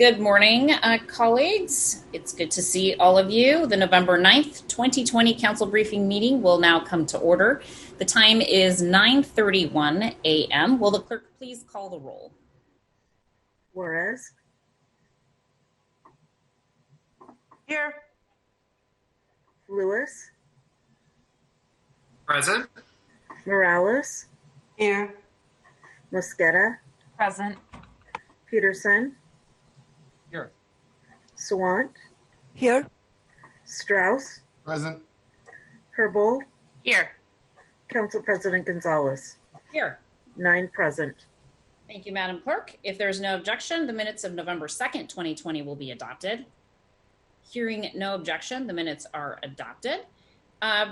Good morning, colleagues. It's good to see all of you. The November 9th, 2020 Council Briefing meeting will now come to order. The time is 9:31 a.m. Will the clerk please call the roll? Juarez. Here. Lewis. Present. Morales. Here. Mosqueda. Present. Peterson. Here. Swant. Here. Strauss. Present. Herbold. Here. Council President Gonzalez. Here. 9 present. Thank you, Madam Clerk. If there's no objection, the minutes of November 2nd, 2020 will be adopted. Hearing no objection, the minutes are adopted.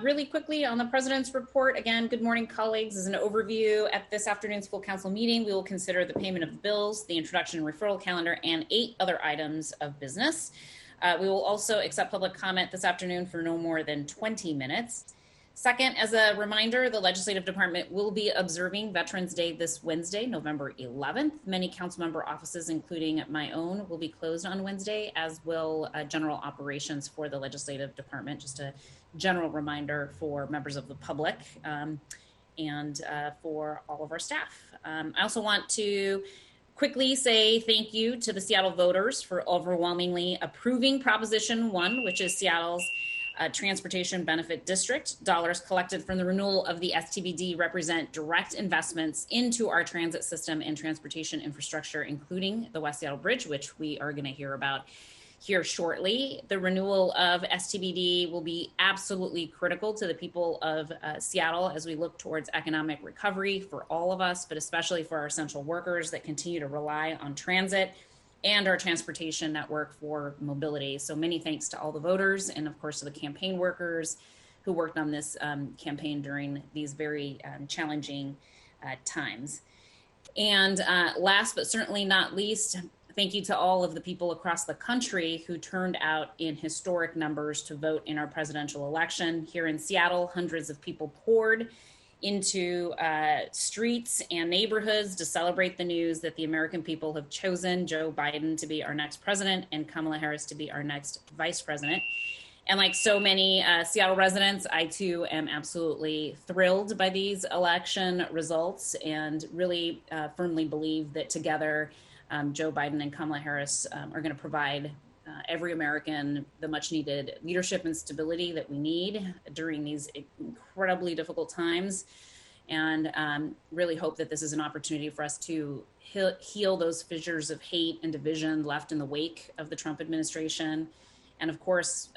Really quickly on the President's report, again, good morning, colleagues. As an overview, at this afternoon's full council meeting, we will consider the payment of the bills, the introduction and referral calendar, and 8 other items of business. We will also accept public comment this afternoon for no more than 20 minutes. Second, as a reminder, the Legislative Department will be observing Veterans Day this Wednesday, November 11th. Many council member offices, including my own, will be closed on Wednesday, as will general operations for the Legislative Department. Just a general reminder for members of the public and for all of our staff. I also want to quickly say thank you to the Seattle voters for overwhelmingly approving Proposition 1, which is Seattle's Transportation Benefit District. Dollars collected from the renewal of the STBD represent direct investments into our transit system and transportation infrastructure, including the West Seattle Bridge, which we are going to hear about here shortly. The renewal of STBD will be absolutely critical to the people of Seattle as we look towards economic recovery for all of us, but especially for our essential workers that continue to rely on transit and our transportation network for mobility. So many thanks to all the voters and of course to the campaign workers who worked on this campaign during these very challenging times. And last but certainly not least, thank you to all of the people across the country who turned out in historic numbers to vote in our presidential election. Here in Seattle, hundreds of people poured into streets and neighborhoods to celebrate the news that the American people have chosen Joe Biden to be our next president and Kamala Harris to be our next vice president. And like so many Seattle residents, I too am absolutely thrilled by these election results and really firmly believe that together Joe Biden and Kamala Harris are going to provide every American the much needed leadership and stability that we need during these incredibly difficult times. And really hope that this is an opportunity for us to heal those fissures of hate and division left in the wake of the Trump administration. And of course,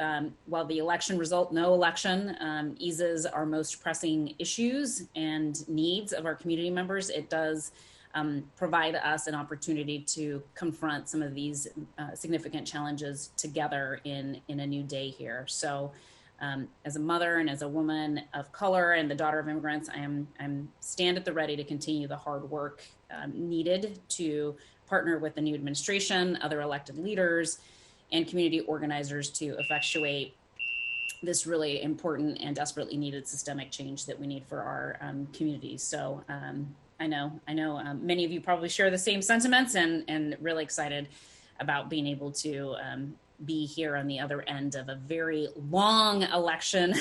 while the election result, no election, eases our most pressing issues and needs of our community members, it does provide us an opportunity to confront some of these significant challenges together in a new day here. So as a mother and as a woman of color and the daughter of immigrants, I'm stand at the ready to continue the hard work needed to partner with the new administration, other elected leaders, and community organizers to effectuate this really important and desperately needed systemic change that we need for our communities. So I know many of you probably share the same sentiments and really excited about being able to be here on the other end of a very long election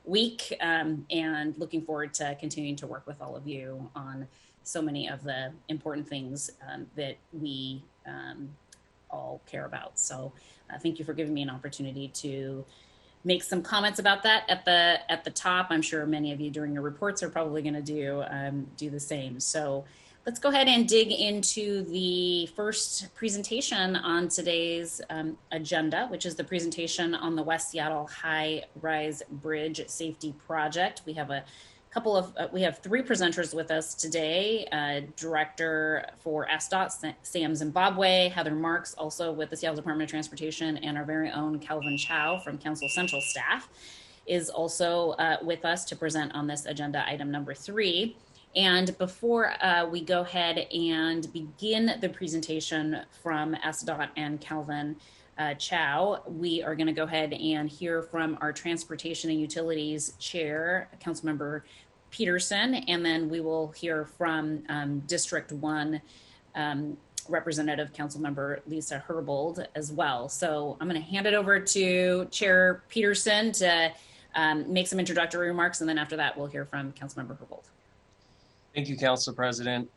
week and looking forward to continuing to work with all of you on so many of the important things that we all care about. So thank you for giving me an opportunity to make some comments about that at the top. I'm sure many of you during your reports are probably going to do the same. So let's go ahead and dig into the first presentation on today's agenda, which is the presentation on the West Seattle High Rise Bridge Safety Project. We have we have 3 presenters with us today. Director for SDOT, Sam Zimbabwe, Heather Marks, also with the Seattle Department of Transportation, and our very own Calvin Chow from Council Central staff is also with us to present on this agenda item number 3. And before we go ahead and begin the presentation from SDOT and Calvin Chow, we are going to go ahead and hear from our Transportation and Utilities Chair, Councilmember Peterson, and then we will hear from District 1 Representative Councilmember Lisa Herbold as well. So I'm going to hand it over to Chair Peterson to make some introductory remarks, and then after that, we'll hear from Councilmember Herbold. Thank you, Council President.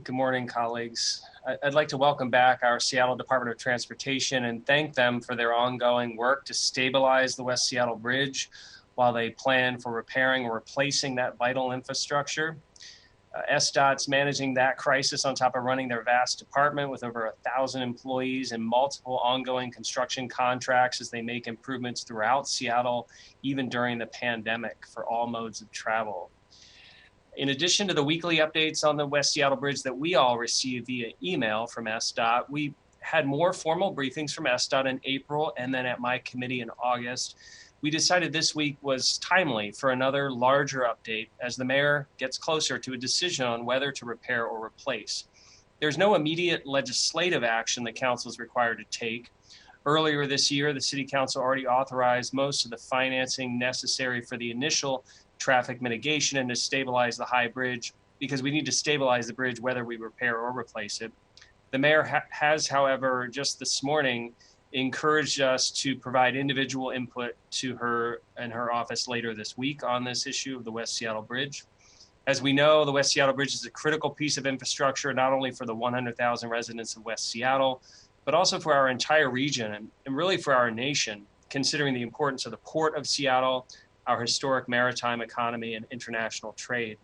Good morning, colleagues. I'd like to welcome back our Seattle Department of Transportation and thank them for their ongoing work to stabilize the West Seattle Bridge while they plan for repairing or replacing that vital infrastructure. SDOT's managing that crisis on top of running their vast department with over 1,000 employees and multiple ongoing construction contracts as they make improvements throughout Seattle, even during the pandemic, for all modes of travel. In addition to the weekly updates on the West Seattle Bridge that we all receive via email from SDOT, we had more formal briefings from SDOT in April and then at my committee in August. We decided this week was timely for another larger update as the mayor gets closer to a decision on whether to repair or replace. There's no immediate legislative action the council is required to take. Earlier this year, the city council already authorized most of the financing necessary for the initial traffic mitigation and to stabilize the high bridge because we need to stabilize the bridge whether we repair or replace it. The mayor has, however, just this morning encouraged us to provide individual input to her and her office later this week on this issue of the West Seattle Bridge. As we know, the West Seattle Bridge is a critical piece of infrastructure, not only for the 100,000 residents of West Seattle, but also for our entire region and really for our nation, considering the importance of the Port of Seattle, our historic maritime economy, and international trade.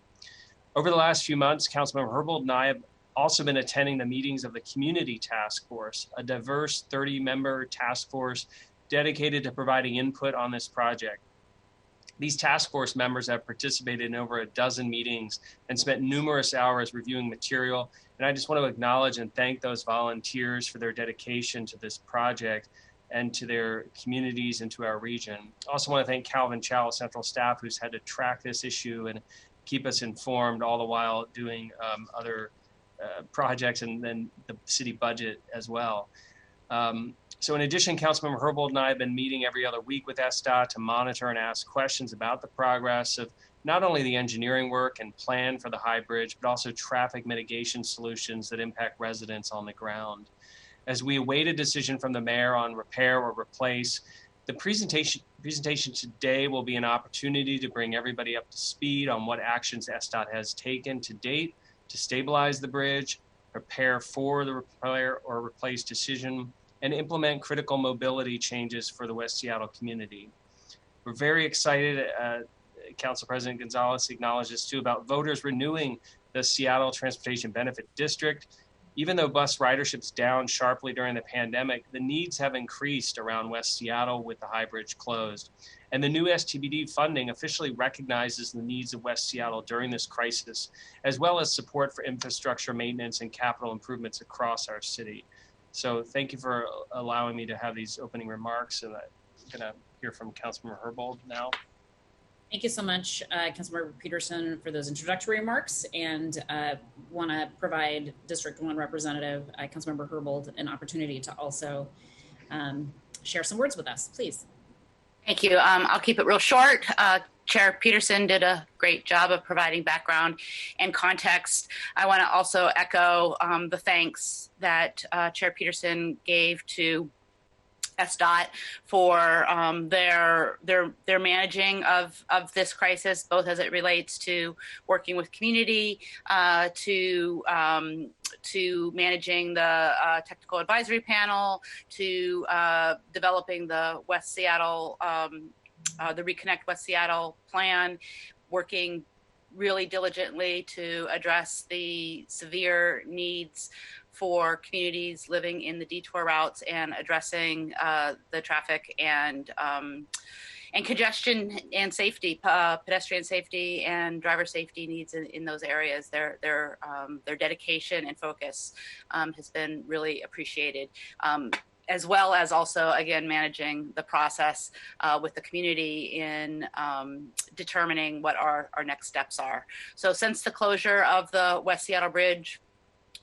Over the last few months, Councilmember Herbold and I have also been attending the meetings of the Community Task Force, a diverse 30-member task force dedicated to providing input on this project. These task force members have participated in over a dozen meetings and spent numerous hours reviewing material. And I just want to acknowledge and thank those volunteers for their dedication to this project and to their communities and to our region. I also want to thank Calvin Chow, Central Staff, who's had to track this issue and keep us informed all the while doing other projects and then the city budget as well. So in addition, Councilmember Herbold and I have been meeting every other week with SDOT to monitor and ask questions about the progress of not only the engineering work and plan for the high bridge, but also traffic mitigation solutions that impact residents on the ground. As we await a decision from the mayor on repair or replace, the presentation today will be an opportunity to bring everybody up to speed on what actions SDOT has taken to date to stabilize the bridge, prepare for the repair or replace decision, and implement critical mobility changes for the West Seattle community. We're very excited, Council President Gonzalez acknowledged this too, about voters renewing the Seattle Transportation Benefit District. Even though bus ridership is down sharply during the pandemic, the needs have increased around West Seattle with the high bridge closed. And the new STBD funding officially recognizes the needs of West Seattle during this crisis, as well as support for infrastructure maintenance and capital improvements across our city. So thank you for allowing me to have these opening remarks. And I'm going to hear from Councilmember Herbold now. Thank you so much, Councilmember Peterson, for those introductory remarks, and want to provide District 1 Representative Councilmember Herbold an opportunity to also share some words with us, please. Thank you. I'll keep it real short. Chair Peterson did a great job of providing background and context. I want to also echo the thanks that Chair Peterson gave to SDOT for their managing of this crisis, both as it relates to working with community, to managing the technical advisory panel, to developing the West Seattle, the Reconnect West Seattle plan, working really diligently to address the severe needs for communities living in the detour routes and addressing the traffic and congestion and safety, pedestrian safety and driver safety needs in those areas. Their dedication and focus has been really appreciated. As well as also, again, managing the process with the community in determining what our next steps are. So since the closure of the West Seattle Bridge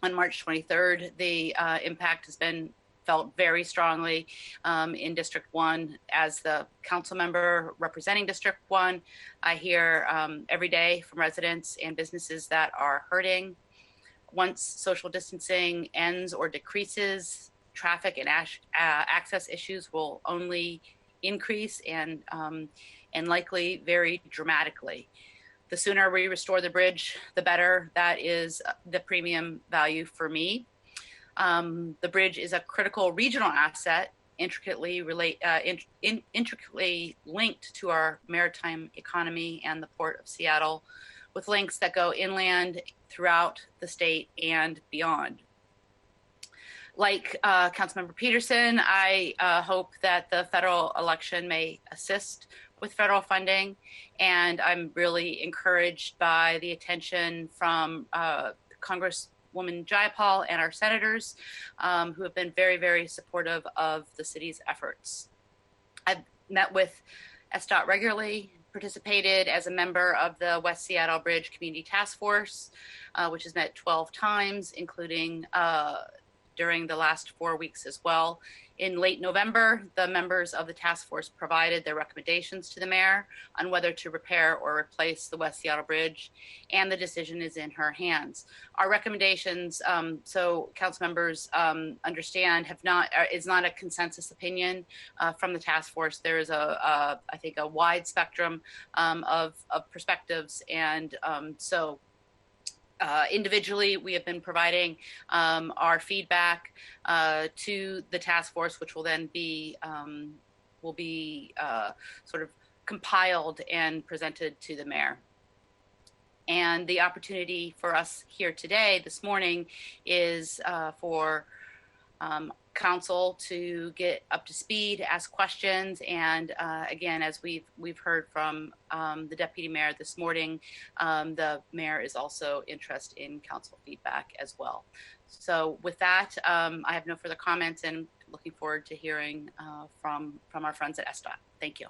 on March 23rd, the impact has been felt very strongly in District 1. As the council member representing District 1, I hear every day from residents and businesses that are hurting once social distancing ends or decreases, traffic and access issues will only increase and likely very dramatically. The sooner we restore the bridge, the better. That is the premium value for me. The bridge is a critical regional asset, intricately linked to our maritime economy and the Port of Seattle, with links that go inland throughout the state and beyond. Like Councilmember Peterson, I hope that the federal election may assist with federal funding, and I'm really encouraged by the attention from Congresswoman Jayapal and our senators who have been very, very supportive of the city's efforts. I've met with SDOT regularly, participated as a member of the West Seattle Bridge Community Task Force, which has met 12 times, including during the last 4 weeks as well. In late November, the members of the task force provided their recommendations to the mayor on whether to repair or replace the West Seattle Bridge, and the decision is in her hands. Our recommendations, so council members understand, is not a consensus opinion from the task force. There is I think a wide spectrum of perspectives, and individually, we have been providing our feedback to the task force, which will then be sort of compiled and presented to the mayor. And the opportunity for us here today, this morning, is for council to get up to speed, ask questions, and again, as we've heard from the deputy mayor this morning, the mayor is also interested in council feedback as well. So with that, I have no further comments, and looking forward to hearing from our friends at SDOT. Thank you.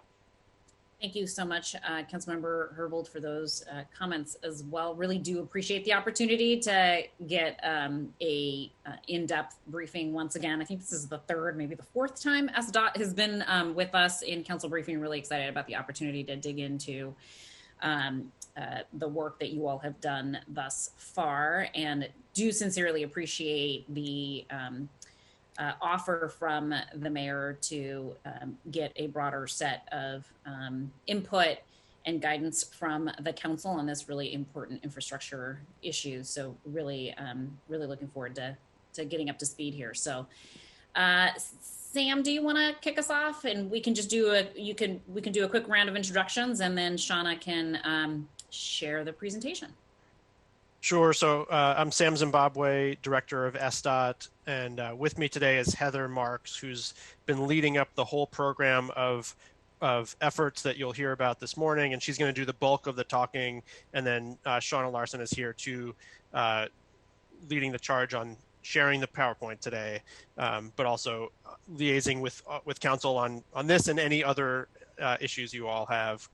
Thank you so much, Councilmember Herbold, for those comments as well. Really do appreciate the opportunity to get a in-depth briefing once again. I think this is the third, maybe the fourth time SDOT has been with us in council briefing. Really excited about the opportunity to dig into the work that you all have done thus far, and do sincerely appreciate the offer from the mayor to get a broader set of input and guidance from the council on this really important infrastructure issue. So really, really looking forward to getting up to speed here. So Sam, do you want to kick us off, and we can just do we can do a quick round of introductions, and then Shauna can share the presentation. Sure. So I'm Sam Zimbabwe, director of SDOT, and with me today is Heather Marks, who's been leading up the whole program of efforts that you'll hear about this morning, and she's going to do the bulk of the talking. And then Shauna Larson is here too, leading the charge on sharing the PowerPoint today, but also liaising with council on this and any other issues you all have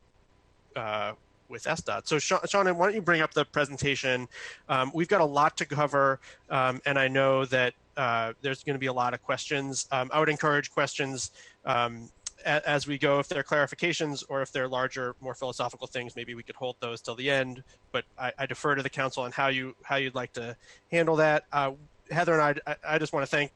with SDOT. So Shauna, why don't you bring up the presentation? We've got a lot to cover, and I know that there's going to be a lot of questions. I would encourage questions as we go. If there are clarifications or if they're larger, more philosophical things, maybe we could hold those till the end, but I defer to the council on how you'd like to handle that. Heather and I just want to thank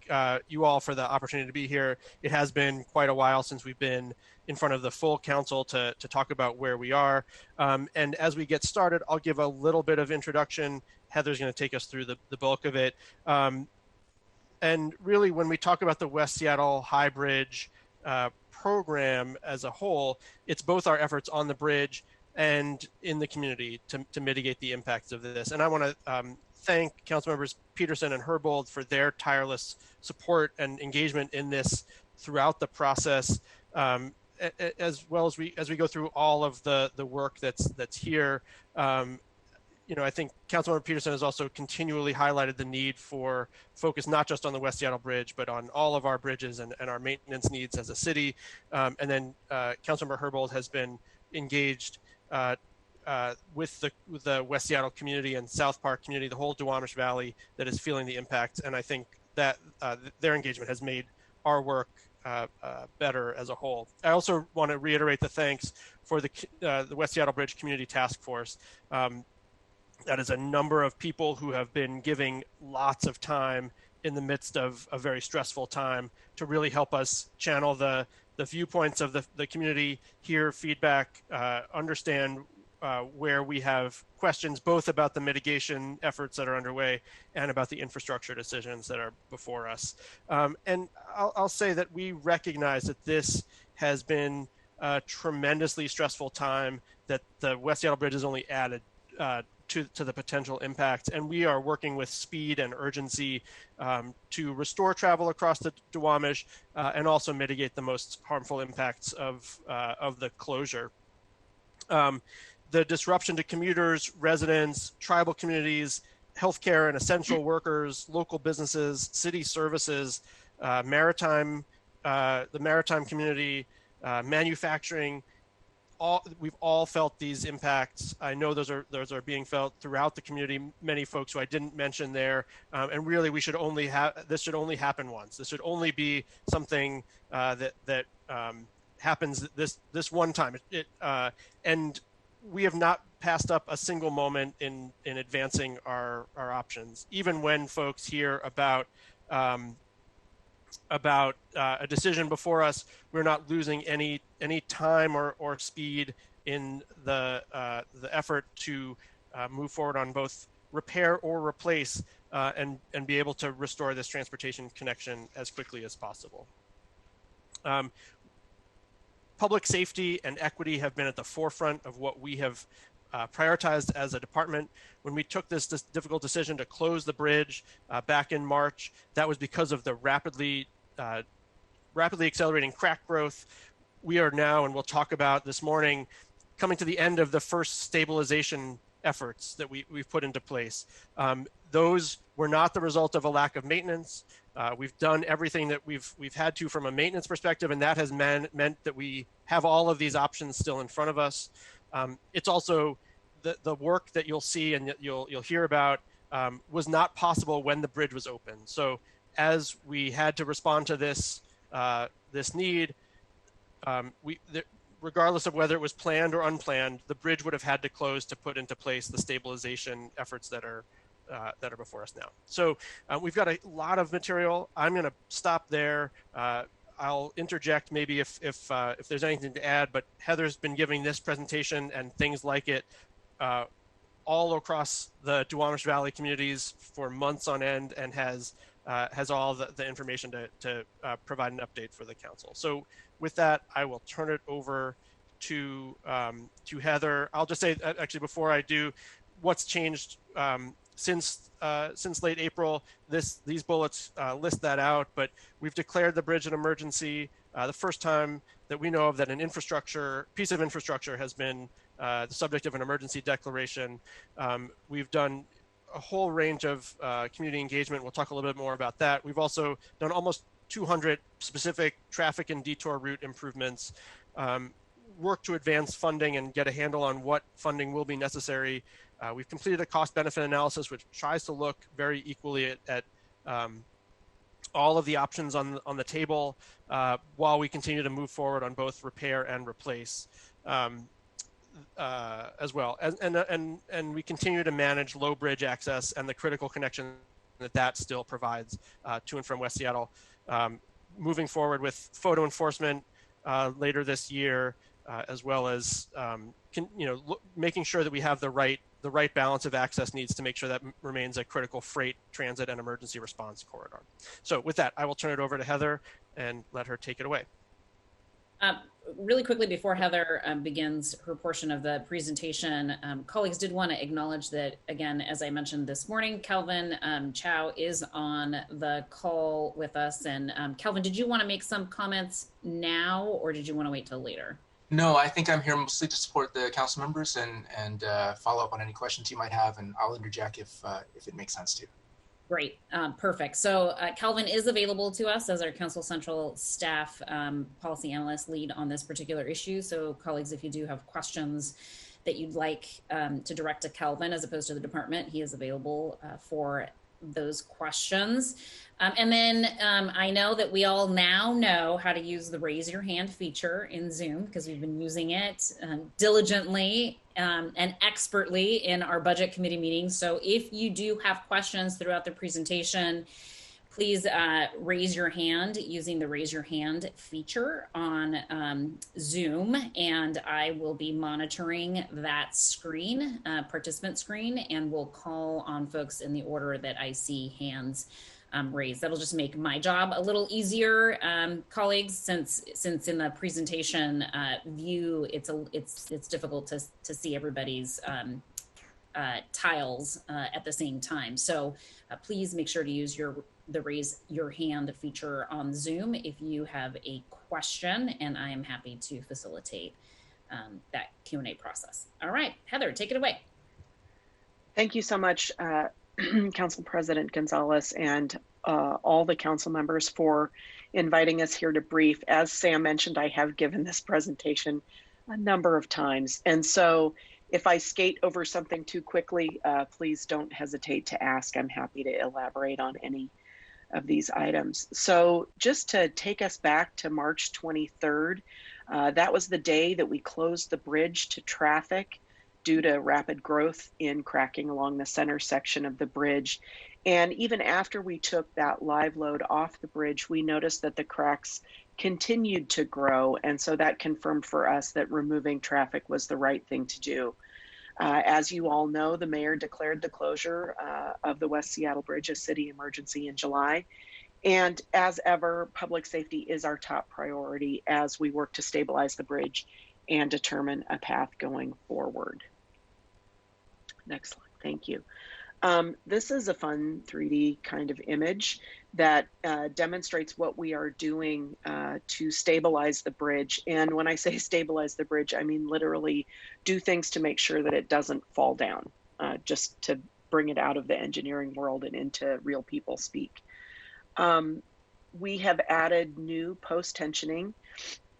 you all for the opportunity to be here. It has been quite a while since we've been in front of the full council to talk about where we are. And as we get started, I'll give a little bit of introduction. Heather's going to take us through the bulk of it. And really, when we talk about the West Seattle High Bridge program as a whole, it's both our efforts on the bridge and in the community to mitigate the impacts of this. And I want to thank Councilmembers Peterson and Herbold for their tireless support and engagement in this throughout the process, as well as we go through all of the work that's here. I think Councilmember Peterson has also continually highlighted the need for focus not just on the West Seattle Bridge, but on all of our bridges and our maintenance needs as a city. And then Councilmember Herbold has been engaged with the West Seattle community and South Park community, the whole Duwamish Valley that is feeling the impact. And I think that their engagement has made our work better as a whole. I also want to reiterate the thanks for the West Seattle Bridge Community Task Force. That is a number of people who have been giving lots of time in the midst of a very stressful time to really help us channel the viewpoints of the community, hear feedback, understand where we have questions both about the mitigation efforts that are underway and about the infrastructure decisions that are before us. And I'll say that we recognize that this has been a tremendously stressful time, that the West Seattle Bridge has only added to the potential impacts, and we are working with speed and urgency to restore travel across the Duwamish and also mitigate the most harmful impacts of the closure. The disruption to commuters, residents, tribal communities, healthcare and essential workers, local businesses, city services, the maritime community, manufacturing. We've all felt these impacts. I know those are being felt throughout the community. Many folks who I didn't mention there, and really, this should only happen once. This should only be something that happens this one time. And we have not passed up a single moment in advancing our options, even when folks hear about a decision before us. We're not losing any time or speed in the effort to move forward on both repair or replace and be able to restore this transportation connection as quickly as possible. Public safety and equity have been at the forefront of what we have prioritized as a department. When we took this difficult decision to close the bridge back in March, that was because of the rapidly accelerating crack growth. We are now, and we'll talk about this morning, coming to the end of the first stabilization efforts that we've put into place. Those were not the result of a lack of maintenance. We've done everything that we've had to from a maintenance perspective, and that has meant that we have all of these options still in front of us. It's also the work that you'll see and you'll hear about was not possible when the bridge was open. So as we had to respond to this need, regardless of whether it was planned or unplanned, the bridge would have had to close to put into place the stabilization efforts that are before us now. So we've got a lot of material. I'm going to stop there. I'll interject maybe if there's anything to add, but Heather's been giving this presentation and things like it all across the Duwamish Valley communities for months on end, and has all the information to provide an update for the council. So with that, I will turn it over to Heather. I'll just say, actually, before I do, what's changed since late April. These bullets list that out, but we've declared the bridge an emergency. The first time that we know of that an piece of infrastructure has been the subject of an emergency declaration. We've done a whole range of community engagement. We'll talk a little bit more about that. We've also done almost 200 specific traffic and detour route improvements, work to advance funding and get a handle on what funding will be necessary. We've completed a cost-benefit analysis, which tries to look very equally at all of the options on the table while we continue to move forward on both repair and replace as well. And we continue to manage low bridge access and the critical connection that still provides to and from West Seattle. Moving forward with photo enforcement later this year, as well as making sure that we have the right balance of access needs to make sure that remains a critical freight, transit, and emergency response corridor. So with that, I will turn it over to Heather and let her take it away. Really quickly, before Heather begins her portion of the presentation, colleagues did want to acknowledge that, again, as I mentioned this morning, Calvin Chow is on the call with us. And Calvin, did you want to make some comments now, or did you want to wait till later? No, I think I'm here mostly to support the council members and follow up on any questions you might have, and I'll interject if it makes sense to. Great, perfect. So Calvin is available to us as our Council Central staff policy analyst lead on this particular issue. So colleagues, if you do have questions that you'd like to direct to Calvin as opposed to the department, he is available for those questions. And then I know that we all now know how to use the raise your hand feature in Zoom because we've been using it diligently and expertly in our budget committee meetings. So if you do have questions throughout the presentation, please raise your hand using the raise your hand feature on Zoom, and I will be monitoring that screen, participant screen, and will call on folks in the order that I see hands raised. That'll just make my job a little easier, colleagues, since in the presentation view, it's difficult to see everybody's tiles at the same time. So please make sure to use the raise your hand feature on Zoom if you have a question, and I am happy to facilitate that Q&A process. All right, Heather, take it away. Thank you so much, Council President Gonzalez, and all the council members for inviting us here to brief. As Sam mentioned, I have given this presentation a number of times, and so if I skate over something too quickly, please don't hesitate to ask. I'm happy to elaborate on any of these items. So just to take us back to March 23rd, that was the day that we closed the bridge to traffic due to rapid growth in cracking along the center section of the bridge. And even after we took that live load off the bridge, we noticed that the cracks continued to grow. And so that confirmed for us that removing traffic was the right thing to do. As you all know, the mayor declared the closure of the West Seattle Bridge a city emergency in July. And as ever, public safety is our top priority as we work to stabilize the bridge and determine a path going forward. Next slide, thank you. This is a fun 3D kind of image that demonstrates what we are doing to stabilize the bridge. And when I say stabilize the bridge, I mean literally do things to make sure that it doesn't fall down, just to bring it out of the engineering world and into real people speak. We have added new post-tensioning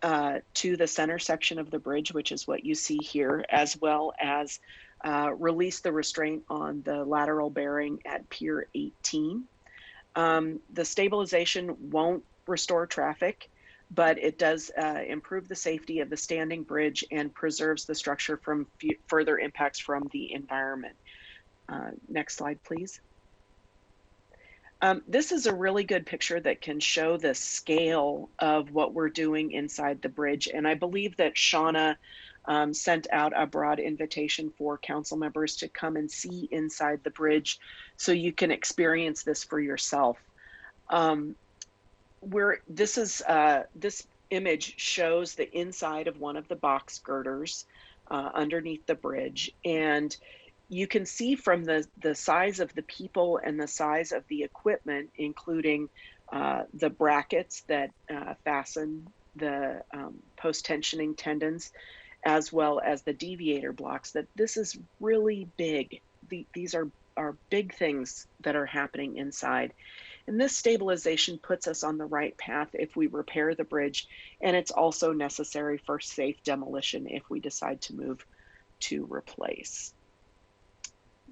to the center section of the bridge, which is what you see here, as well as release the restraint on the lateral bearing at Pier 18. The stabilization won't restore traffic, but it does improve the safety of the standing bridge and preserves the structure from further impacts from the environment. Next slide, please. This is a really good picture that can show the scale of what we're doing inside the bridge. And I believe that Shauna sent out a broad invitation for council members to come and see inside the bridge so you can experience this for yourself. This image shows the inside of one of the box girders underneath the bridge, and you can see from the size of the people and the size of the equipment, including the brackets that fasten the post-tensioning tendons, as well as the deviator blocks, that this is really big. These are big things that are happening inside. And this stabilization puts us on the right path if we repair the bridge, and it's also necessary for safe demolition if we decide to move to replace.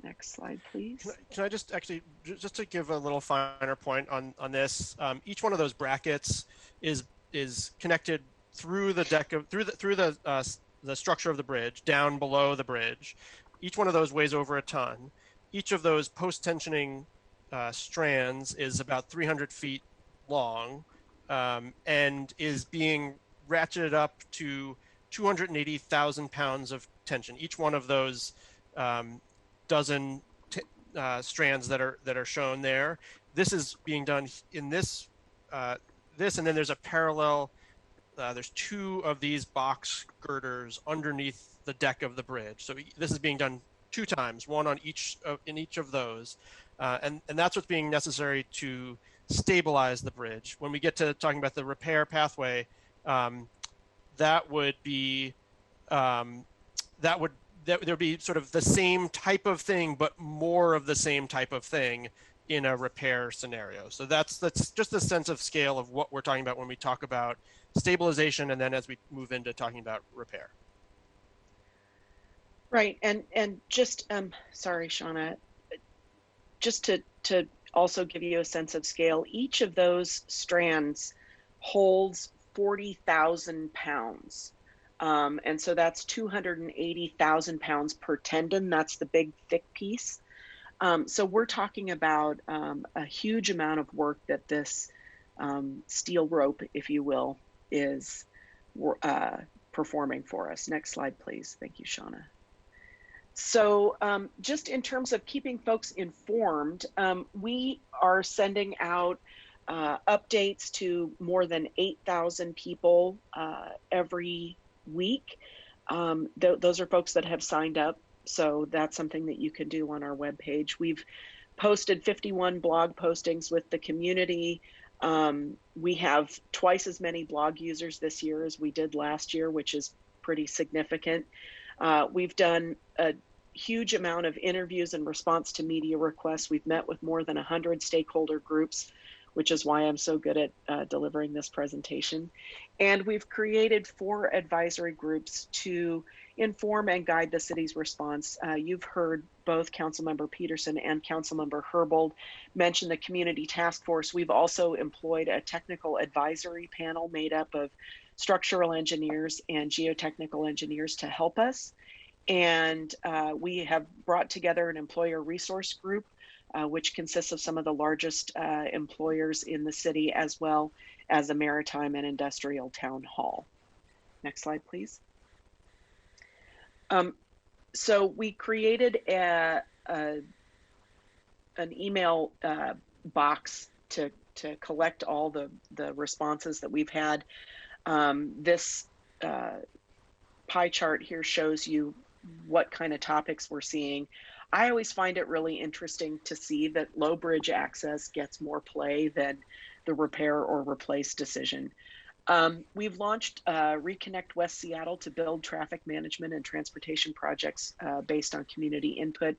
Next slide, please. Can I just actually, just to give a little finer point on this, each one of those brackets is connected through the deck of, through the structure of the bridge, down below the bridge. Each one of those weighs over a ton. Each of those post-tensioning strands is about 300 feet long and is being ratcheted up to 280,000 pounds of tension. Each one of those dozen strands that are shown there. This is being done in this, and then there's a parallel. There's two of these box girders underneath the deck of the bridge. So this is being done 2 times, one on in each of those, and that's what's being necessary to stabilize the bridge. When we get to talking about the repair pathway, that would be there'd be sort of the same type of thing, but more of the same type of thing in a repair scenario. So that's just a sense of scale of what we're talking about when we talk about stabilization, and then as we move into talking about repair. Right, and just sorry, Shauna, just to also give you a sense of scale, each of those strands holds 40,000 pounds And so that's 280,000 pounds per tendon. That's the big thick piece. So we're talking about a huge amount of work that this steel rope, if you will, is performing for us. Next slide, please. Thank you, Shauna. So just in terms of keeping folks informed, we are sending out updates to more than 8,000 people every week. Those are folks that have signed up. So that's something that you can do on our webpage. We've posted 51 blog postings with the community. We have twice as many blog users this year as we did last year, which is pretty significant. We've done a huge amount of interviews in response to media requests. We've met with more than 100 stakeholder groups, which is why I'm so good at delivering this presentation. And we've created 4 advisory groups to inform and guide the city's response. You've heard both Councilmember Peterson and Councilmember Herbold mention the community task force. We've also employed a technical advisory panel made up of structural engineers and geotechnical engineers to help us. And we have brought together an employer resource group, which consists of some of the largest employers in the city, as well as a maritime and industrial town hall. Next slide, please. So we created an email box to collect all the responses that we've had. This pie chart here shows you what kind of topics we're seeing. I always find it really interesting to see that low bridge access gets more play than the repair or replace decision. We've launched Reconnect West Seattle to build traffic management and transportation projects based on community input.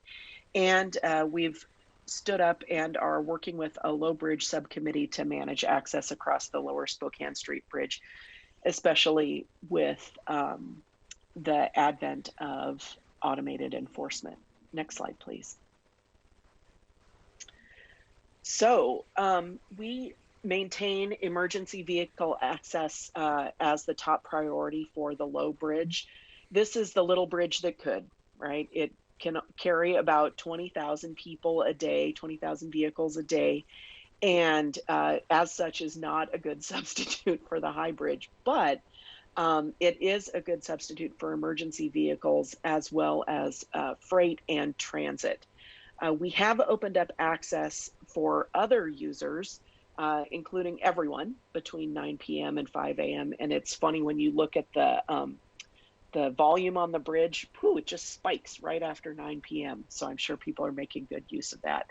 And we've stood up and are working with a low bridge subcommittee to manage access across the lower Spokane Street Bridge, especially with the advent of automated enforcement. Next slide, please. So we maintain emergency vehicle access as the top priority for the low bridge. This is the little bridge that could, right? It can carry about 20,000 people a day, 20,000 vehicles a day, and as such is not a good substitute for the high bridge, but it is a good substitute for emergency vehicles as well as freight and transit. We have opened up access for other users, including everyone between 9 p.m. and 5 a.m. And it's funny when you look at the volume on the bridge, it just spikes right after 9 p.m. So I'm sure people are making good use of that.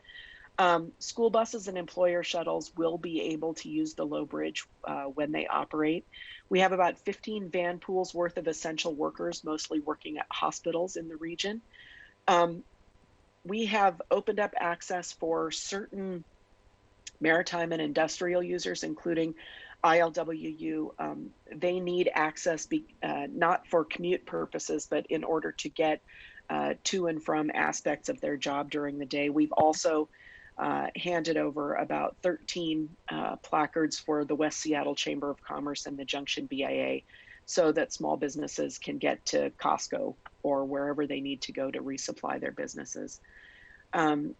School buses and employer shuttles will be able to use the low bridge when they operate. We have about 15 van pools worth of essential workers, mostly working at hospitals in the region. We have opened up access for certain maritime and industrial users, including ILWU. They need access not for commute purposes, but in order to get to and from aspects of their job during the day. We've also handed over about 13 placards for the West Seattle Chamber of Commerce and the Junction BIA so that small businesses can get to Costco or wherever they need to go to resupply their businesses.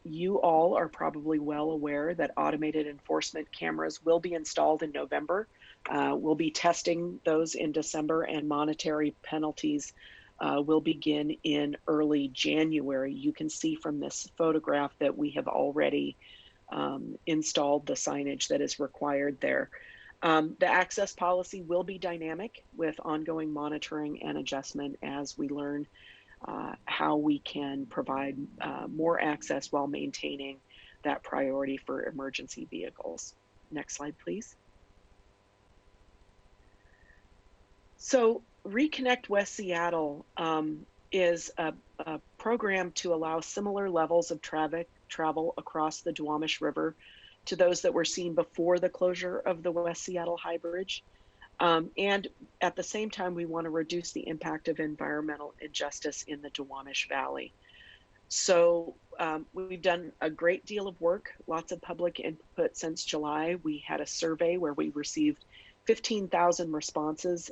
You all are probably well aware that automated enforcement cameras will be installed in November. We'll be testing those in December, and monetary penalties will begin in early January. You can see from this photograph that we have already installed the signage that is required there. The access policy will be dynamic with ongoing monitoring and adjustment as we learn how we can provide more access while maintaining that priority for emergency vehicles. Next slide, please. So Reconnect West Seattle is a program to allow similar levels of travel across the Duwamish River to those that were seen before the closure of the West Seattle High Bridge. And at the same time, we want to reduce the impact of environmental injustice in the Duwamish Valley. So we've done a great deal of work, lots of public input since July. We had a survey where we received 15,000 responses,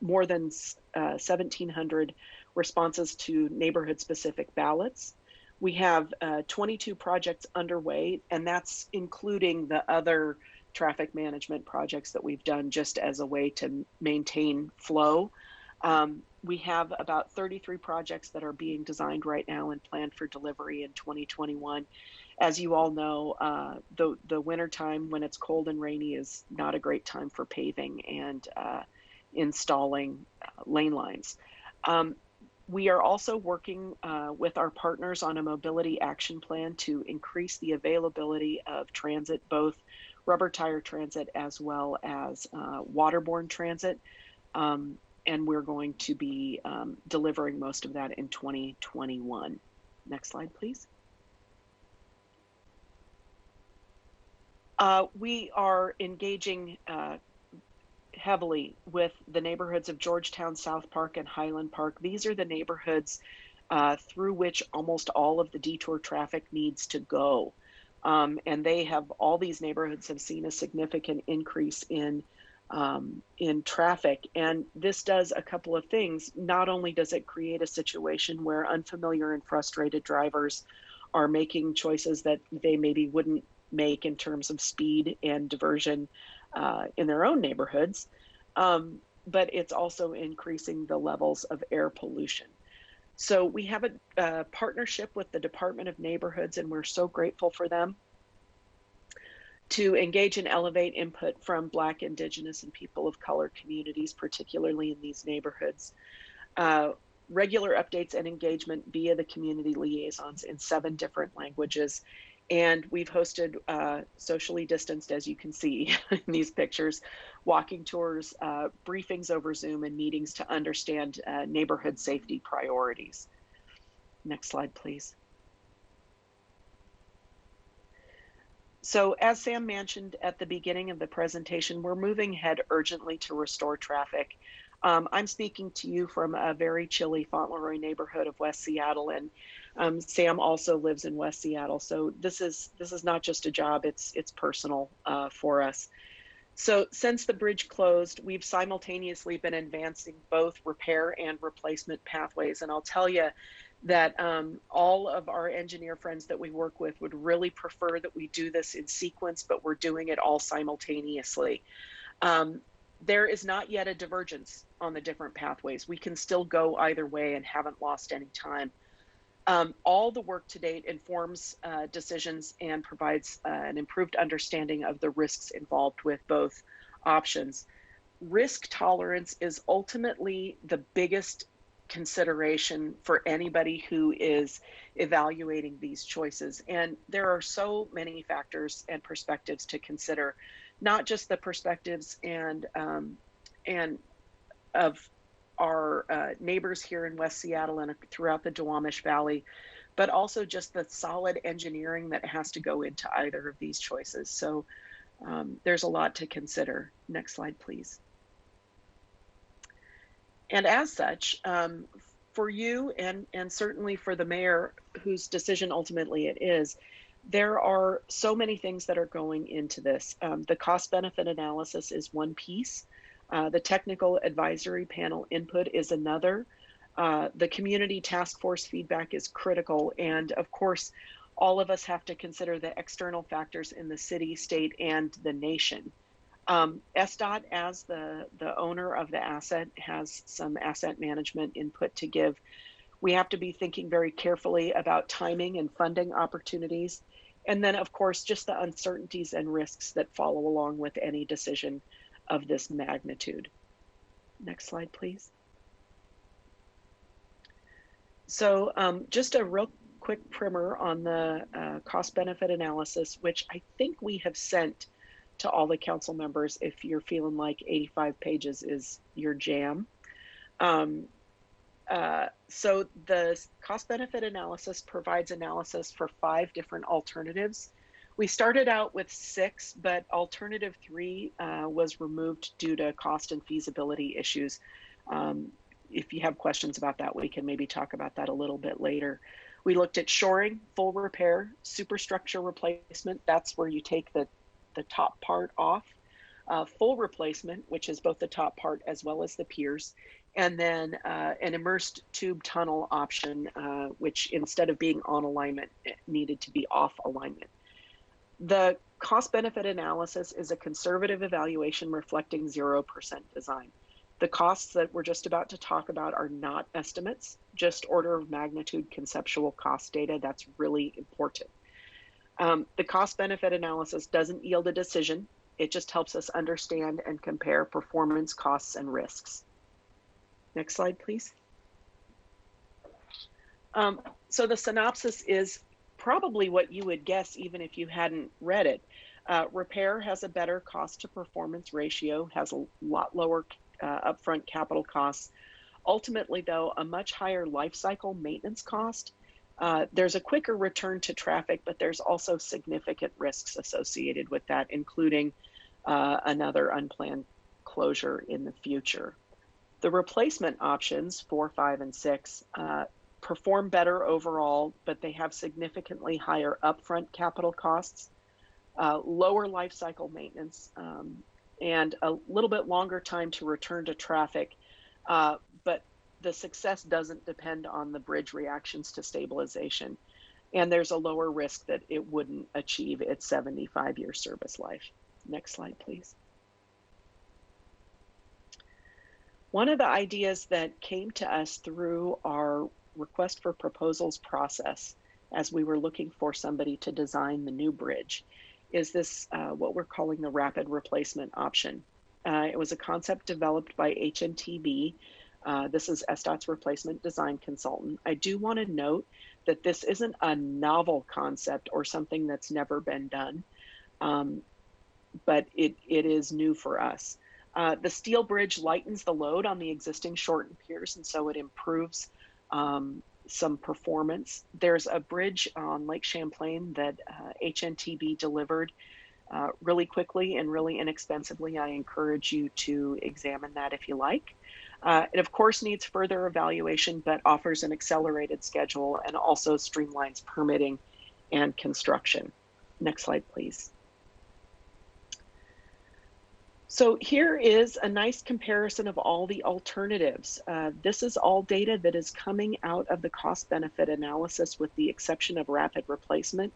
more than 1,700 responses to neighborhood-specific ballots. We have 22 projects underway, and that's including the other traffic management projects that we've done just as a way to maintain flow. We have about 33 projects that are being designed right now and planned for delivery in 2021. As you all know, the winter time when it's cold and rainy is not a great time for paving and installing lane lines. We are also working with our partners on a mobility action plan to increase the availability of transit, both rubber tire transit as well as waterborne transit. And we're going to be delivering most of that in 2021. Next slide, please. We are engaging heavily with the neighborhoods of Georgetown, South Park, and Highland Park. These are the neighborhoods through which almost all of the detour traffic needs to go. And all these neighborhoods have seen a significant increase in traffic. And this does a couple of things. Not only does it create a situation where unfamiliar and frustrated drivers are making choices that they maybe wouldn't make in terms of speed and diversion in their own neighborhoods, but it's also increasing the levels of air pollution. So we have a partnership with the Department of Neighborhoods, and we're so grateful for them, to engage and elevate input from Black, Indigenous, and people of color communities, particularly in these neighborhoods. Regular updates and engagement via the community liaisons in 7 different languages. And we've hosted socially distanced, as you can see in these pictures, walking tours, briefings over Zoom, and meetings to understand neighborhood safety priorities. Next slide, please. So as Sam mentioned at the beginning of the presentation, we're moving ahead urgently to restore traffic. I'm speaking to you from a very chilly Fauntleroy neighborhood of West Seattle, and Sam also lives in West Seattle. So this is not just a job, it's personal for us. So since the bridge closed, we've simultaneously been advancing both repair and replacement pathways. And I'll tell you that all of our engineer friends that we work with would really prefer that we do this in sequence, but we're doing it all simultaneously. There is not yet a divergence on the different pathways. We can still go either way and haven't lost any time. All the work to date informs decisions and provides an improved understanding of the risks involved with both options. Risk tolerance is ultimately the biggest consideration for anybody who is evaluating these choices. And there are so many factors and perspectives to consider, not just the perspectives and of our neighbors here in West Seattle and throughout the Duwamish Valley, but also just the solid engineering that has to go into either of these choices. So there's a lot to consider. Next slide, please. And as such, for you and certainly for the mayor, whose decision ultimately it is, there are so many things that are going into this. The cost benefit analysis is one piece. The technical advisory panel input is another. The community task force feedback is critical. And of course, all of us have to consider the external factors in the city, state, and the nation. SDOT, as the owner of the asset, has some asset management input to give. We have to be thinking very carefully about timing and funding opportunities. And then, of course, just the uncertainties and risks that follow along with any decision of this magnitude. Next slide, please. So just a real quick primer on the cost benefit analysis, which I think we have sent to all the council members if you're feeling like 85 pages is your jam. So the cost benefit analysis provides analysis for 5 different alternatives. We started out with 6, but alternative 3 was removed due to cost and feasibility issues. If you have questions about that, we can maybe talk about that a little bit later. We looked at shoring, full repair, superstructure replacement. That's where you take the top part off. full replacement, which is both the top part as well as the piers, and then an immersed tube tunnel option, which instead of being on alignment, it needed to be off alignment. The cost benefit analysis is a conservative evaluation reflecting 0% design. The costs that we're just about to talk about are not estimates, just order of magnitude conceptual cost data. That's really important. The cost benefit analysis doesn't yield a decision. It just helps us understand and compare performance, costs, and risks. Next slide, please. So the synopsis is probably what you would guess even if you hadn't read it. Repair has a better cost to performance ratio, has a lot lower upfront capital costs. Ultimately, though, a much higher life cycle maintenance cost. There's a quicker return to traffic, but there's also significant risks associated with that, including another unplanned closure in the future. The replacement options, 4, 5, and 6, perform better overall, but they have significantly higher upfront capital costs, lower life cycle maintenance, and a little bit longer time to return to traffic. But the success doesn't depend on the bridge reactions to stabilization. And there's a lower risk that it wouldn't achieve its 75-year service life. Next slide, please. One of the ideas that came to us through our request for proposals process as we were looking for somebody to design the new bridge is this, what we're calling the rapid replacement option. It was a concept developed by HNTB. This is SDOT's replacement design consultant. I do want to note that this isn't a novel concept or something that's never been done, but it is new for us. The steel bridge lightens the load on the existing shortened piers, and so it improves some performance. There's a bridge on Lake Champlain that HNTB delivered really quickly and really inexpensively. I encourage you to examine that if you like. It of course needs further evaluation, but offers an accelerated schedule and also streamlines permitting and construction. Next slide, please. So here is a nice comparison of all the alternatives. This is all data that is coming out of the cost benefit analysis with the exception of rapid replacement.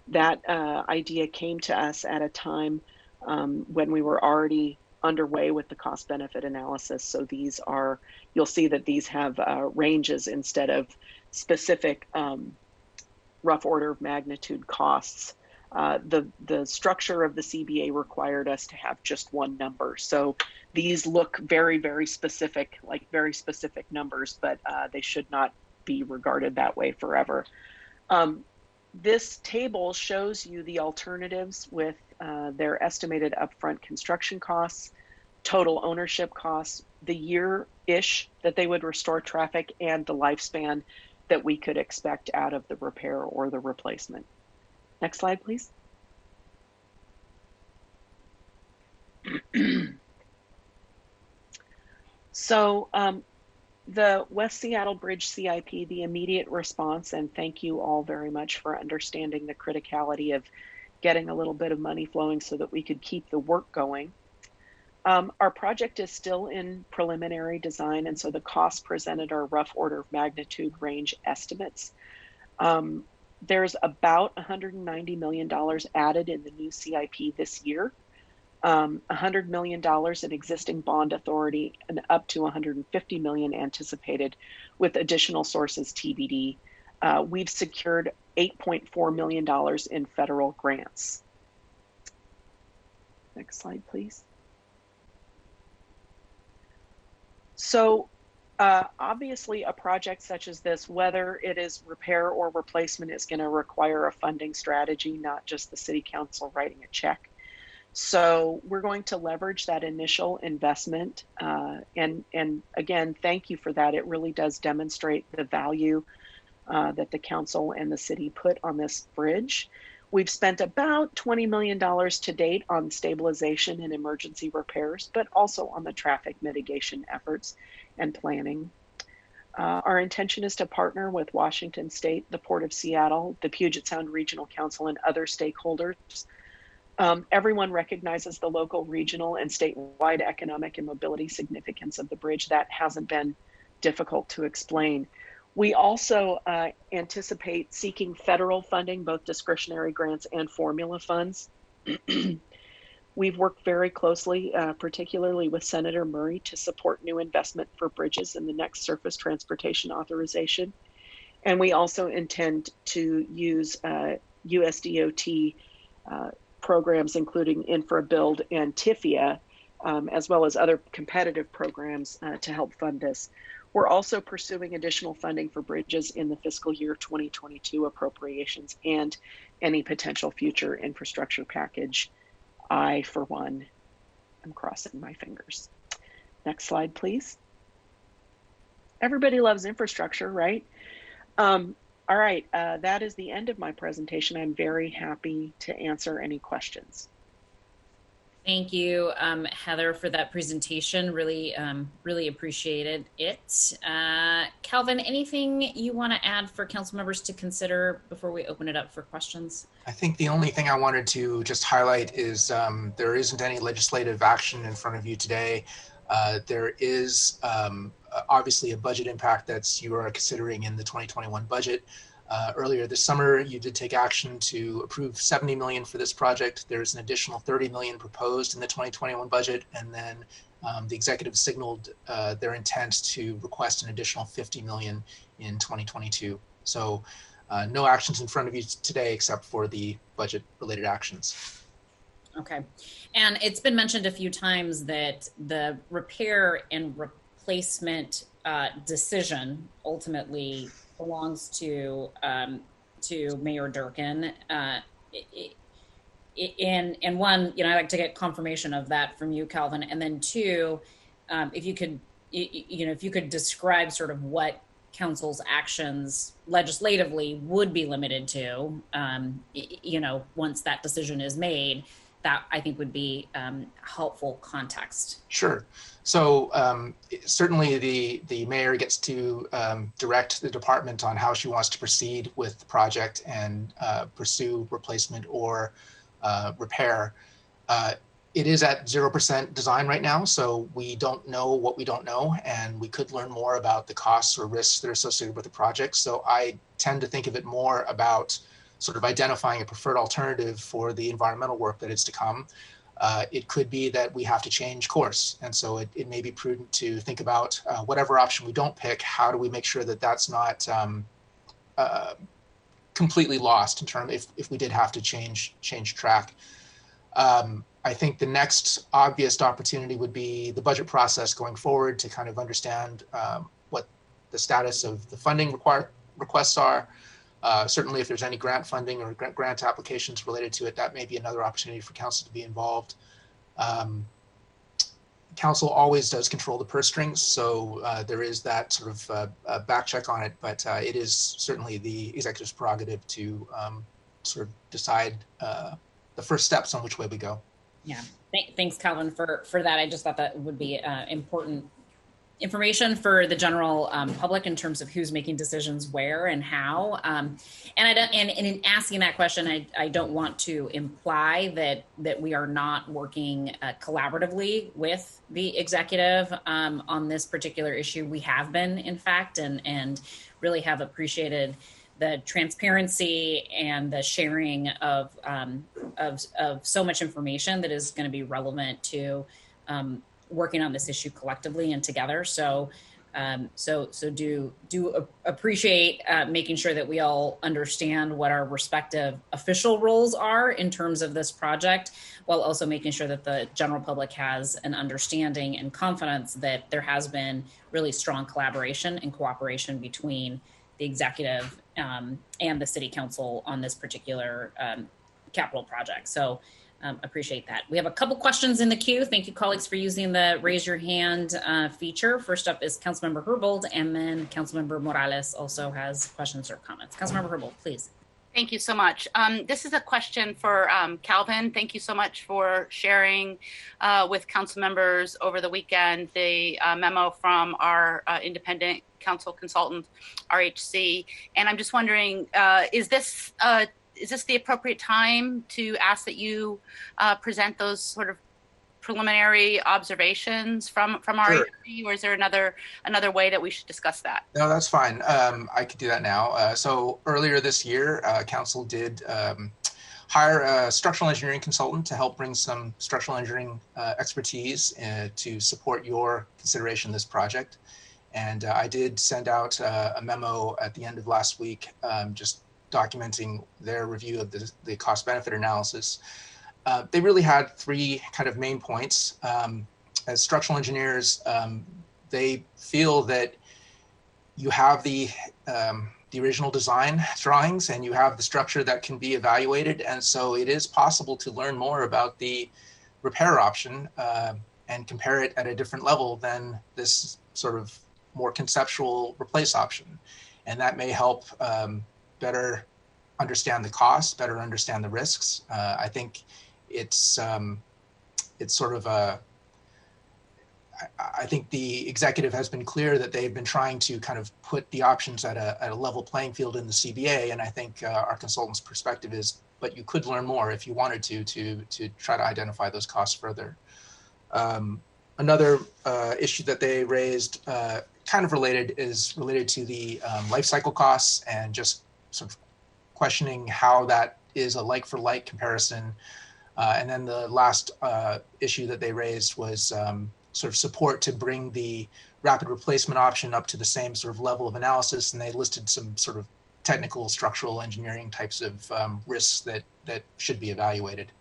That idea came to us at a time when we were already underway with the cost benefit analysis. So these are, you'll see that these have ranges instead of specific rough order of magnitude costs. The structure of the CBA required us to have just one number. So these look very, very specific, like very specific numbers, but they should not be regarded that way forever. This table shows you the alternatives with their estimated upfront construction costs, total ownership costs, the year-ish that they would restore traffic, and the lifespan that we could expect out of the repair or the replacement. Next slide, please. So the West Seattle Bridge CIP, the immediate response, and thank you all very much for understanding the criticality of getting a little bit of money flowing so that we could keep the work going. Our project is still in preliminary design, and so the costs presented are rough order of magnitude range estimates. There's about $190 million added in the new CIP this year, $100 million in existing bond authority, and up to $150 million anticipated with additional sources TBD. We've secured $8.4 million in federal grants. Next slide, please. So obviously a project such as this, whether it is repair or replacement, is going to require a funding strategy, not just the city council writing a check. So we're going to leverage that initial investment. And again, thank you for that. It really does demonstrate the value that the council and the city put on this bridge. We've spent about $20 million to date on stabilization and emergency repairs, but also on the traffic mitigation efforts and planning. Our intention is to partner with Washington State, the Port of Seattle, the Puget Sound Regional Council, and other stakeholders Everyone recognizes the local, regional, and statewide economic and mobility significance of the bridge. That hasn't been difficult to explain. We also anticipate seeking federal funding, both discretionary grants and formula funds. We've worked very closely, particularly with Senator Murray, to support new investment for bridges in the next surface transportation authorization. And we also intend to use USDOT programs, including InfraBuild and TIFIA, as well as other competitive programs to help fund this. We're also pursuing additional funding for bridges in the fiscal year 2022 appropriations and any potential future infrastructure package. I, for one, am crossing my fingers. Next slide, please. Everybody loves infrastructure, right? All right, that is the end of my presentation. I'm very happy to answer any questions. Thank you, Heather, for that presentation. Really, really appreciated it. Calvin, anything you want to add for council members to consider before we open it up for questions? I think the only thing I wanted to just highlight is there isn't any legislative action in front of you today. There is obviously a budget impact that you are considering in the 2021 budget. Earlier this summer, you did take action to approve $70 million for this project. There's an additional $30 million proposed in the 2021 budget, and then the executive signaled their intent to request an additional $50 million in 2022. So no actions in front of you today except for the budget-related actions. Okay, and it's been mentioned a few times that the repair and replacement decision ultimately belongs to Mayor Durkin. And one, I'd like to get confirmation of that from you, Calvin. And then two, if you could describe sort of what council's actions legislatively would be limited to, once that decision is made, that I think would be helpful context. Sure. So certainly the mayor gets to direct the department on how she wants to proceed with the project and pursue replacement or repair. It is at 0% design right now, so we don't know what we don't know, and we could learn more about the costs or risks that are associated with the project. So I tend to think of it more about sort of identifying a preferred alternative for the environmental work that is to come. It could be that we have to change course. And so it may be prudent to think about whatever option we don't pick, how do we make sure that that's not completely lost in terms if we did have to change track. I think the next obvious opportunity would be the budget process going forward to kind of understand what the status of the funding requests are. Certainly, if there's any grant funding or grant applications related to it, that may be another opportunity for council to be involved. Council always does control the purse strings, so there is that sort of back check on it, but it is certainly the executive's prerogative to sort of decide the first steps on which way we go. Yeah, thanks, Calvin, for that. I just thought that would be important information for the general public in terms of who's making decisions where and how. And in asking that question, I don't want to imply that we are not working collaboratively with the executive on this particular issue. We have been, in fact, and really have appreciated the transparency and the sharing of so much information that is going to be relevant to working on this issue collectively and together. So do appreciate making sure that we all understand what our respective official roles are in terms of this project, while also making sure that the general public has an understanding and confidence that there has been really strong collaboration and cooperation between the executive and the city council on this particular capital project. So appreciate that. We have a couple questions in the queue. Thank you, colleagues, for using the raise your hand feature. First up is Councilmember Herbold, and then Councilmember Morales also has questions or comments. Councilmember Herbold, please. Thank you so much. This is a question for Calvin. Thank you so much for sharing with council members over the weekend the memo from our independent council consultant, RHC. And I'm just wondering, is this is this the appropriate time to ask that you present those sort of preliminary observations from our Sure. agency, or is there another way that we should discuss that? No, that's fine. I could do that now. So earlier this year, Council did hire a structural engineering consultant to help bring some structural engineering expertise to support your consideration of this project. And I did send out a memo at the end of last week, just documenting their review of the cost-benefit analysis. They really had three kind of main points. As structural engineers, they feel that you have the original design drawings and you have the structure that can be evaluated. And so it is possible to learn more about the repair option and compare it at a different level than this sort of more conceptual replace option. And that may help better understand the cost, better understand the risks. I think it's sort of a, I think the executive has been clear that they've been trying to kind of put the options at a level playing field in the CBA. And I think our consultant's perspective is, but you could learn more if you wanted to try to identify those costs further. Another issue that they raised, kind of related to the life cycle costs and just sort of questioning how that is a like-for-like comparison. And then the last issue that they raised was sort of support to bring the rapid replacement option up to the same sort of level of analysis. And they listed some sort of technical structural engineering types of risks that should be evaluated.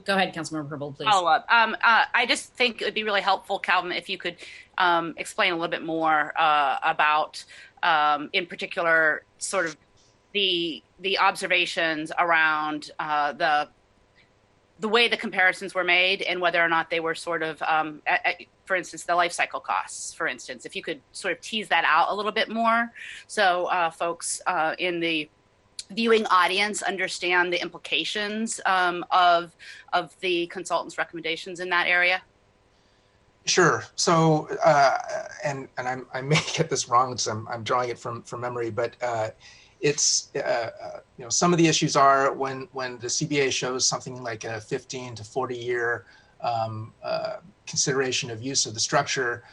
Go ahead, Councilmember Herbold, please. Follow up. I just think it would be really helpful, Calvin, if you could explain a little bit more about, in particular, sort of the observations around the way the comparisons were made and whether or not they were sort of, for instance, the life cycle costs, for instance, if you could sort of tease that out a little bit more so folks in the viewing audience understand the implications of the consultant's recommendations in that area. Sure. So, and I may get this wrong because I'm drawing it from memory, but it's some of the issues are when the CBA shows something like a 15 to 40 year consideration of use of the structure.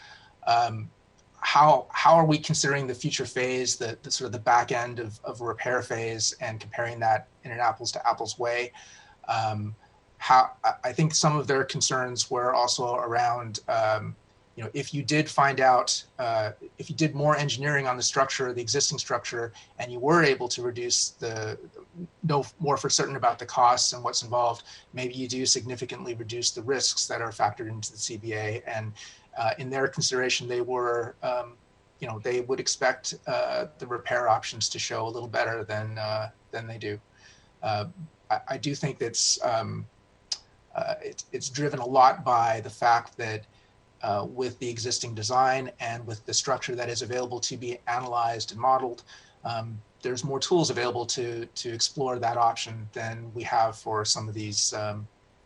How are we considering the future phase, the sort of the back end of a repair phase, and comparing that in an apples to apples way? How I think some of their concerns were also around, if you did find out, if you did more engineering on the structure, the existing structure, and you were able to reduce know more for certain about the costs and what's involved, maybe you do significantly reduce the risks that are factored into the CBA. And in their consideration, they were, they would expect the repair options to show a little better than they do. I do think that's it's driven a lot by the fact that with the existing design and with the structure that is available to be analyzed and modeled, there's more tools available to explore that option than we have for some of these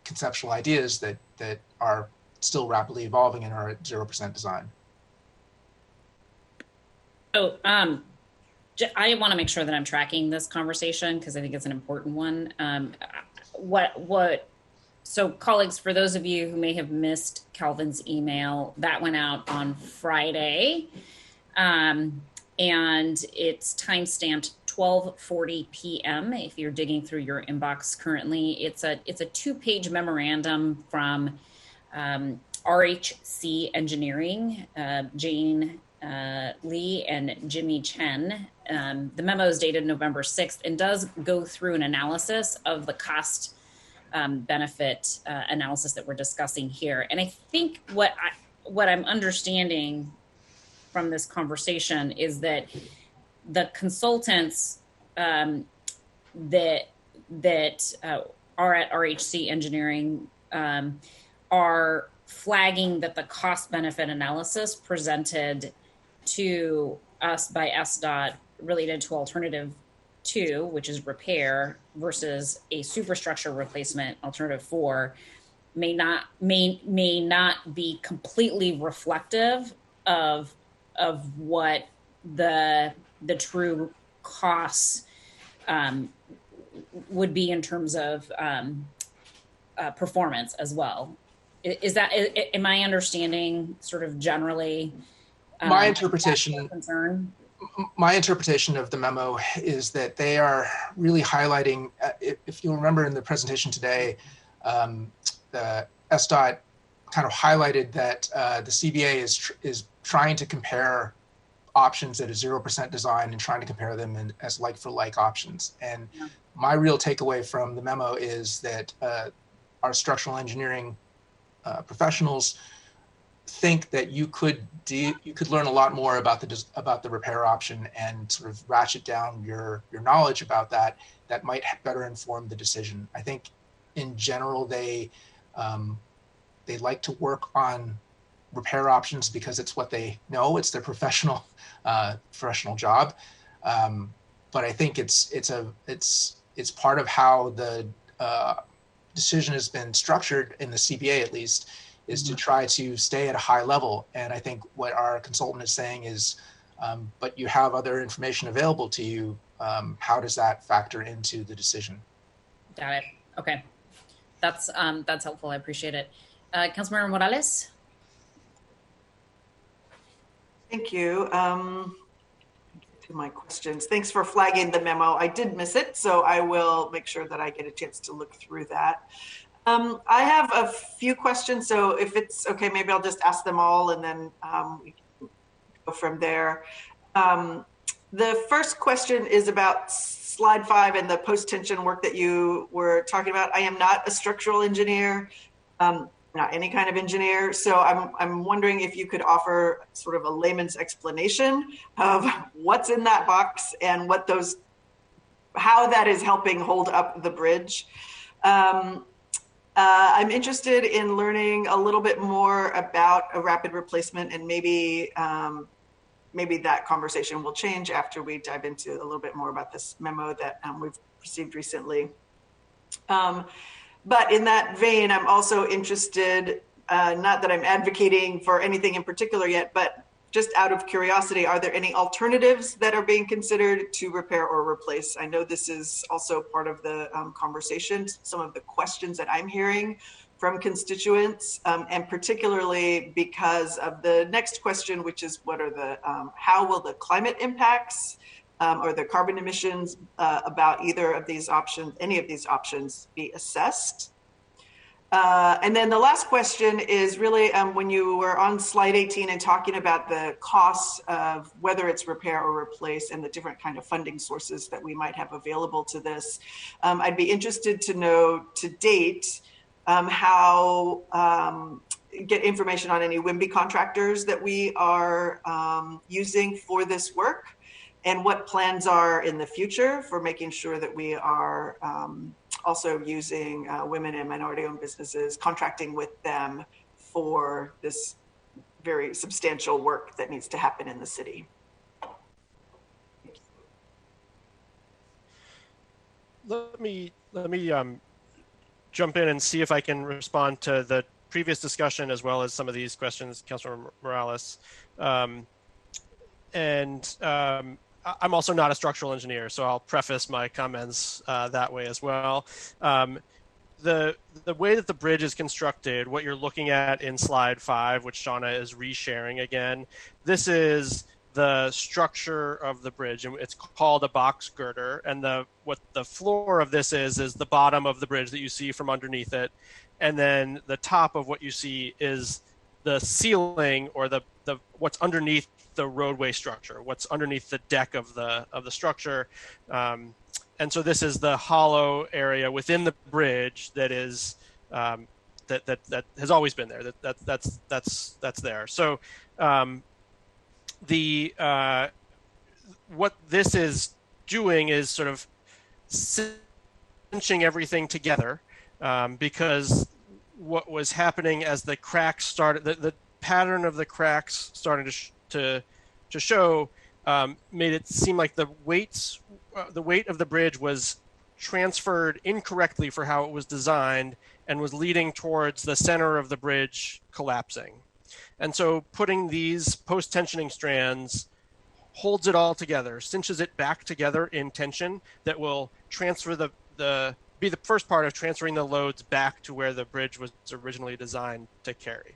conceptual ideas that are still rapidly evolving and are at 0% design. So I want to make sure that I'm tracking this conversation because I think it's an important one. So colleagues, for those of you who may have missed Calvin's email, that went out on Friday. And it's timestamped 12:40 p.m. If you're digging through your inbox currently, it's a 2-page memorandum from RHC Engineering, Jane Lee and Jimmy Chen. The memo is dated November 6th and does go through an analysis of the cost benefit analysis that we're discussing here. And I think what I'm understanding from this conversation is that the consultants that are at RHC Engineering are flagging that the cost benefit analysis presented to us by SDOT related to alternative 2, which is repair, versus a superstructure replacement, alternative 4, may not be completely reflective of what the true costs would be in terms of performance as well. Am I understanding sort of generally My interpretation concern? My interpretation of the memo is that they are really highlighting, if you'll remember in the presentation today, the SDOT kind of highlighted that the CBA is trying to compare options at a 0% design and trying to compare them as like-for-like options. And my real takeaway from the memo is that our structural engineering professionals think that you could learn a lot more about the repair option and sort of ratchet down your knowledge about that might better inform the decision. I think in general they like to work on repair options because it's what they know, it's their professional job. But I think it's part of how the decision has been structured in the CBA, at least, is to try to stay at a high level. And I think what our consultant is saying is, but you have other information available to you. How does that factor into the decision? Got it. Okay. That's helpful. I appreciate it. Councilmember Morales? Thank you. To my questions. Thanks for flagging the memo. I did miss it, so I will make sure that I get a chance to look through that. I have a few questions, so if it's okay, maybe I'll just ask them all and then we can go from there. The first question is about slide 5 and the post-tension work that you were talking about. I am not a structural engineer, not any kind of engineer, so I'm wondering if you could offer sort of a layman's explanation of what's in that box and how that is helping hold up the bridge. I'm interested in learning a little bit more about a rapid replacement, and maybe that conversation will change after we dive into a little bit more about this memo that we've received recently. But in that vein, I'm also interested, not that I'm advocating for anything in particular yet, but just out of curiosity, are there any alternatives that are being considered to repair or replace? I know this is also part of the conversation, some of the questions that I'm hearing from constituents, and particularly because of the next question, which is what are how will the climate impacts or the carbon emissions about either of these options, any of these options, be assessed? And then the last question is really when you were on slide 18 and talking about the costs of whether it's repair or replace and the different kind of funding sources that we might have available to this, I'd be interested to know to date how get information on any WIMBY contractors that we are using for this work, and what plans are in the future for making sure that we are also using women and minority-owned businesses, contracting with them for this very substantial work that needs to happen in the city. Let me jump in and see if I can respond to the previous discussion as well as some of these questions, Councilor Morales. I'm also not a structural engineer, so I'll preface my comments that way as well. The way that the bridge is constructed, what you're looking at in slide 5, which Shauna is resharing again, this is the structure of the bridge, and it's called a box girder. And what the floor of this is the bottom of the bridge that you see from underneath it, and then the top of what you see is the ceiling, or the what's underneath the roadway structure, what's underneath the deck of the structure. And so this is the hollow area within the bridge that is that has always been there. That's there. So what this is doing is sort of cinching everything together, because what was happening as the cracks started, the pattern of the cracks started to show, made it seem like the weight of the bridge was transferred incorrectly for how it was designed, and was leading towards the center of the bridge collapsing. And so putting these post-tensioning strands holds it all together, cinches it back together in tension that will transfer be the first part of transferring the loads back to where the bridge was originally designed to carry.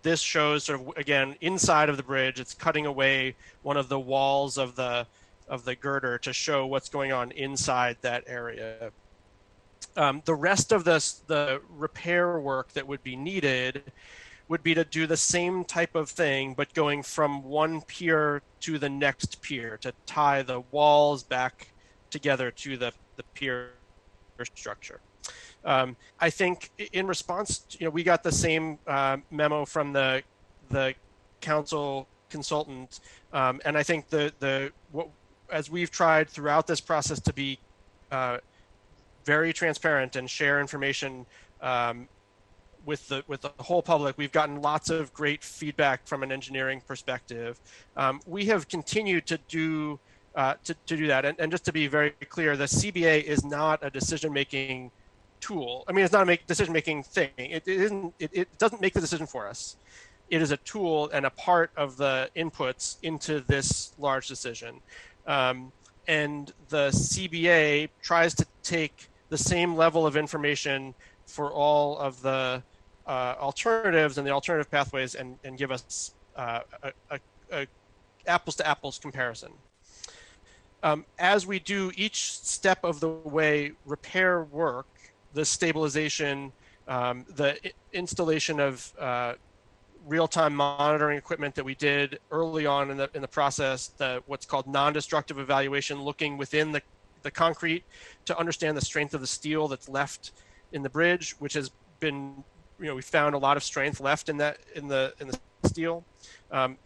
This shows sort of, again, inside of the bridge, it's cutting away one of the walls of the girder to show what's going on inside that area. The rest of the repair work that would be needed would be to do the same type of thing, but going from one pier to the next pier to tie the walls back together to the pier structure. I think in response, we got the same memo from the council consultant, and I think as we've tried throughout this process to be very transparent and share information with the whole public, we've gotten lots of great feedback from an engineering perspective. We have continued to do that, and just to be very clear, the CBA is not a decision-making tool. I mean, it's not a decision-making thing. It doesn't make the decision for us. It is a tool and a part of the inputs into this large decision. And the CBA tries to take the same level of information for all of the alternatives and the alternative pathways and give us a apples to apples comparison. As we do each step of the way repair work, the stabilization, the installation of real-time monitoring equipment that we did early on in the process, what's called non-destructive evaluation, looking within the concrete to understand the strength of the steel that's left in the bridge, which has been, we found a lot of strength left in the steel.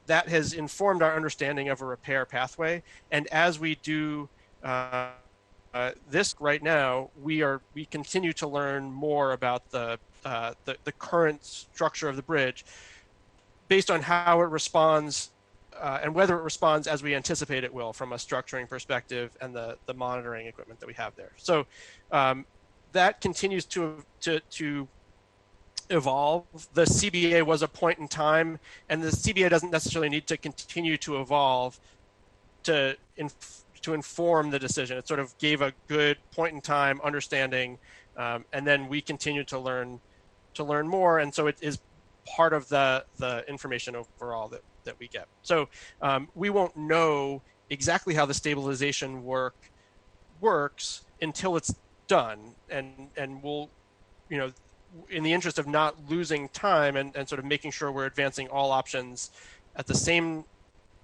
That has informed our understanding of a repair pathway. And as we do this right now, we continue to learn more about the current structure of the bridge based on how it responds and whether it responds as we anticipate it will from a structuring perspective and the monitoring equipment that we have there. So that continues to evolve. The CBA was a point in time, and the CBA doesn't necessarily need to continue to evolve to inform the decision. It sort of gave a good point in time understanding, and then we continue to learn more, and so it is part of the information overall that we get. So we won't know exactly how the stabilization works until it's done, and we'll, in the interest of not losing time and sort of making sure we're advancing all options at the same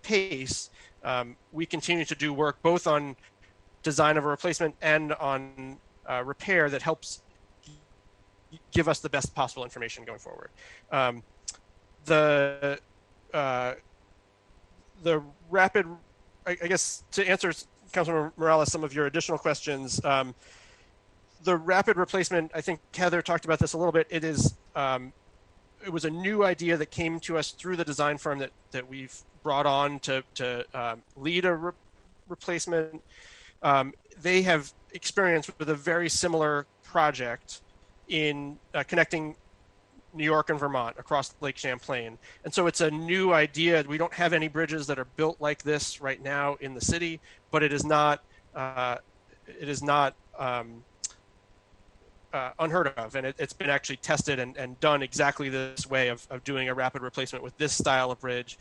pace, we continue to do work both on design of a replacement and on repair that helps give us the best possible information going forward. The rapid, I guess, to answer Councilmember Morales some of your additional questions, the rapid replacement, I think Heather talked about this a little bit. It was a new idea that came to us through the design firm that we've brought on to lead a replacement. They have experience with a very similar project in connecting New York and Vermont across Lake Champlain. And so it's a new idea. We don't have any bridges that are built like this right now in the city, but it is not unheard of, and it's been actually tested and done exactly this way of doing a rapid replacement with this style of bridge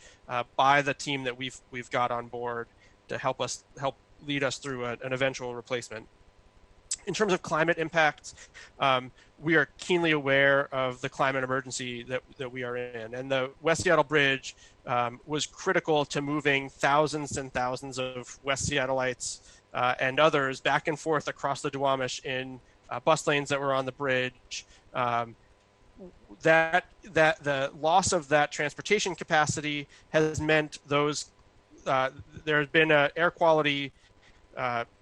by the team that we've got on board to help lead us through an eventual replacement. In terms of climate impacts, we are keenly aware of the climate emergency that we are in, and the West Seattle Bridge was critical to moving thousands and thousands of West Seattleites and others back and forth across the Duwamish in bus lanes that were on the bridge. That the loss of that transportation capacity has meant there has been an air quality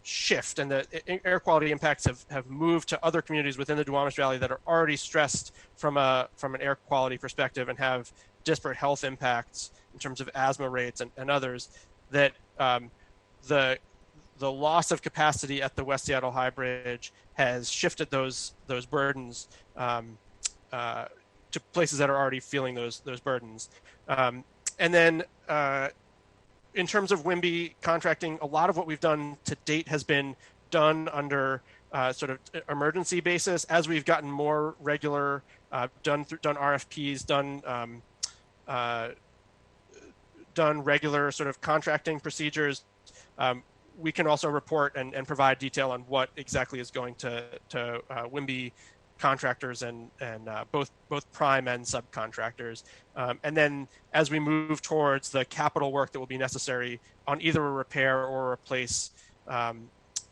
shift, and the air quality impacts have moved to other communities within the Duwamish Valley that are already stressed from an air quality perspective and have disparate health impacts in terms of asthma rates and others. That the loss of capacity at the West Seattle High Bridge has shifted those burdens to places that are already feeling those burdens. And then in terms of WIMBY contracting, a lot of what we've done to date has been done under sort of emergency basis. As we've gotten more regular, done RFPs, done regular sort of contracting procedures, we can also report and provide detail on what exactly is going to WIMBY contractors and both prime and subcontractors. And then as we move towards the capital work that will be necessary on either a repair or a replace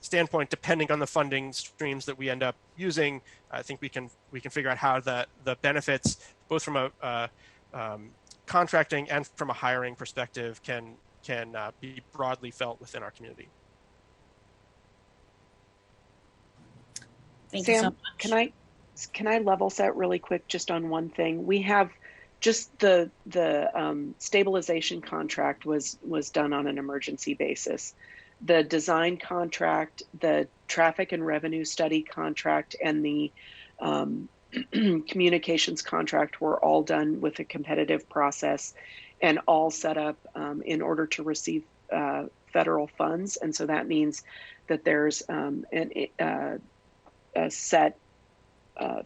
standpoint, depending on the funding streams that we end up using, I think we can figure out how the benefits, both from a contracting and from a hiring perspective, can be broadly felt within our community. Thank you so Sam, much. can I level set really quick just on one thing? We have just the stabilization contract was done on an emergency basis. The design contract, the traffic and revenue study contract, and the communications contract were all done with a competitive process and all set up in order to receive federal funds. And so that means that there's a set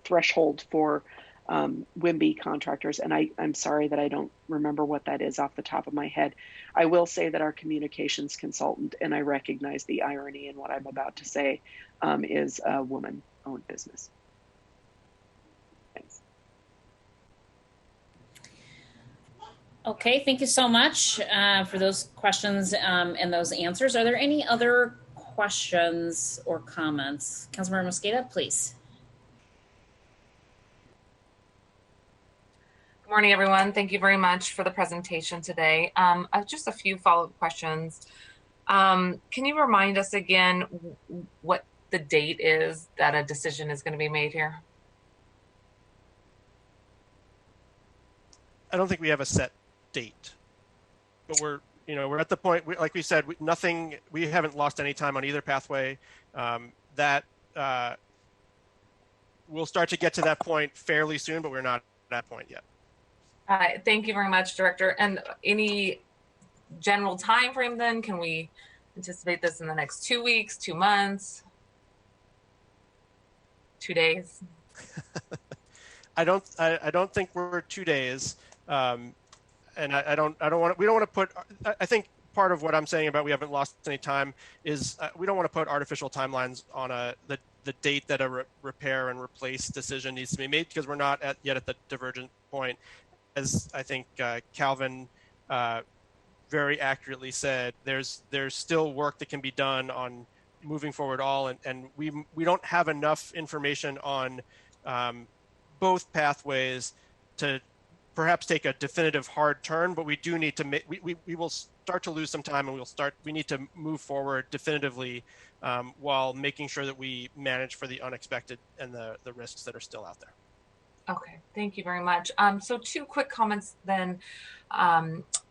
threshold for WIMBY contractors. And I'm sorry that I don't remember what that is off the top of my head. I will say that our communications consultant, and I recognize the irony in what I'm about to say, is a woman-owned business. Thanks. Okay, thank you so much for those questions and those answers. Are there any other questions or comments? Councilmember Mosqueda, please. Good morning, everyone. Thank you very much for the presentation today. Just a few follow-up questions. Can you remind us again what the date is that a decision is going to be made here? I don't think we have a set date, but we're at the point, like we said, we haven't lost any time on either pathway. We'll start to get to that point fairly soon, but we're not at that point yet. Thank you very much, Director. And any general time frame then? Can we anticipate this in the next 2 weeks, 2 months, 2 days? I don't think we're 2 days. And we don't want to put, I think part of what I'm saying about we haven't lost any time is we don't want to put artificial timelines on the date that a repair and replace decision needs to be made, because we're not yet at the divergent point. As I think Calvin very accurately said, there's still work that can be done on moving forward and we don't have enough information on both pathways to perhaps take a definitive hard turn, but we do need to we will start to lose some time, and we need to move forward definitively while making sure that we manage for the unexpected and the risks that are still out there. Okay, thank you very much. So 2 quick comments then.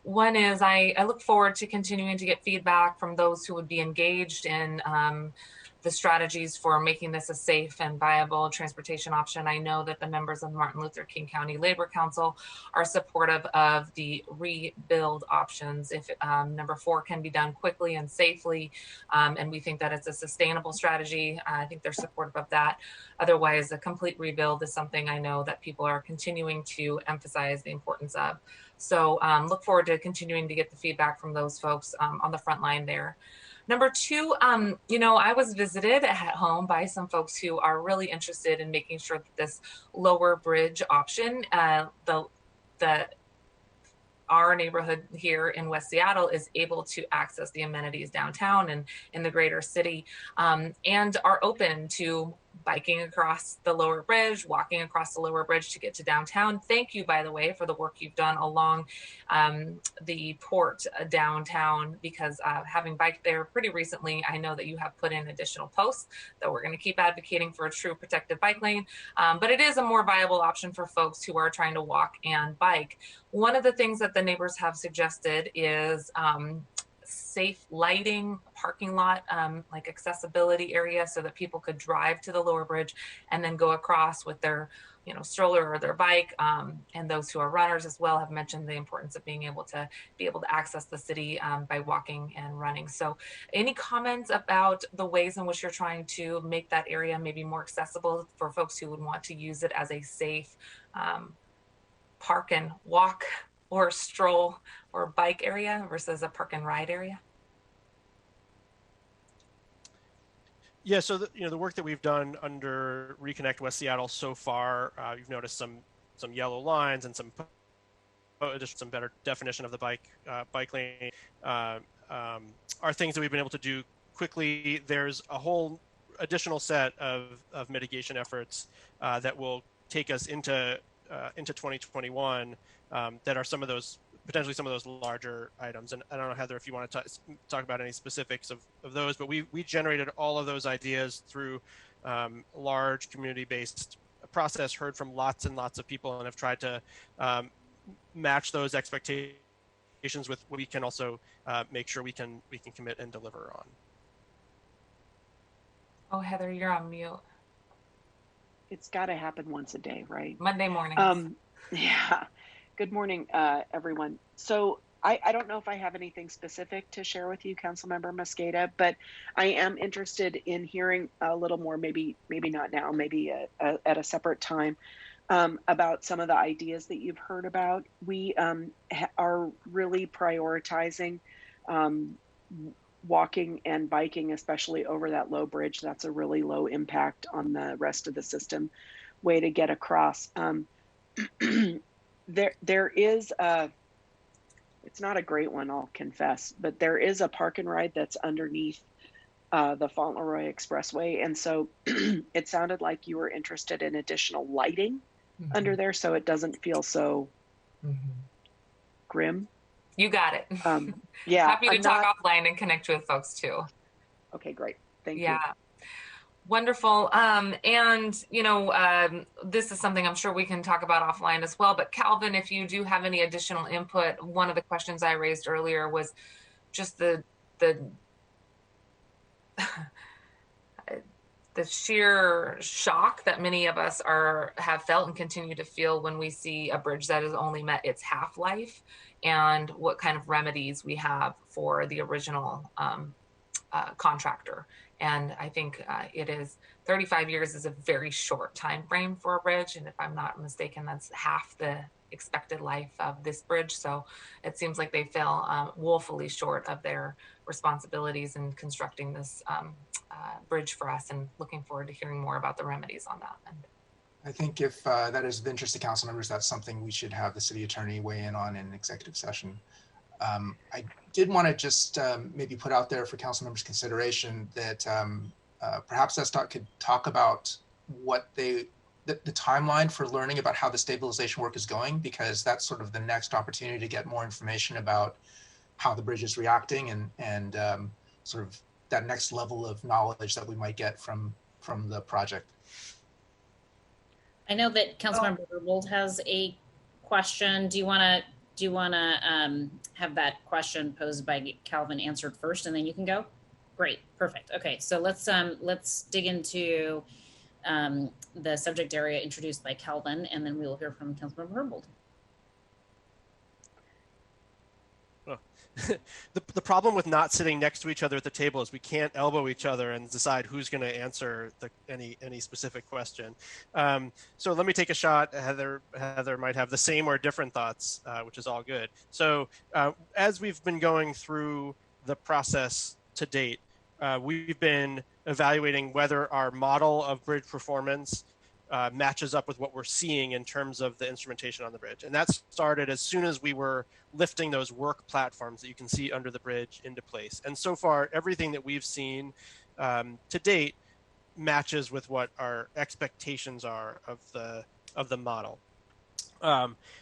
One is I look forward to continuing to get feedback from those who would be engaged in the strategies for making this a safe and viable transportation option. I know that the members of the Martin Luther King County Labor Council are supportive of the rebuild options if number 4 can be done quickly and safely, and we think that it's a sustainable strategy. I think they're supportive of that. Otherwise, a complete rebuild is something I know that people are continuing to emphasize the importance of. So look forward to continuing to get the feedback from those folks on the front line there. Number 2, I was visited at home by some folks who are really interested in making sure that this lower bridge option, our neighborhood here in West Seattle is able to access the amenities downtown and in the greater city, and are open to biking across the lower bridge, walking across the lower bridge to get to downtown. Thank you, by the way, for the work you've done along the port downtown, because having biked there pretty recently, I know that you have put in additional posts that we're going to keep advocating for a true protected bike lane. But it is a more viable option for folks who are trying to walk and bike. One of the things that the neighbors have suggested is safe lighting, parking lot, like accessibility area, so that people could drive to the lower bridge and then go across with their stroller or their bike, and those who are runners as well have mentioned the importance of being able to access the city by walking and running. So any comments about the ways in which you're trying to make that area maybe more accessible for folks who would want to use it as a safe park and walk or stroll or bike area versus a park and ride area? Yeah, so the work that we've done under Reconnect West Seattle so far, you've noticed some yellow lines and some better definition of the bike lane are things that we've been able to do quickly. There's a whole additional set of mitigation efforts that will take us into 2021 that are potentially some of those larger items. And I don't know, Heather, if you want to talk about any specifics of those, but we generated all of those ideas through large community-based process, heard from lots and lots of people, and have tried to match those expectations with what we can also make sure we can commit and deliver on. Oh, Heather, you're on mute. It's got to happen once a day, right? Monday mornings. Yeah. Good morning, everyone. So I don't know if I have anything specific to share with you, Councilmember Mosqueda, but I am interested in hearing a little more, maybe not now, maybe at a separate time, about some of the ideas that you've heard about. We are really prioritizing walking and biking, especially over that low bridge. That's a really low impact on the rest of the system way to get across. There is it's not a great one, I'll confess, but there is a park and ride that's underneath the Fauntleroy Expressway. And so it sounded like you were interested in additional lighting under there, so it doesn't feel so grim. You got it. Yeah. Happy to talk offline and connect with folks too. Okay, great. Thank you. Yeah. Wonderful. This is something I'm sure we can talk about offline as well. But Calvin, if you do have any additional input, one of the questions I raised earlier was just the sheer shock that many of us have felt and continue to feel when we see a bridge that has only met its half-life, and what kind of remedies we have for the original contractor. And I think it is 35 years is a very short time frame for a bridge. And if I'm not mistaken, that's half the expected life of this bridge. So it seems like they fell woefully short of their responsibilities in constructing this bridge for us, and looking forward to hearing more about the remedies on that. And I think if that is of interest to council members, that's something we should have the city attorney weigh in on in executive session. I did want to just maybe put out there for council members' consideration that perhaps SDOT could talk about what the timeline for learning about how the stabilization work is going, because that's sort of the next opportunity to get more information about how the bridge is reacting, and sort of that next level of knowledge that we might get from the project. I know that Councilmember Herbold has a question. Do you want to have that question posed by Calvin answered first, and then you can go? Great, perfect. Okay, so let's dig into the subject area introduced by Calvin, and then we will hear from Councilmember Herbold. The problem with not sitting next to each other at the table is we can't elbow each other and decide who's going to answer any specific question. So let me take a shot. Heather might have the same or different thoughts, which is all good. So as we've been going through the process to date, we've been evaluating whether our model of bridge performance matches up with what we're seeing in terms of the instrumentation on the bridge. And that started as soon as we were lifting those work platforms that you can see under the bridge into place. And so far, everything that we've seen to date matches with what our expectations are of the model.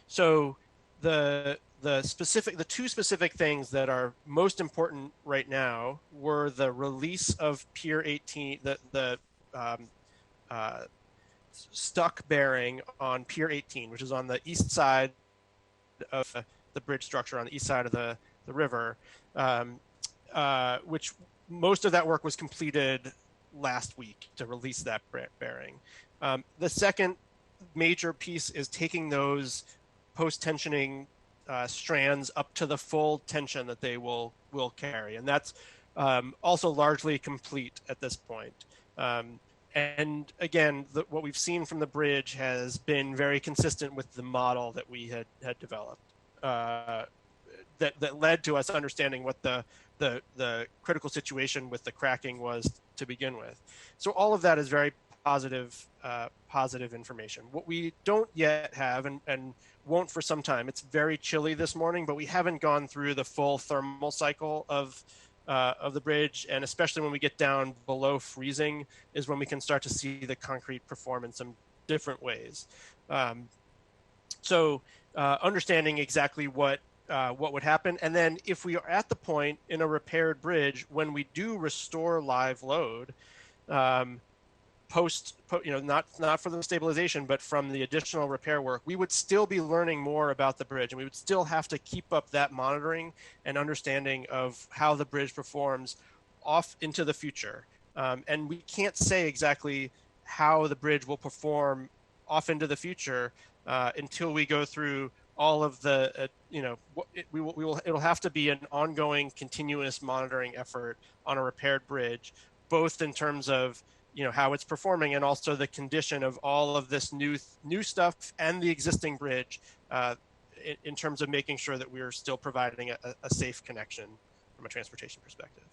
So the two specific things that are most important right now were the release of Pier 18, the stuck bearing on Pier 18, which is on the east side of the bridge structure on the east side of the river, which most of that work was completed last week to release that bearing. The second major piece is taking those post-tensioning strands up to the full tension that they will carry, and that's also largely complete at this point. And again, what we've seen from the bridge has been very consistent with the model that we had developed. That led to us understanding what the critical situation with the cracking was to begin with. So all of that is very positive information. What we don't yet have and won't for some time, it's very chilly this morning, but we haven't gone through the full thermal cycle of the bridge, and especially when we get down below freezing is when we can start to see the concrete perform in some different ways. So understanding exactly what would happen, and then if we are at the point in a repaired bridge when we do restore live load, not for the stabilization, but from the additional repair work, we would still be learning more about the bridge, and we would still have to keep up that monitoring and understanding of how the bridge performs off into the future. And we can't say exactly how the bridge will perform off into the future until we go through all of the, it'll have to be an ongoing, continuous monitoring effort on a repaired bridge, both in terms of how it's performing and also the condition of all of this new stuff and the existing bridge in terms of making sure that we are still providing a safe connection from a transportation perspective.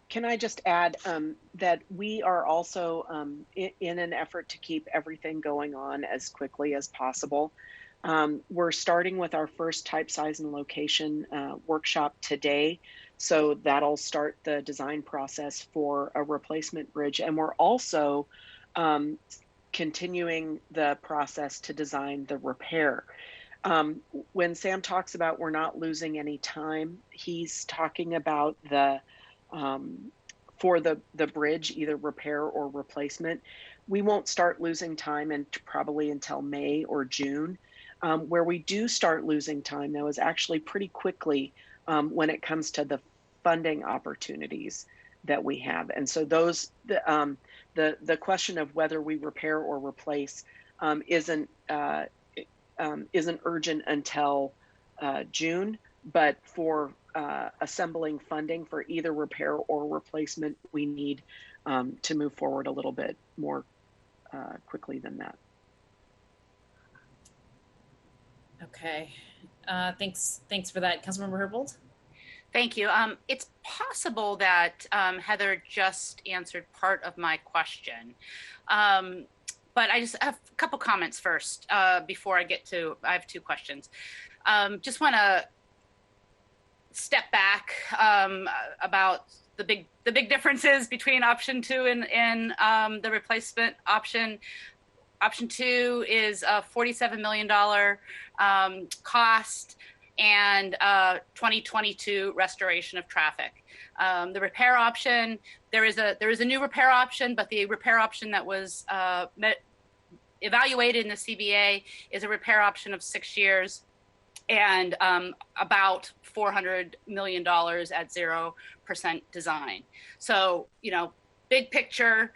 Can I just add that we are also in an effort to keep everything going on as quickly as possible. We're starting with our first type, size, and location workshop today. So that'll start the design process for a replacement bridge. And we're also continuing the process to design the repair. When Sam talks about we're not losing any time, he's talking about for the bridge, either repair or replacement. We won't start losing time probably until May or June. Where we do start losing time, though, is actually pretty quickly when it comes to the funding opportunities that we have. And so the question of whether we repair or replace isn't urgent until June, but for assembling funding for either repair or replacement, we need to move forward a little bit more quickly than that. Okay, thanks for that, Councilmember Herbold. Thank you. It's possible that Heather just answered part of my question, but I just have a couple comments first before I get to. I have two questions. Just want to step back about the big differences between option 2 and the replacement option. Option 2 is a $47 million cost and 2022 restoration of traffic. The repair option, there is a new repair option, but the repair option that was evaluated in the CBA is a repair option of 6 years and about $400 million at 0% design. So, big picture,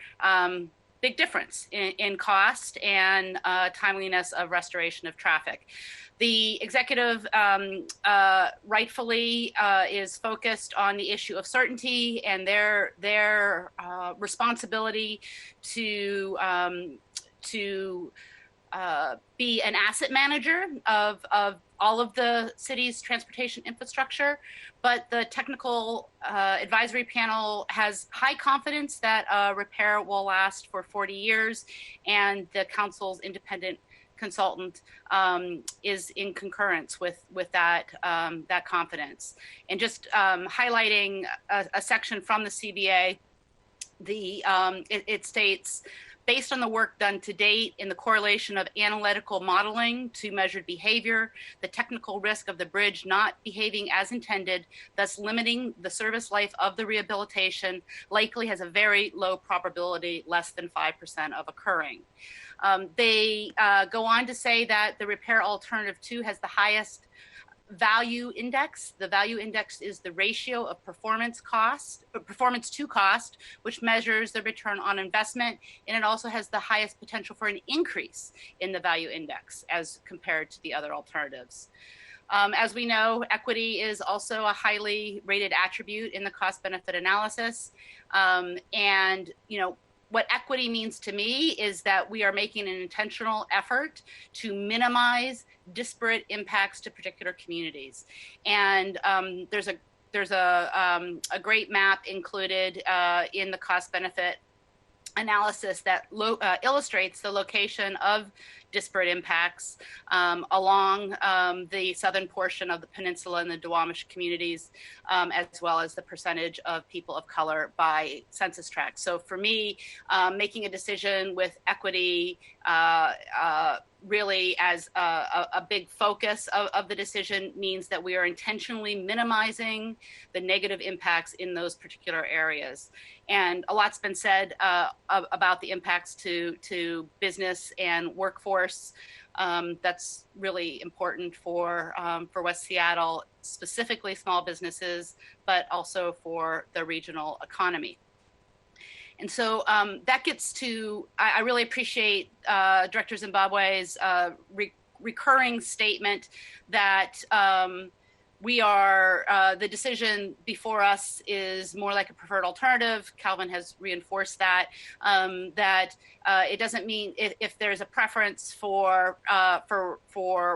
big difference in cost and timeliness of restoration of traffic. The executive rightfully is focused on the issue of certainty and their responsibility to be an asset manager of all of the city's transportation infrastructure, but the technical advisory panel has high confidence that repair will last for 40 years, and the council's independent consultant is in concurrence with that confidence. And just highlighting a section from the CBA, it states, based on the work done to date in the correlation of analytical modeling to measured behavior, the technical risk of the bridge not behaving as intended, thus limiting the service life of the rehabilitation, likely has a very low probability, less than 5% of occurring. They go on to say that the repair alternative 2 has the highest value index. The value index is the ratio of performance to cost, which measures the return on investment, and it also has the highest potential for an increase in the value index as compared to the other alternatives. As we know, equity is also a highly rated attribute in the cost-benefit analysis. And, what equity means to me is that we are making an intentional effort to minimize disparate impacts to particular communities. And there's a great map included in the cost-benefit analysis that illustrates the location of disparate impacts along the southern portion of the peninsula and the Duwamish communities, as well as the percentage of people of color by census tract. So for me, making a decision with equity really as a big focus of the decision means that we are intentionally minimizing the negative impacts in those particular areas. And a lot's been said about the impacts to business and workforce. That's really important for West Seattle, specifically small businesses, but also for the regional economy. And so that gets to, I really appreciate Director Zimbabwe's recurring statement that we are, the decision before us is more like a preferred alternative. Calvin has reinforced that, that it doesn't mean if there's a preference for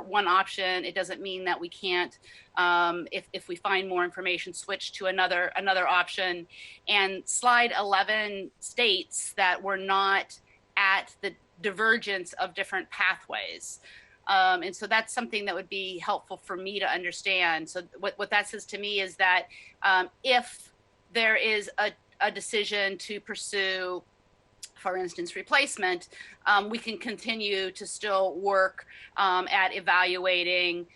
one option, it doesn't mean that we can't, if we find more information, switch to another option. And slide 11 states that we're not at the divergence of different pathways. And so that's something that would be helpful for me to understand. So what that says to me is that if there is a decision to pursue, for instance, replacement, we can continue to still work at evaluating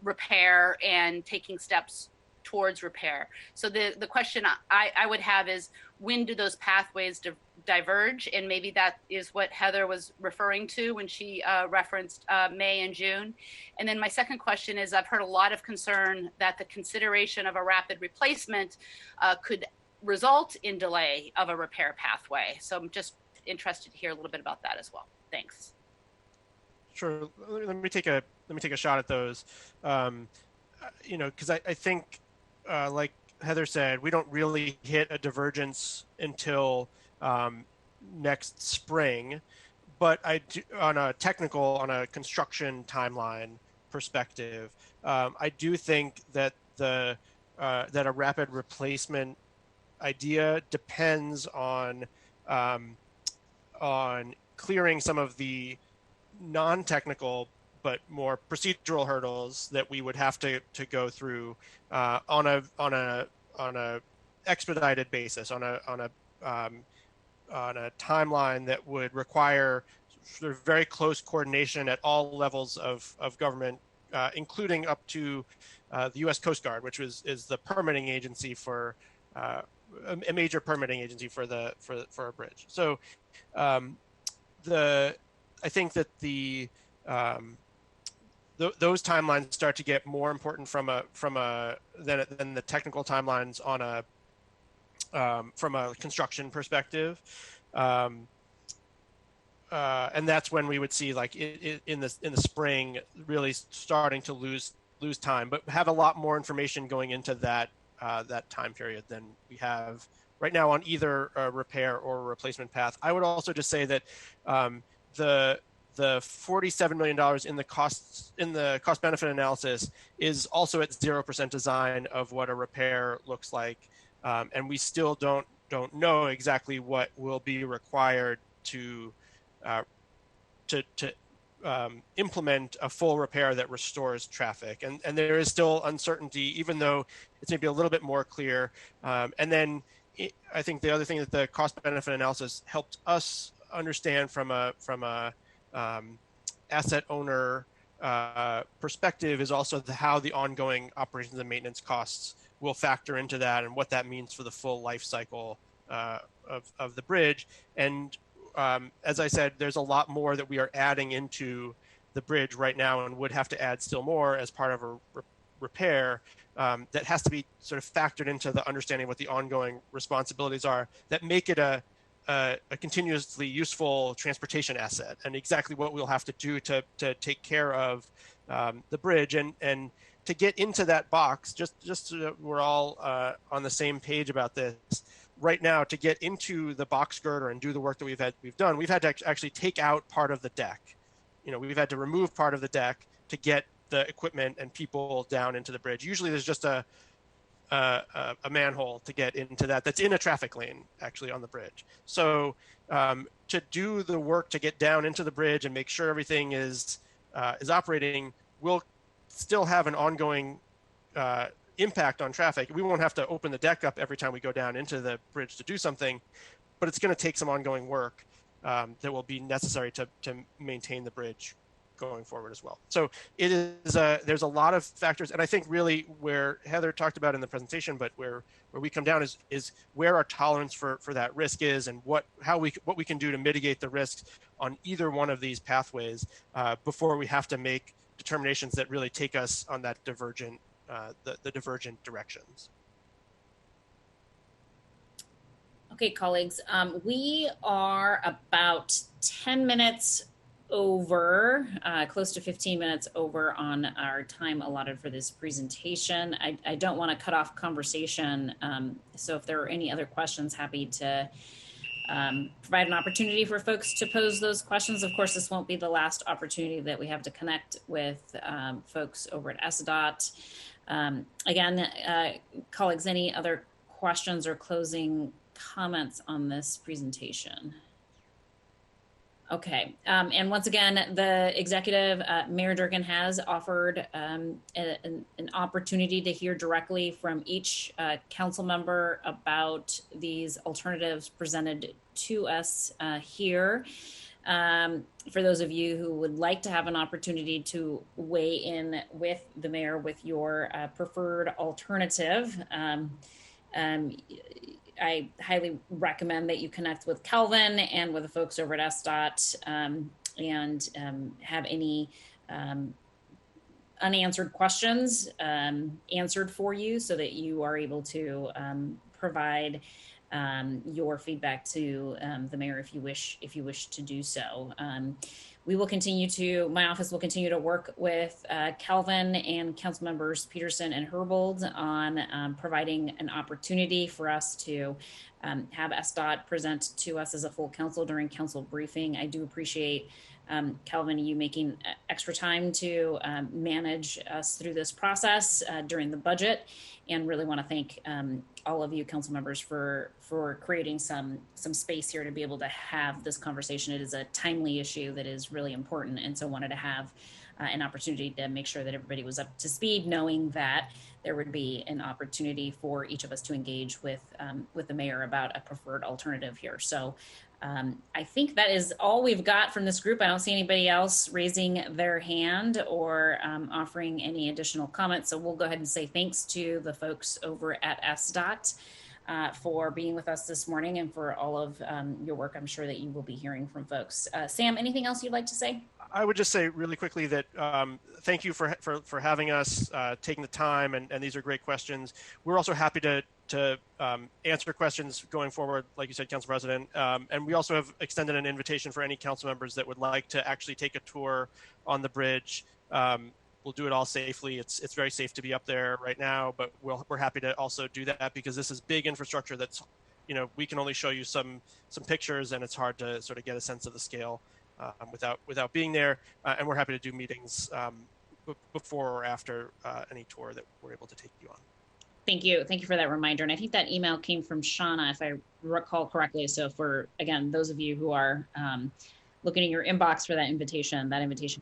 repair and taking steps towards repair. So the question I would have is, when do those pathways diverge? And maybe that is what Heather was referring to when she referenced May and June. And then my second question is, I've heard a lot of concern that the consideration of a rapid replacement could result in delay of a repair pathway. So I'm just interested to hear a little bit about that as well. Thanks. Sure. Let me take a shot at those. Because I think, like Heather said, we don't really hit a divergence until next spring. But I do, on a construction timeline perspective, I do think that that a rapid replacement idea depends on clearing some of the non-technical but more procedural hurdles that we would have to go through on a expedited basis, on a timeline that would require sort of very close coordination at all levels of government, including up to the U.S. Coast Guard, which is the permitting agency for a major permitting agency for a bridge. So I think that those timelines start to get more important than the technical timelines from a construction perspective, and that's when we would see, like, in the spring, really starting to lose time, but have a lot more information going into that time period than we have right now on either a repair or a replacement path. I would also just say that the $47 million in the cost benefit analysis is also at 0% design of what a repair looks like, and we still don't know exactly what will be required to implement a full repair that restores traffic, and there is still uncertainty, even though it's maybe a little bit more clear. And then I think the other thing that the cost benefit analysis helped us understand from a asset owner perspective is also how the ongoing operations and maintenance costs will factor into that, and what that means for the full life cycle of the bridge. And as I said, there's a lot more that we are adding into the bridge right now and would have to add still more as part of a repair, that has to be sort of factored into the understanding of what the ongoing responsibilities are that make it a continuously useful transportation asset, and exactly what we'll have to do to take care of the bridge. And to get into that box, just so that we're all on the same page about this, right now, to get into the box girder and do the work that we've done, we've had to actually take out part of the deck. We've had to remove part of the deck to get the equipment and people down into the bridge. Usually there's just a manhole to get into that's in a traffic lane actually on the bridge. So to do the work to get down into the bridge and make sure everything is operating, will still have an ongoing impact on traffic. We won't have to open the deck up every time we go down into the bridge to do something, but it's going to take some ongoing work that will be necessary to maintain the bridge going forward as well. So it is there's a lot of factors, and I think really where Heather talked about in the presentation, but where we come down is where our tolerance for that risk is, and what we can do to mitigate the risks on either one of these pathways before we have to make determinations that really take us on that divergent the divergent directions. Okay, colleagues, we are about 10 minutes over, close to 15 minutes over on our time allotted for this presentation. I don't want to cut off conversation, so if there are any other questions, happy to provide an opportunity for folks to pose those questions. Of course, this won't be the last opportunity that we have to connect with folks over at SDOT. Again, colleagues, any other questions or closing comments on this presentation? Okay, and once again, the executive, Mayor Durgan, has offered an opportunity to hear directly from each council member about these alternatives presented to us here. For those of you who would like to have an opportunity to weigh in with the mayor with your preferred alternative, I highly recommend that you connect with Kelvin and with the folks over at SDOT and have any unanswered questions answered for you, so that you are able to provide your feedback to the mayor if you wish to do so. We will my office will continue to work with Kelvin and council members Peterson and Herbold on providing an opportunity for us to have SDOT present to us as a full council during council briefing. I do appreciate Kelvin, you making extra time to manage us through this process during the budget, and really want to thank all of you council members for creating some space here to be able to have this conversation. It is a timely issue that is really important, and so wanted to have an opportunity to make sure that everybody was up to speed, knowing that there would be an opportunity for each of us to engage with the mayor about a preferred alternative here. So I think that is all we've got from this group. I don't see anybody else raising their hand or offering any additional comments. So we'll go ahead and say thanks to the folks over at SDOT for being with us this morning and for all of your work. I'm sure that you will be hearing from folks. Sam, anything else you'd like to say? I would just say really quickly that thank you for having us, taking the time, and these are great questions. We're also happy to answer questions going forward, like you said, Council President. And we also have extended an invitation for any council members that would like to actually take a tour on the bridge. We'll do it all safely. It's very safe to be up there right now, but we're happy to also do that, because this is big infrastructure that's, we can only show you some pictures, and it's hard to sort of get a sense of the scale without being there. And we're happy to do meetings before or after any tour that we're able to take you on. Thank you for that reminder. And I think that email came from Shauna, if I recall correctly. So for, again, those of you who are looking in your inbox for that invitation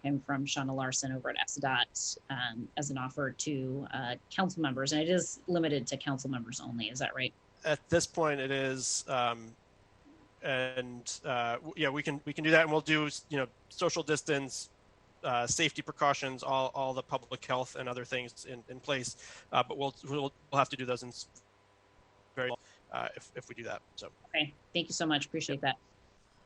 came from Shauna Larson over at SDOT as an offer to council members. And it is limited to council members only. Is that right? At this point it is, yeah, we can do that, and we'll do, social distance, safety precautions, all the public health and other things in place, but we'll have to do those in very if we do that. So okay, thank you so much, appreciate that.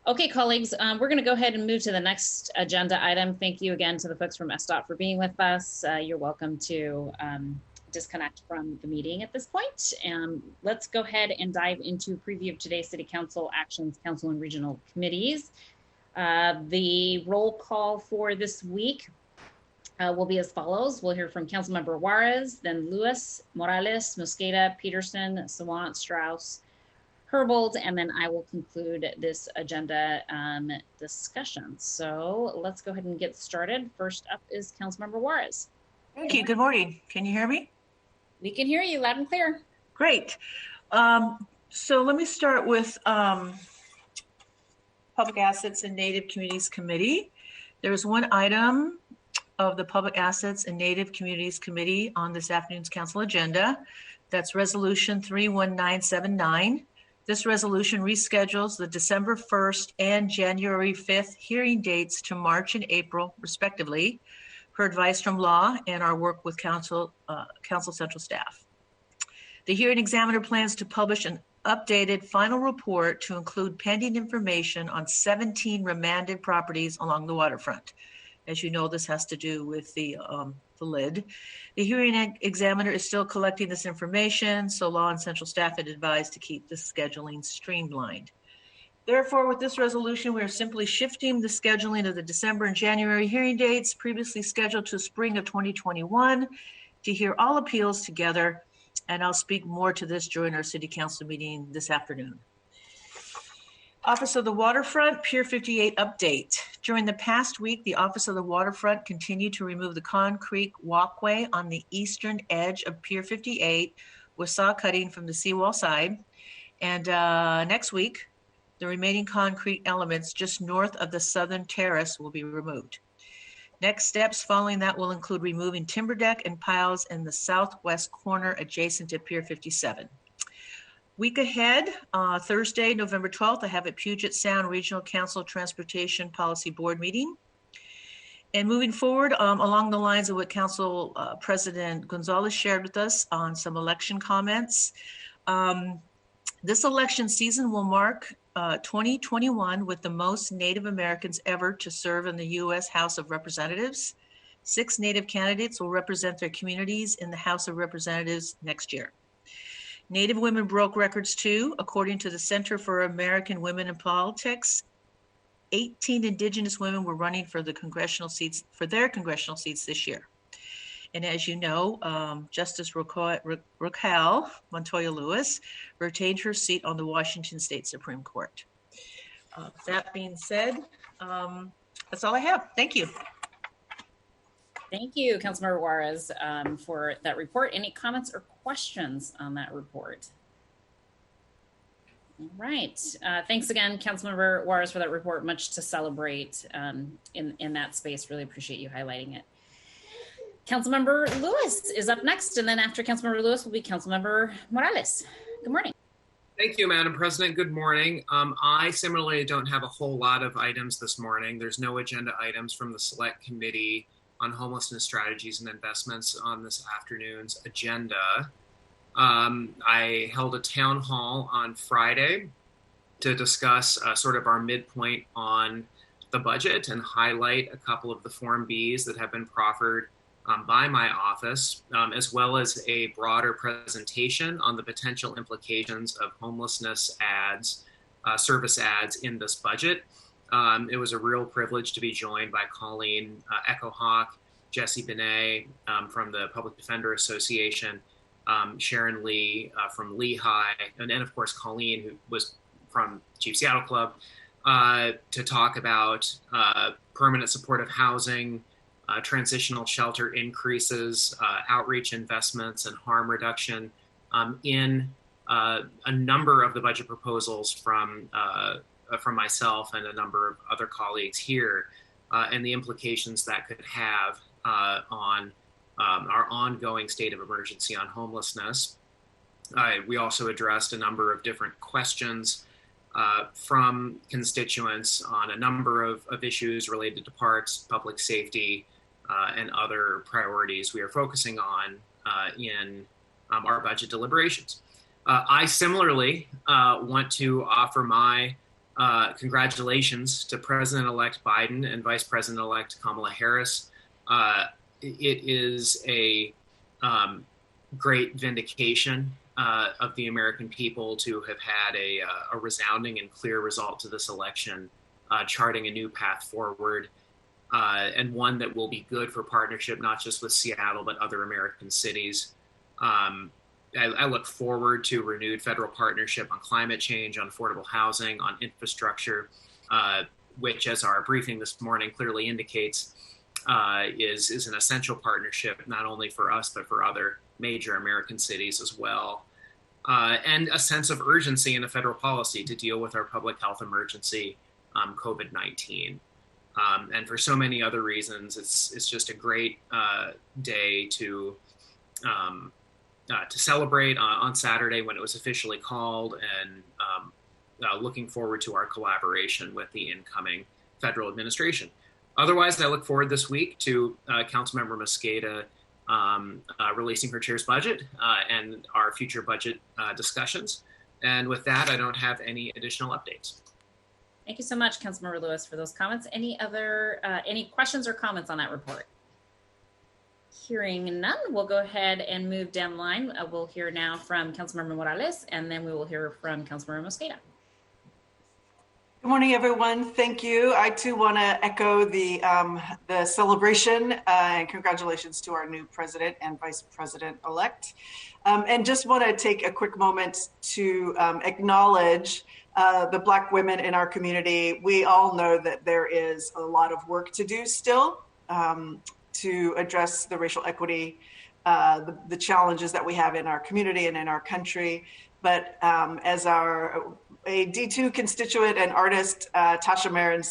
Okay, colleagues, we're going to go ahead and move to the next agenda item. Thank you again to the folks from SDOT for being with us. You're welcome to disconnect from the meeting at this point. Let's go ahead and dive into preview of today's City Council actions, council and regional committees. The roll call for this week will be as follows. We'll hear from Councilmember Juarez, then Lewis, Morales, Mosqueda, Peterson, Sawant, Strauss, Herbold, and then I will conclude this agenda discussion. So let's go ahead and get started. First up is Councilmember Juarez. Thank you. Good morning. Can you hear me? We can hear you loud and clear. Great. So let me start with Public Assets and Native Communities Committee. There was one item of the Public Assets and Native Communities Committee on this afternoon's council agenda. That's Resolution 31979. This resolution reschedules the December 1st and January 5th hearing dates to March and April, respectively, per advice from law and our work with council central staff. The hearing examiner plans to publish an updated final report to include pending information on 17 remanded properties along the waterfront. As you know, this has to do with the lid. The hearing examiner is still collecting this information, so law and central staff had advised to keep the scheduling streamlined. Therefore, with this resolution, we are simply shifting the scheduling of the December and January hearing dates previously scheduled to spring of 2021 to hear all appeals together, and I'll speak more to this during our City Council meeting this afternoon. Office of the Waterfront, Pier 58 update. During the past week, the Office of the Waterfront continued to remove the concrete walkway on the eastern edge of Pier 58 with saw cutting from the seawall side. And next week, the remaining concrete elements just north of the southern terrace will be removed. Next steps following that will include removing timber deck and piles in the southwest corner adjacent to Pier 57. Week ahead, Thursday, November 12th, I have a Puget Sound Regional Council Transportation Policy Board meeting. And moving forward, along the lines of what Council President Gonzalez shared with us on some election comments, this election season will mark 2021 with the most Native Americans ever to serve in the U.S. House of Representatives. 6 Native candidates will represent their communities in the House of Representatives next year. Native women broke records too. According to the Center for American Women in Politics, 18 Indigenous women were running for their congressional seats this year. And as you know, Justice Raquel Montoya Lewis retained her seat on the Washington State Supreme Court. That being said, that's all I have. Thank you. Thank you, Councilmember Juarez, for that report. Any comments or questions on that report? All right. Thanks again, Councilmember Juarez, for that report. Much to celebrate in that space. Really appreciate you highlighting it. Councilmember Lewis is up next, and then after Councilmember Lewis will be Councilmember Morales. Good morning. Thank you, Madam President. Good morning. I similarly don't have a whole lot of items this morning. There's no agenda items from the Select Committee on Homelessness Strategies and Investments on this afternoon's agenda. I held a town hall on Friday to discuss sort of our midpoint on the budget and highlight a couple of the Form Bs that have been proffered by my office, as well as a broader presentation on the potential implications of homelessness ads, service ads in this budget. It was a real privilege to be joined by Colleen Echo Hawk, Jesse Benet from the Public Defender Association, Sharon Lee from Lehigh, and then of course Colleen, who was from Chief Seattle Club, to talk about permanent supportive housing, transitional shelter increases, outreach investments, and harm reduction in a number of the budget proposals from myself and a number of other colleagues here, and the implications that could have on our ongoing state of emergency on homelessness. We also addressed a number of different questions from constituents on a number of issues related to parks, public safety, and other priorities we are focusing on in our budget deliberations. I similarly want to offer my congratulations to President-elect Biden and Vice President-elect Kamala Harris. It is a great vindication of the American people to have had a resounding and clear result to this election, charting a new path forward, and one that will be good for partnership, not just with Seattle, but other American cities. I look forward to renewed federal partnership on climate change, on affordable housing, on infrastructure, which, as our briefing this morning clearly indicates, is an essential partnership, not only for us, but for other major American cities as well. And a sense of urgency in the federal policy to deal with our public health emergency, COVID-19. And for so many other reasons, it's just a great day to celebrate on Saturday when it was officially called, and looking forward to our collaboration with the incoming federal administration. Otherwise, I look forward this week to Councilmember Mosqueda releasing her chair's budget and our future budget discussions. And with that, I don't have any additional updates. Thank you so much, Councilmember Lewis, for those comments. Any questions or comments on that report? Hearing none, we'll go ahead and move down the line. We'll hear now from Councilmember Morales, and then we will hear from Councilmember Mosqueda. Good morning, everyone. Thank you. I too want to echo the celebration and congratulations to our new president and vice president-elect. And just want to take a quick moment to acknowledge the Black women in our community. We all know that there is a lot of work to do still to address the racial equity, the challenges that we have in our community and in our country. But as a D2 constituent and artist, Tasha Marin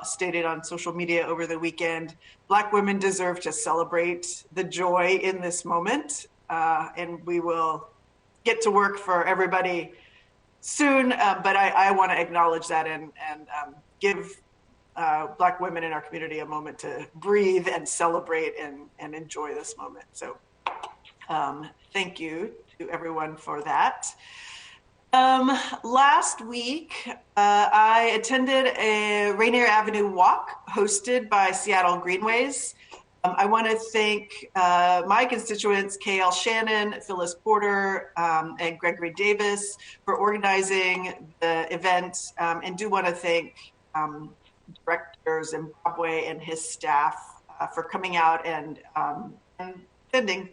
stated on social media over the weekend, Black women deserve to celebrate the joy in this moment. And we will get to work for everybody soon. But I want to acknowledge that and give Black women in our community a moment to breathe and celebrate and enjoy this moment. So thank you to everyone for that. Last week, I attended a Rainier Avenue walk hosted by Seattle Greenways. I want to thank my constituents, KL Shannon, Phyllis Porter, and Gregory Davis for organizing the event, and do want to thank Director Zimbabwe and his staff for coming out and attending.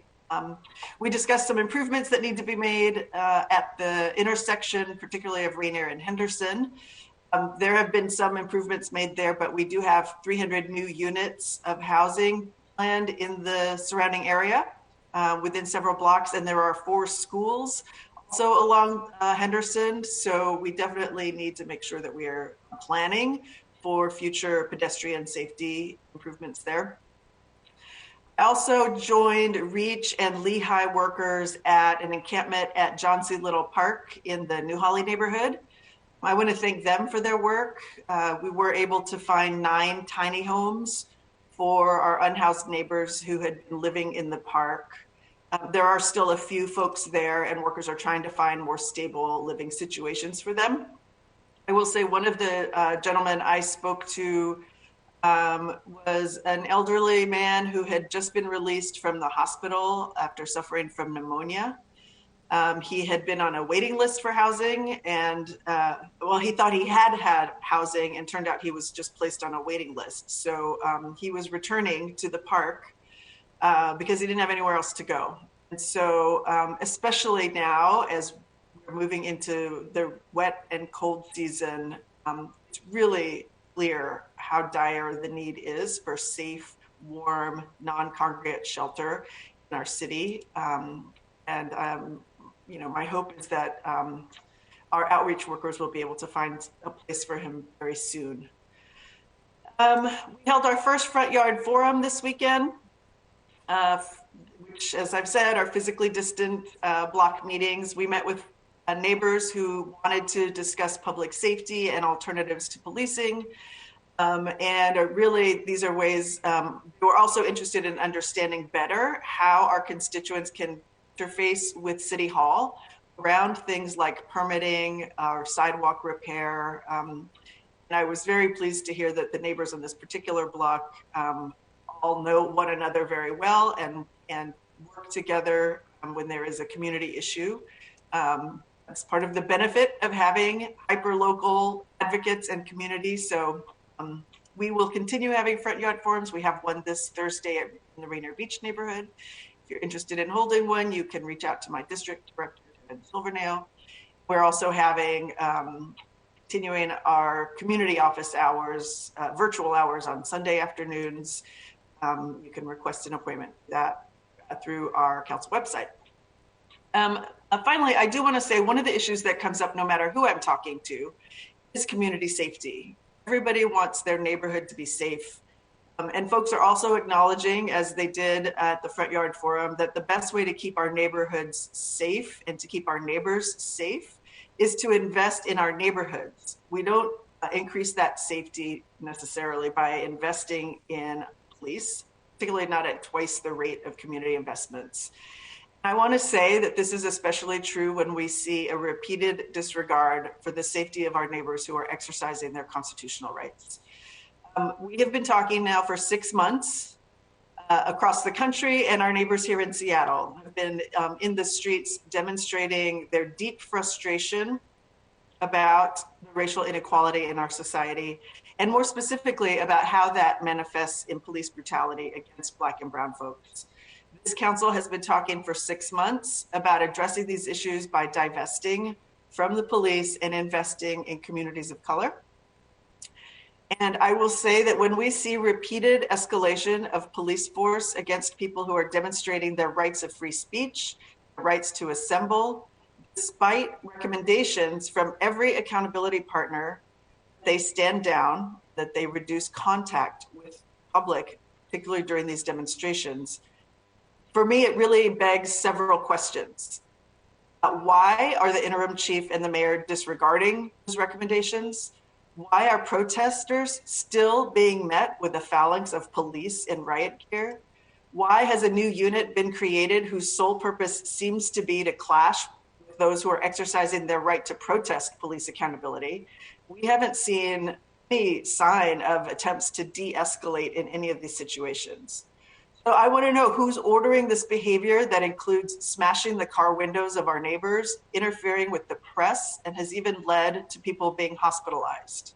We discussed some improvements that need to be made at the intersection, particularly of Rainier and Henderson. There have been some improvements made there, but we do have 300 new units of housing planned in the surrounding area within several blocks, and there are 4 schools also along Henderson. So we definitely need to make sure that we are planning for future pedestrian safety improvements there. I also joined REACH and Lehigh workers at an encampment at John C. Little Park in the New Holly neighborhood. I want to thank them for their work. We were able to find 9 tiny homes for our unhoused neighbors who had been living in the park. There are still a few folks there, and workers are trying to find more stable living situations for them. I will say one of the gentlemen I spoke to was an elderly man who had just been released from the hospital after suffering from pneumonia. He had been on a waiting list for housing, and he thought he had housing, and turned out he was just placed on a waiting list. So he was returning to the park because he didn't have anywhere else to go. And so especially now, as we're moving into the wet and cold season, it's really clear how dire the need is for safe, warm, non-congregate shelter in our city. My hope is that our outreach workers will be able to find a place for him very soon. We held our first front yard forum this weekend, which, as I've said, are physically distant block meetings. We met with neighbors who wanted to discuss public safety and alternatives to policing. These are ways we're also interested in understanding better how our constituents can interface with City Hall, around things like permitting or sidewalk repair. And I was very pleased to hear that the neighbors on this particular block all know one another very well and work together when there is a community issue. That's part of the benefit of having hyper-local advocates and communities. So we will continue having front yard forums. We have one this Thursday in the Rainier Beach neighborhood. If you're interested in holding one, you can reach out to my district director, Kevin Silvernail. We're also having, continuing our community office hours, virtual hours on Sunday afternoons. You can request an appointment through our council website. Finally, I do want to say one of the issues that comes up no matter who I'm talking to is community safety. Everybody wants their neighborhood to be safe. And folks are also acknowledging, as they did at the Front Yard Forum, that the best way to keep our neighborhoods safe and to keep our neighbors safe is to invest in our neighborhoods. We don't increase that safety necessarily by investing in police, particularly not at twice the rate of community investments. I want to say that this is especially true when we see a repeated disregard for the safety of our neighbors who are exercising their constitutional rights. We have been talking now for 6 months across the country, and our neighbors here in Seattle have been in the streets demonstrating their deep frustration about the racial inequality in our society, and more specifically about how that manifests in police brutality against Black and brown folks. This council has been talking for 6 months about addressing these issues by divesting from the police and investing in communities of color. And I will say that when we see repeated escalation of police force against people who are demonstrating their rights of free speech, rights to assemble, despite recommendations from every accountability partner, they stand down, that they reduce contact with public, particularly during these demonstrations. For me, it really begs several questions. Why are the interim chief and the mayor disregarding those recommendations? Why are protesters still being met with the phalanx of police in riot gear? Why has a new unit been created whose sole purpose seems to be to clash with those who are exercising their right to protest police accountability? We haven't seen any sign of attempts to de-escalate in any of these situations. So I want to know who's ordering this behavior that includes smashing the car windows of our neighbors, interfering with the press, and has even led to people being hospitalized.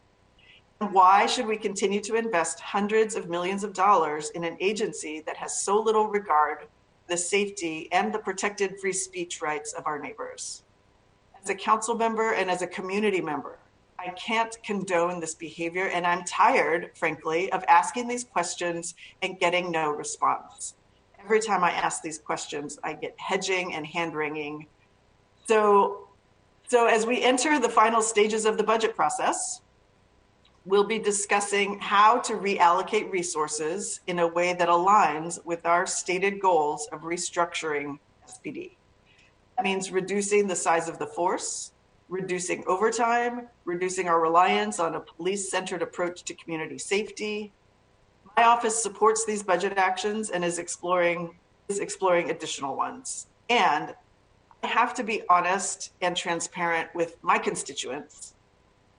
And why should we continue to invest hundreds of millions of dollars in an agency that has so little regard for the safety and the protected free speech rights of our neighbors? As a council member and as a community member, I can't condone this behavior, and I'm tired, frankly, of asking these questions and getting no response. Every time I ask these questions, I get hedging and hand-wringing. So as we enter the final stages of the budget process, we'll be discussing how to reallocate resources in a way that aligns with our stated goals of restructuring SPD. That means reducing the size of the force, reducing overtime, reducing our reliance on a police-centered approach to community safety. My office supports these budget actions and is exploring additional ones. And I have to be honest and transparent with my constituents.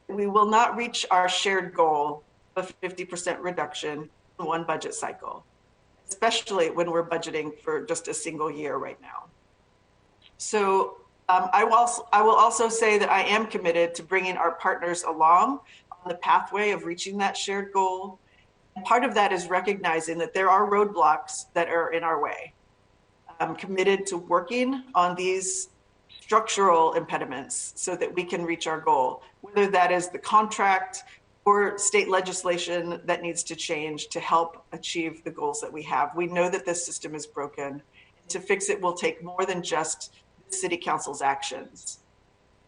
We will not reach our shared goal of 50% reduction in one budget cycle, especially when we're budgeting for just a single year right now. So I will also say that I am committed to bringing our partners along on the pathway of reaching that shared goal. And part of that is recognizing that there are roadblocks that are in our way. I'm committed to working on these structural impediments so that we can reach our goal, whether that is the contract or state legislation that needs to change to help achieve the goals that we have. We know that this system is broken. To fix it will take more than just City Council's actions.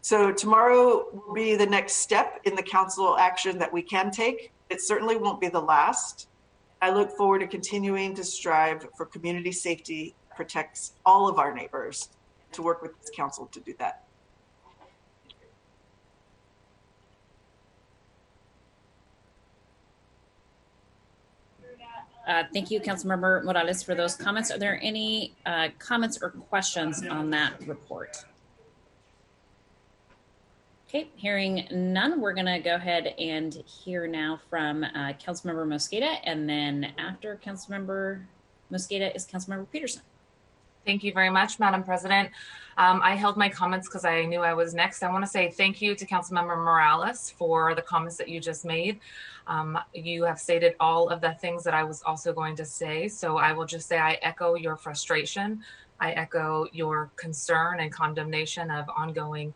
So tomorrow will be the next step in the council action that we can take. It certainly won't be the last. I look forward to continuing to strive for community safety that protects all of our neighbors, and to work with this council to do that. Thank you, Councilmember Morales, for those comments. Are there any comments or questions on that report? Okay, hearing none, we're going to go ahead and hear now from Councilmember Mosqueda, and then after Councilmember Mosqueda is Councilmember Peterson. Thank you very much, Madam President. I held my comments because I knew I was next. I want to say thank you to Councilmember Morales for the comments that you just made. You have stated all of the things that I was also going to say, so I will just say I echo your frustration. I echo your concern and condemnation of ongoing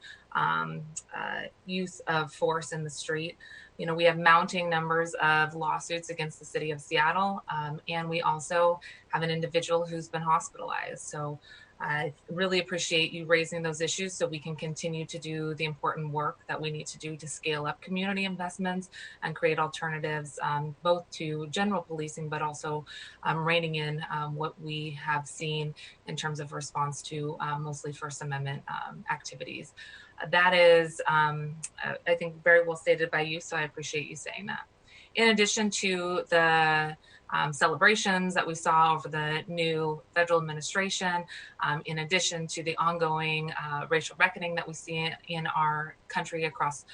use of force in the street. You know, we have mounting numbers of lawsuits against the city of Seattle, and we also have an individual who's been hospitalized. So I really appreciate you raising those issues so we can continue to do the important work that we need to do to scale up community investments and create alternatives, both to general policing, but also reining in what we have seen in terms of response to mostly First Amendment activities. That is, I think, very well stated by you, so I appreciate you saying that. In addition to the celebrations that we saw over the new federal administration, in addition to the ongoing racial reckoning that we see in our country across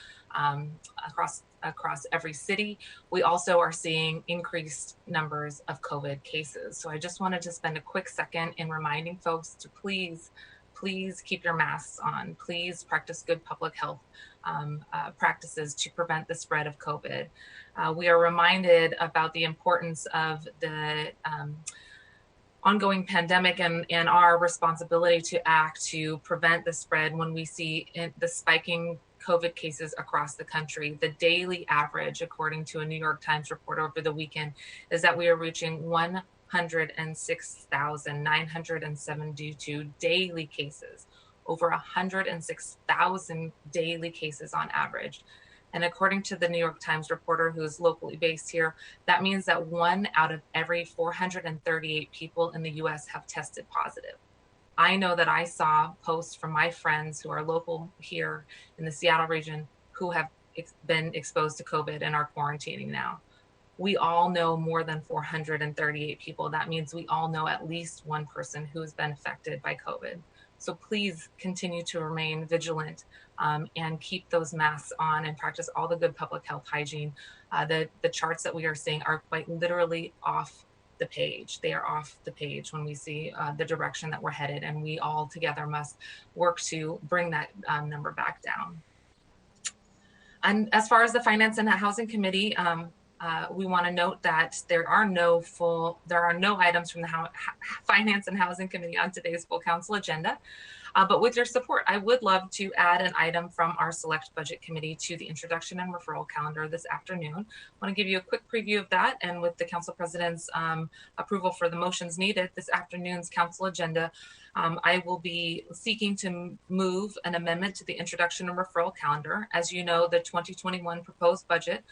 every city, we also are seeing increased numbers of COVID cases. So I just wanted to spend a quick second in reminding folks to please keep your masks on. Please practice good public health practices to prevent the spread of COVID. We are reminded about the importance of the ongoing pandemic and our responsibility to act to prevent the spread when we see the spiking COVID cases across the country. The daily average, according to a New York Times report over the weekend, is that we are reaching 106,972 daily cases, over 106,000 daily cases on average. And according to the New York Times reporter who is locally based here, that means that 1 out of every 438 people in the US have tested positive. I know that I saw posts from my friends who are local here in the Seattle region who have been exposed to COVID and are quarantining now. We all know more than 438 people. That means we all know at least one person who has been affected by COVID. So please continue to remain vigilant and keep those masks on and practice all the good public health hygiene. The charts that we are seeing are quite literally off the page. They are off the page when we see the direction that we're headed, and we all together must work to bring that number back down. And as far as the Finance and Housing Committee, we want to note that there are no items from the Finance and Housing Committee on today's full council agenda. But with your support, I would love to add an item from our Select Budget Committee to the introduction and referral calendar this afternoon. I want to give you a quick preview of that, and with the Council President's approval for the motions needed, this afternoon's council agenda, I will be seeking to move an amendment to the introduction and referral calendar. As you know, the 2021 proposed budget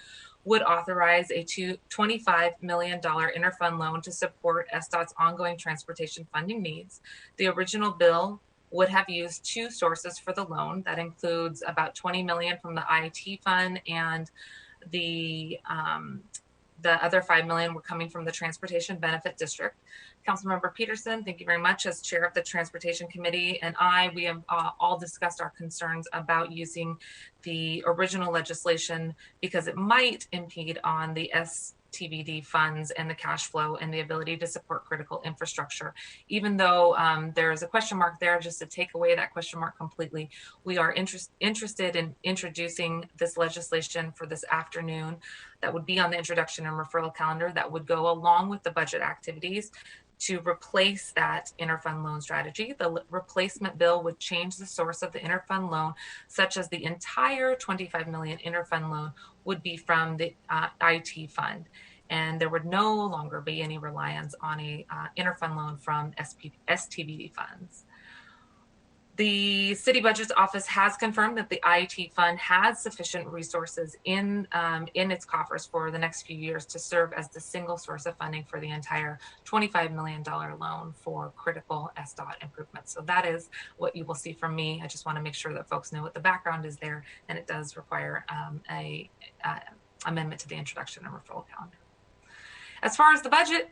would authorize a $25 million interfund loan to support SDOT's ongoing transportation funding needs. The original bill would have used two sources for the loan. That includes about $20 million from the IT fund, and the other $5 million were coming from the Transportation Benefit District. Councilmember Peterson, thank you very much. As chair of the Transportation Committee, and we have all discussed our concerns about using the original legislation because it might impede on the STBD funds and the cash flow and the ability to support critical infrastructure. Even though there is a question mark there, just to take away that question mark completely, we are interested in introducing this legislation for this afternoon that would be on the introduction and referral calendar that would go along with the budget activities to replace that interfund loan strategy. The replacement bill would change the source of the interfund loan, such as the entire $25 million interfund loan would be from the IT fund, and there would no longer be any reliance on a interfund loan from STBD funds. The City Budget's Office has confirmed that the IT fund has sufficient resources in its coffers for the next few years to serve as the single source of funding for the entire $25 million loan for critical SDOT improvements. So that is what you will see from me. I just want to make sure that folks know what the background is there, and it does require a amendment to the introduction and referral calendar. As far as the budget,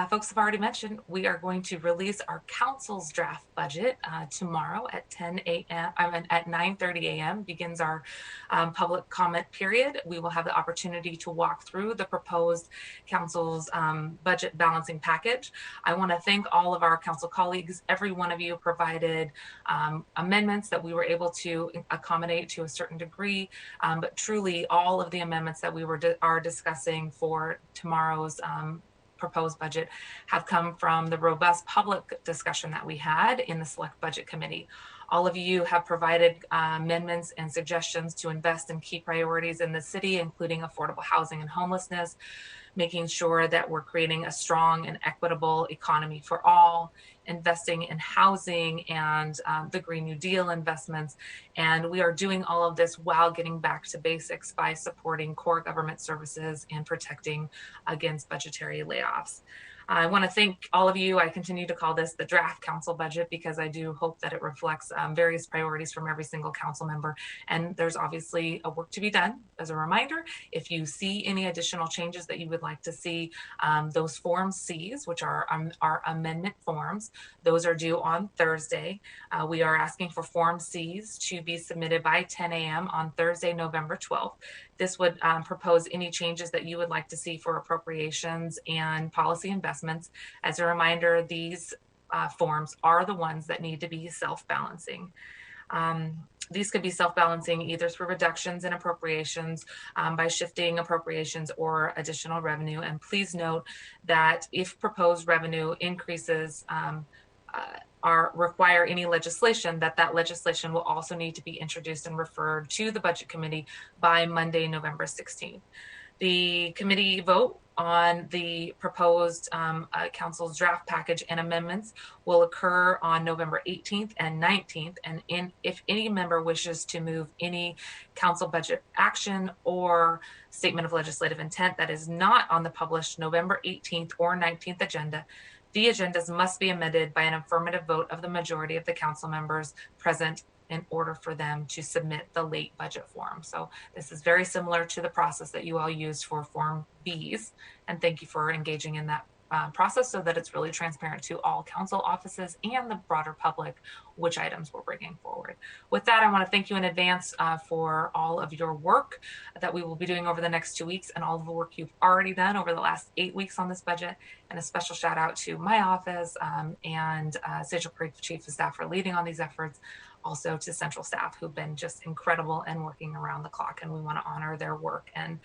Folks have already mentioned we are going to release our council's draft budget tomorrow at 10 a.m. At 9:30 a.m. begins our public comment period. We will have the opportunity to walk through the proposed council's budget balancing package. I want to thank all of our council colleagues. Every one of you provided amendments that we were able to accommodate to a certain degree, but truly all of the amendments that we are discussing for tomorrow's proposed budget have come from the robust public discussion that we had in the Select Budget Committee. All of you have provided amendments and suggestions to invest in key priorities in the city, including affordable housing and homelessness, making sure that we're creating a strong and equitable economy for all, investing in housing and the Green New Deal investments. And we are doing all of this while getting back to basics by supporting core government services and protecting against budgetary layoffs. I want to thank all of you. I continue to call this the draft council budget because I do hope that it reflects various priorities from every single council member. And there's obviously a work to be done. As a reminder, if you see any additional changes that you would like to see, those Form Cs, which are amendment forms, those are due on Thursday. We are asking for Form Cs to be submitted by 10 a.m. on Thursday, November 12th. This would propose any changes that you would like to see for appropriations and policy investments. As a reminder, these forms are the ones that need to be self-balancing. These could be self-balancing either through reductions in appropriations by shifting appropriations or additional revenue. And please note that if proposed revenue increases require any legislation, that legislation will also need to be introduced and referred to the Budget Committee by Monday, November 16th. The committee vote on the proposed council's draft package and amendments will occur on November 18th and 19th. And if any member wishes to move any council budget action or statement of legislative intent that is not on the published November 18th or 19th agenda, the agendas must be amended by an affirmative vote of the majority of the council members present in order for them to submit the late budget form. So this is very similar to the process that you all used for Form Bs. And thank you for engaging in that process so that it's really transparent to all council offices and the broader public which items we're bringing forward. With that, I want to thank you in advance for all of your work that we will be doing over the next 2 weeks and all of the work you've already done over the last 8 weeks on this budget. And a special shout out to my office and Central Creek Chief of Staff for leading on these efforts. Also to central staff who've been just incredible and working around the clock, and we want to honor their work and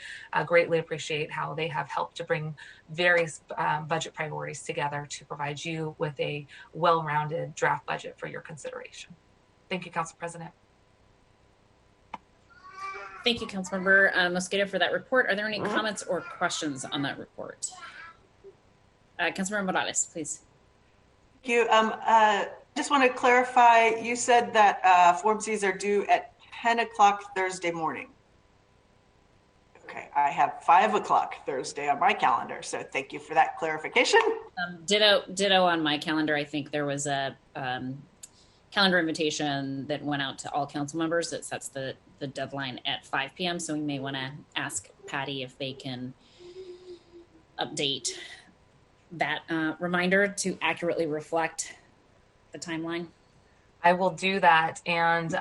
greatly appreciate how they have helped to bring various budget priorities together to provide you with a well-rounded draft budget for your consideration. Thank you, Council President. Thank you, Councilmember Mosqueda, for that report. Are there any comments or questions on that report? Councilmember Morales, please. Thank you. Just want to clarify, you said that Form Cs are due at 10 o'clock Thursday morning. Okay, I have 5 o'clock Thursday on my calendar, so thank you for that clarification. Ditto on my calendar. I think there was a calendar invitation that went out to all council members that sets the deadline at 5 p.m. So we may want to ask Patty if they can update that reminder to accurately reflect the timeline. I will do that. And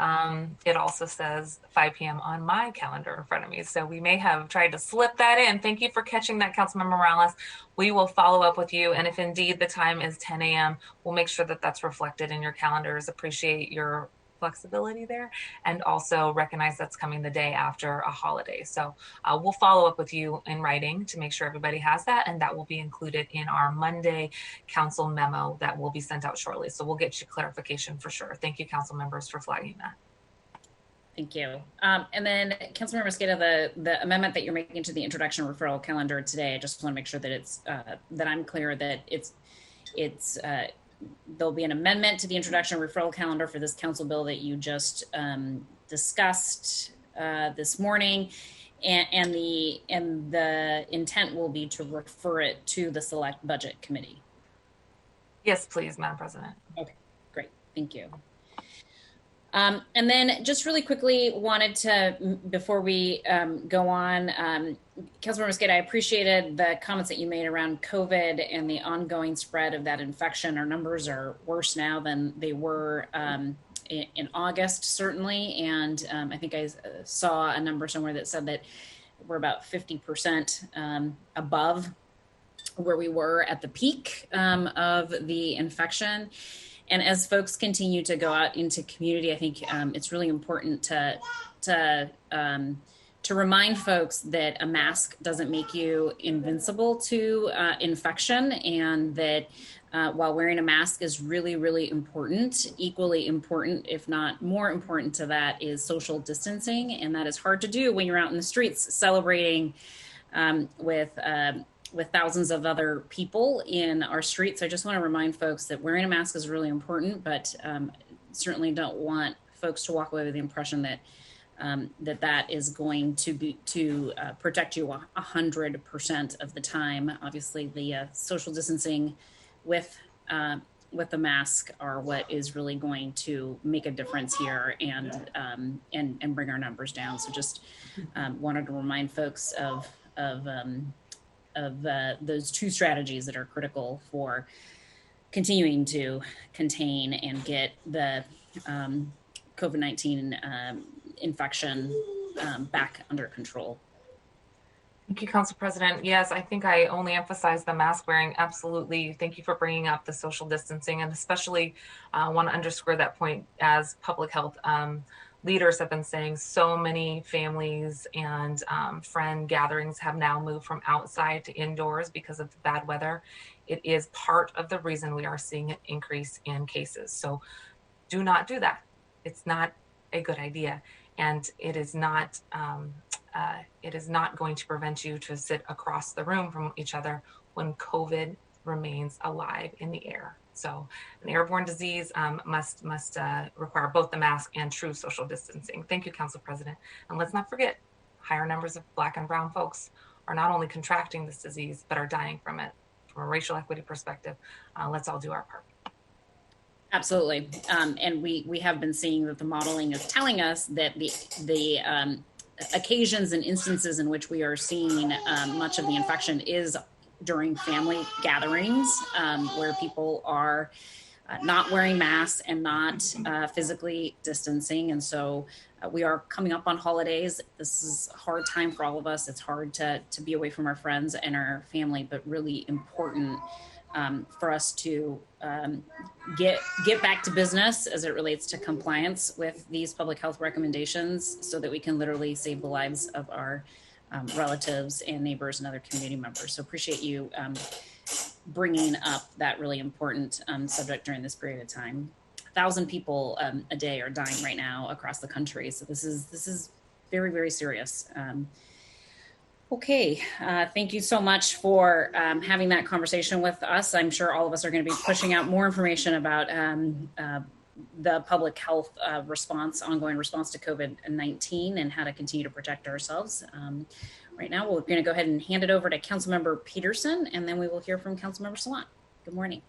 it also says 5 p.m. on my calendar in front of me. So we may have tried to slip that in. Thank you for catching that, Councilmember Morales. We will follow up with you. And if indeed the time is 10 a.m., we'll make sure that that's reflected in your calendars. Appreciate your flexibility there, and also recognize that's coming the day after a holiday. So we'll follow up with you in writing to make sure everybody has that, and that will be included in our Monday council memo that will be sent out shortly. So we'll get you clarification for sure. Thank you, council members, for flagging that. Thank you. And then Councilmember Mosqueda, the amendment that you're making to the introduction referral calendar today, I just want to make sure that it's that I'm clear that it's there'll be an amendment to the introduction referral calendar for this council bill that you just discussed this morning, and the intent will be to refer it to the Select Budget Committee. Yes, please, Madam President. Okay, great, thank you. And then just really quickly wanted to, before we go on, Councilmember Mosqueda, I appreciated the comments that you made around COVID and the ongoing spread of that infection. Our numbers are worse now than they were in August, certainly. And I think I saw a number somewhere that said that we're about 50% above where we were at the peak of the infection. And as folks continue to go out into community, I think it's really important to remind folks that a mask doesn't make you invincible to infection, and that while wearing a mask is really, really important, equally important, if not more important to that, is social distancing. And that is hard to do when you're out in the streets celebrating with thousands of other people in our streets. I just want to remind folks that wearing a mask is really important, but certainly don't want folks to walk away with the impression that that is going to protect you 100% of the time. Obviously, the social distancing with the mask are what is really going to make a difference here and bring our numbers down. So just wanted to remind folks of those two strategies that are critical for continuing to contain and get the COVID-19 infection back under control. Thank you, Council President. Yes, I think I only emphasized the mask wearing. Absolutely. Thank you for bringing up the social distancing, and especially want to underscore that point as public health leaders have been saying. So many families and friend gatherings have now moved from outside to indoors because of the bad weather. It is part of the reason we are seeing an increase in cases. So do not do that. It's not a good idea. And it is not going to prevent you to sit across the room from each other when COVID remains alive in the air. So an airborne disease must require both the mask and true social distancing. Thank you, Council President. And let's not forget, higher numbers of Black and brown folks are not only contracting this disease, but are dying from it. From a racial equity perspective, let's all do our part. Absolutely. And we have been seeing that the modeling is telling us that the occasions and instances in which we are seeing much of the infection is during family gatherings where people are not wearing masks and not physically distancing. And so we are coming up on holidays. This is a hard time for all of us. It's hard to be away from our friends and our family, but really important for us to get back to business as it relates to compliance with these public health recommendations, so that we can literally save the lives of our relatives and neighbors and other community members. So appreciate you bringing up that really important subject during this period of time. 1,000 people a day are dying right now across the country. So this is very, very serious. Okay, thank you so much for having that conversation with us. I'm sure all of us are going to be pushing out more information about the public health ongoing response to COVID-19 and how to continue to protect ourselves. Right now, we're going to go ahead and hand it over to Councilmember Peterson, and then we will hear from Councilmember Salant. Good morning.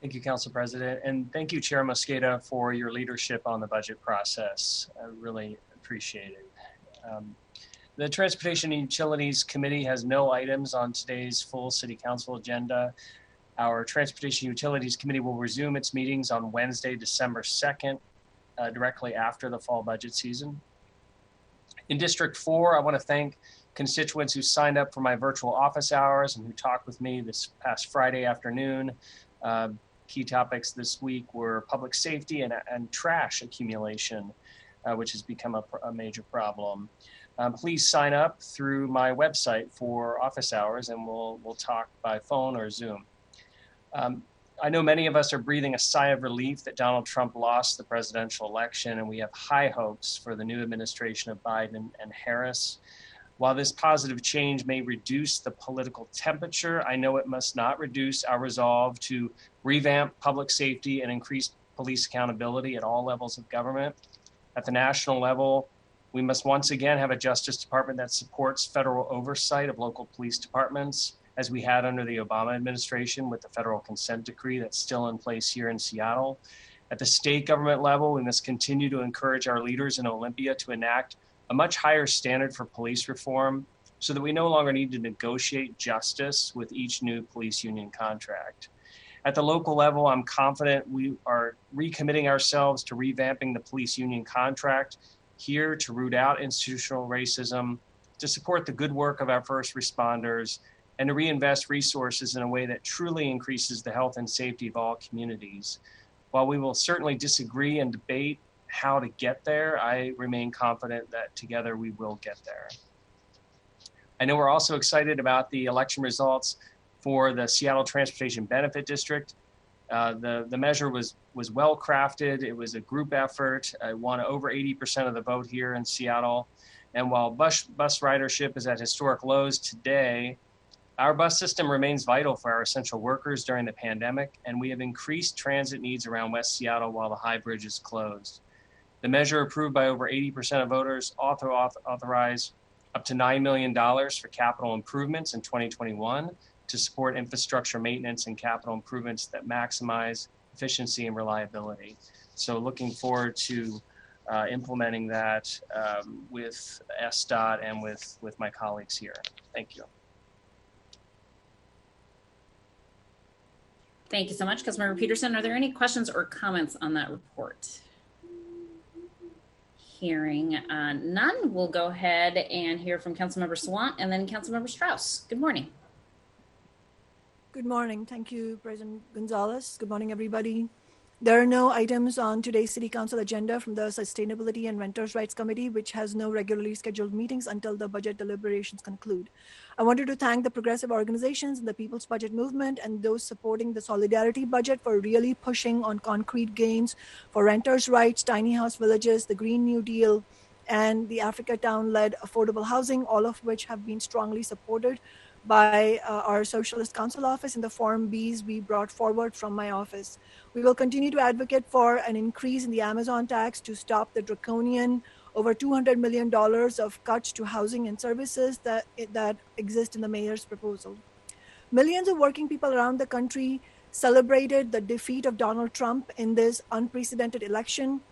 Thank you, Council President, and thank you, Chair Mosqueda, for your leadership on the budget process. I really appreciate it. The Transportation and Utilities Committee has no items on today's full City Council agenda. Our Transportation and Utilities Committee will resume its meetings on Wednesday, December 2nd, directly after the fall budget season. In District 4, I want to thank constituents who signed up for my virtual office hours and who talked with me this past Friday afternoon. Key topics this week were public safety and trash accumulation, which has become a major problem. Please sign up through my website for office hours, and we'll talk by phone or Zoom. I know many of us are breathing a sigh of relief that Donald Trump lost the presidential election, and we have high hopes for the new administration of Biden and Harris. While this positive change may reduce the political temperature, I know it must not reduce our resolve to revamp public safety and increase police accountability at all levels of government. At the national level, we must once again have a Justice Department that supports federal oversight of local police departments, as we had under the Obama administration with the federal consent decree that's still in place here in Seattle. At the state government level, we must continue to encourage our leaders in Olympia to enact a much higher standard for police reform so that we no longer need to negotiate justice with each new police union contract. At the local level, I'm confident we are recommitting ourselves to revamping the police union contract here to root out institutional racism, to support the good work of our first responders, and to reinvest resources in a way that truly increases the health and safety of all communities. While we will certainly disagree and debate how to get there, I remain confident that together we will get there. I know we're also excited about the election results for the Seattle Transportation Benefit District. The measure was well crafted. It was a group effort. It won over 80% of the vote here in Seattle. And while bus ridership is at historic lows today, our bus system remains vital for our essential workers during the pandemic, and we have increased transit needs around West Seattle while the High Bridge is closed. The measure, approved by over 80% of voters, authorized up to $9 million for capital improvements in 2021 to support infrastructure maintenance and capital improvements that maximize efficiency and reliability. So looking forward to implementing that with SDOT and with my colleagues here. Thank you. Thank you so much, Councilmember Peterson. Are there any questions or comments on that report? Hearing none, we'll go ahead and hear from Councilmember Sawant and then Councilmember Strauss. Good morning. Good morning. Thank you, President Gonzalez. Good morning, everybody. There are no items on today's City Council agenda from the Sustainability and Renters' Rights Committee, which has no regularly scheduled meetings until the budget deliberations conclude. I wanted to thank the progressive organizations and the People's Budget Movement and those supporting the Solidarity Budget for really pushing on concrete gains for renters' rights, tiny house villages, the Green New Deal, and the Africa Town-led affordable housing, all of which have been strongly supported by our Socialist Council office in the Form Bs we brought forward from my office. We will continue to advocate for an increase in the Amazon tax to stop the draconian over $200 million of cuts to housing and services that exist in the mayor's proposal. Millions of working people around the country celebrated the defeat of Donald Trump in this unprecedented election.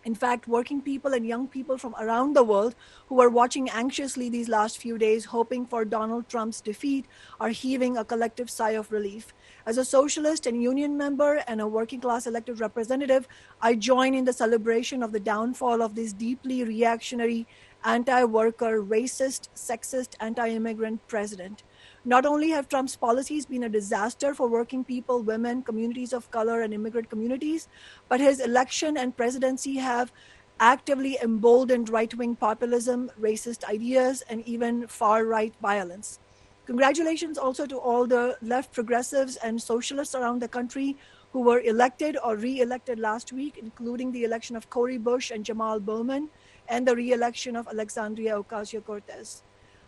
In fact, working people and young people from around the world who were watching anxiously these last few days, hoping for Donald Trump's defeat, are heaving a collective sigh of relief. As a socialist and union member and a working class elected representative, I join in the celebration of the downfall of this deeply reactionary, anti-worker, racist, sexist, anti-immigrant president. Not only have Trump's policies been a disaster for working people, women, communities of color, and immigrant communities, but his election and presidency have actively emboldened right-wing populism, racist ideas, and even far-right violence. Congratulations also to all the left progressives and socialists around the country who were elected or re-elected last week, including the election of Cori Bush and Jamal Bowman, and the re-election of Alexandria Ocasio-Cortez.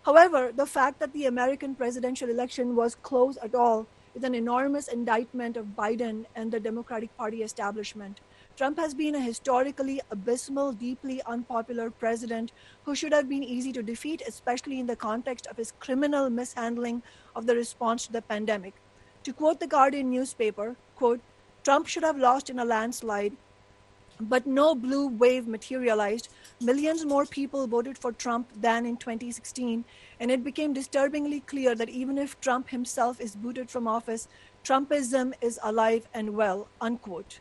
However, the fact that the American presidential election was close at all is an enormous indictment of Biden and the Democratic Party establishment. Trump has been a historically abysmal, deeply unpopular president who should have been easy to defeat, especially in the context of his criminal mishandling of the response to the pandemic. To quote the Guardian newspaper, quote, "Trump should have lost in a landslide, but no blue wave materialized. Millions more people voted for Trump than in 2016, and it became disturbingly clear that even if Trump himself is booted from office, Trumpism is alive and well," unquote.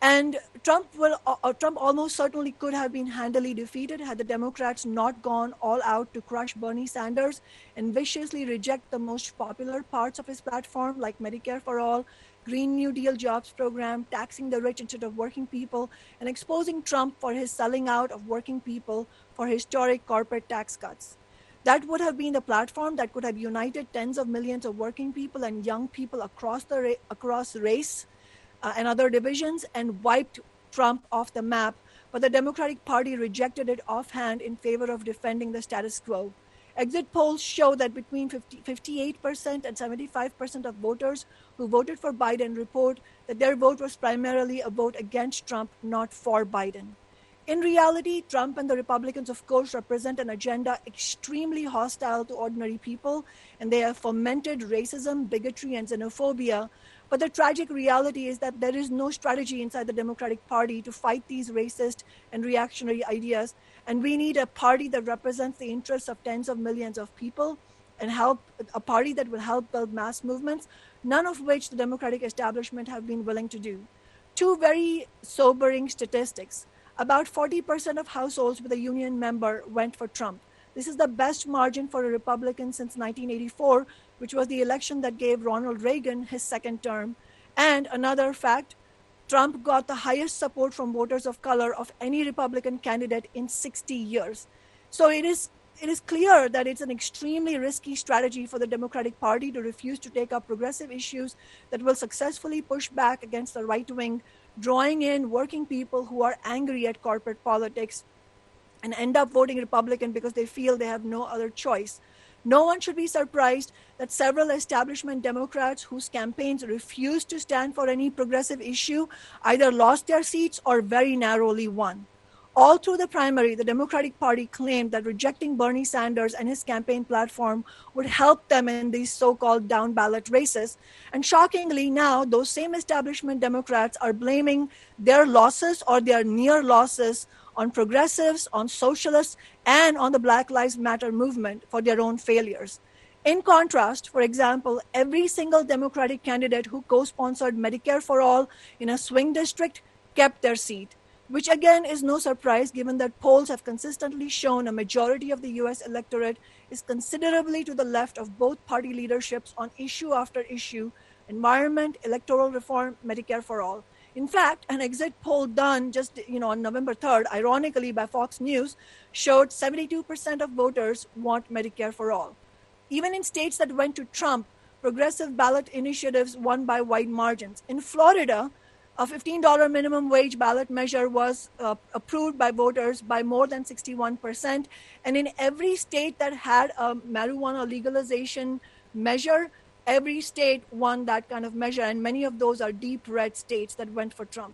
And Trump almost certainly could have been handily defeated had the Democrats not gone all out to crush Bernie Sanders and viciously reject the most popular parts of his platform, like Medicare for all, Green New Deal jobs program, taxing the rich instead of working people, and exposing Trump for his selling out of working people for historic corporate tax cuts. That would have been the platform that could have united tens of millions of working people and young people across race and other divisions and wiped Trump off the map, but the Democratic Party rejected it offhand in favor of defending the status quo. Exit polls show that between 58% and 75% of voters who voted for Biden report that their vote was primarily a vote against Trump, not for Biden. In reality, Trump and the Republicans, of course, represent an agenda extremely hostile to ordinary people, and they have fomented racism, bigotry, and xenophobia But the tragic reality is that there is no strategy inside the Democratic Party to fight these racist and reactionary ideas. And we need a party that represents the interests of tens of millions of people and a party that will help build mass movements, none of which the Democratic establishment have been willing to do. Two very sobering statistics. About 40% of households with a union member went for Trump. This is the best margin for a Republican since 1984, which was the election that gave Ronald Reagan his second term. And another fact, Trump got the highest support from voters of color of any Republican candidate in 60 years. So it is clear that it's an extremely risky strategy for the Democratic Party to refuse to take up progressive issues that will successfully push back against the right wing, drawing in working people who are angry at corporate politics and end up voting Republican because they feel they have no other choice. No one should be surprised that several establishment Democrats whose campaigns refused to stand for any progressive issue either lost their seats or very narrowly won. All through the primary, the Democratic Party claimed that rejecting Bernie Sanders and his campaign platform would help them in these so-called down-ballot races. And shockingly now, those same establishment Democrats are blaming their losses or their near losses on progressives, on socialists, and on the Black Lives Matter movement for their own failures. In contrast, for example, every single Democratic candidate who co-sponsored Medicare for All in a swing district kept their seat, which again is no surprise given that polls have consistently shown a majority of the US electorate is considerably to the left of both party leaderships on issue after issue, environment, electoral reform, Medicare for All. In fact, an exit poll done just on November 3rd, ironically by Fox News, showed 72% of voters want Medicare for All. Even in states that went to Trump, progressive ballot initiatives won by wide margins. In Florida, a $15 minimum wage ballot measure was approved by voters by more than 61%. And in every state that had a marijuana legalization measure, every state won that kind of measure. And many of those are deep red states that went for Trump.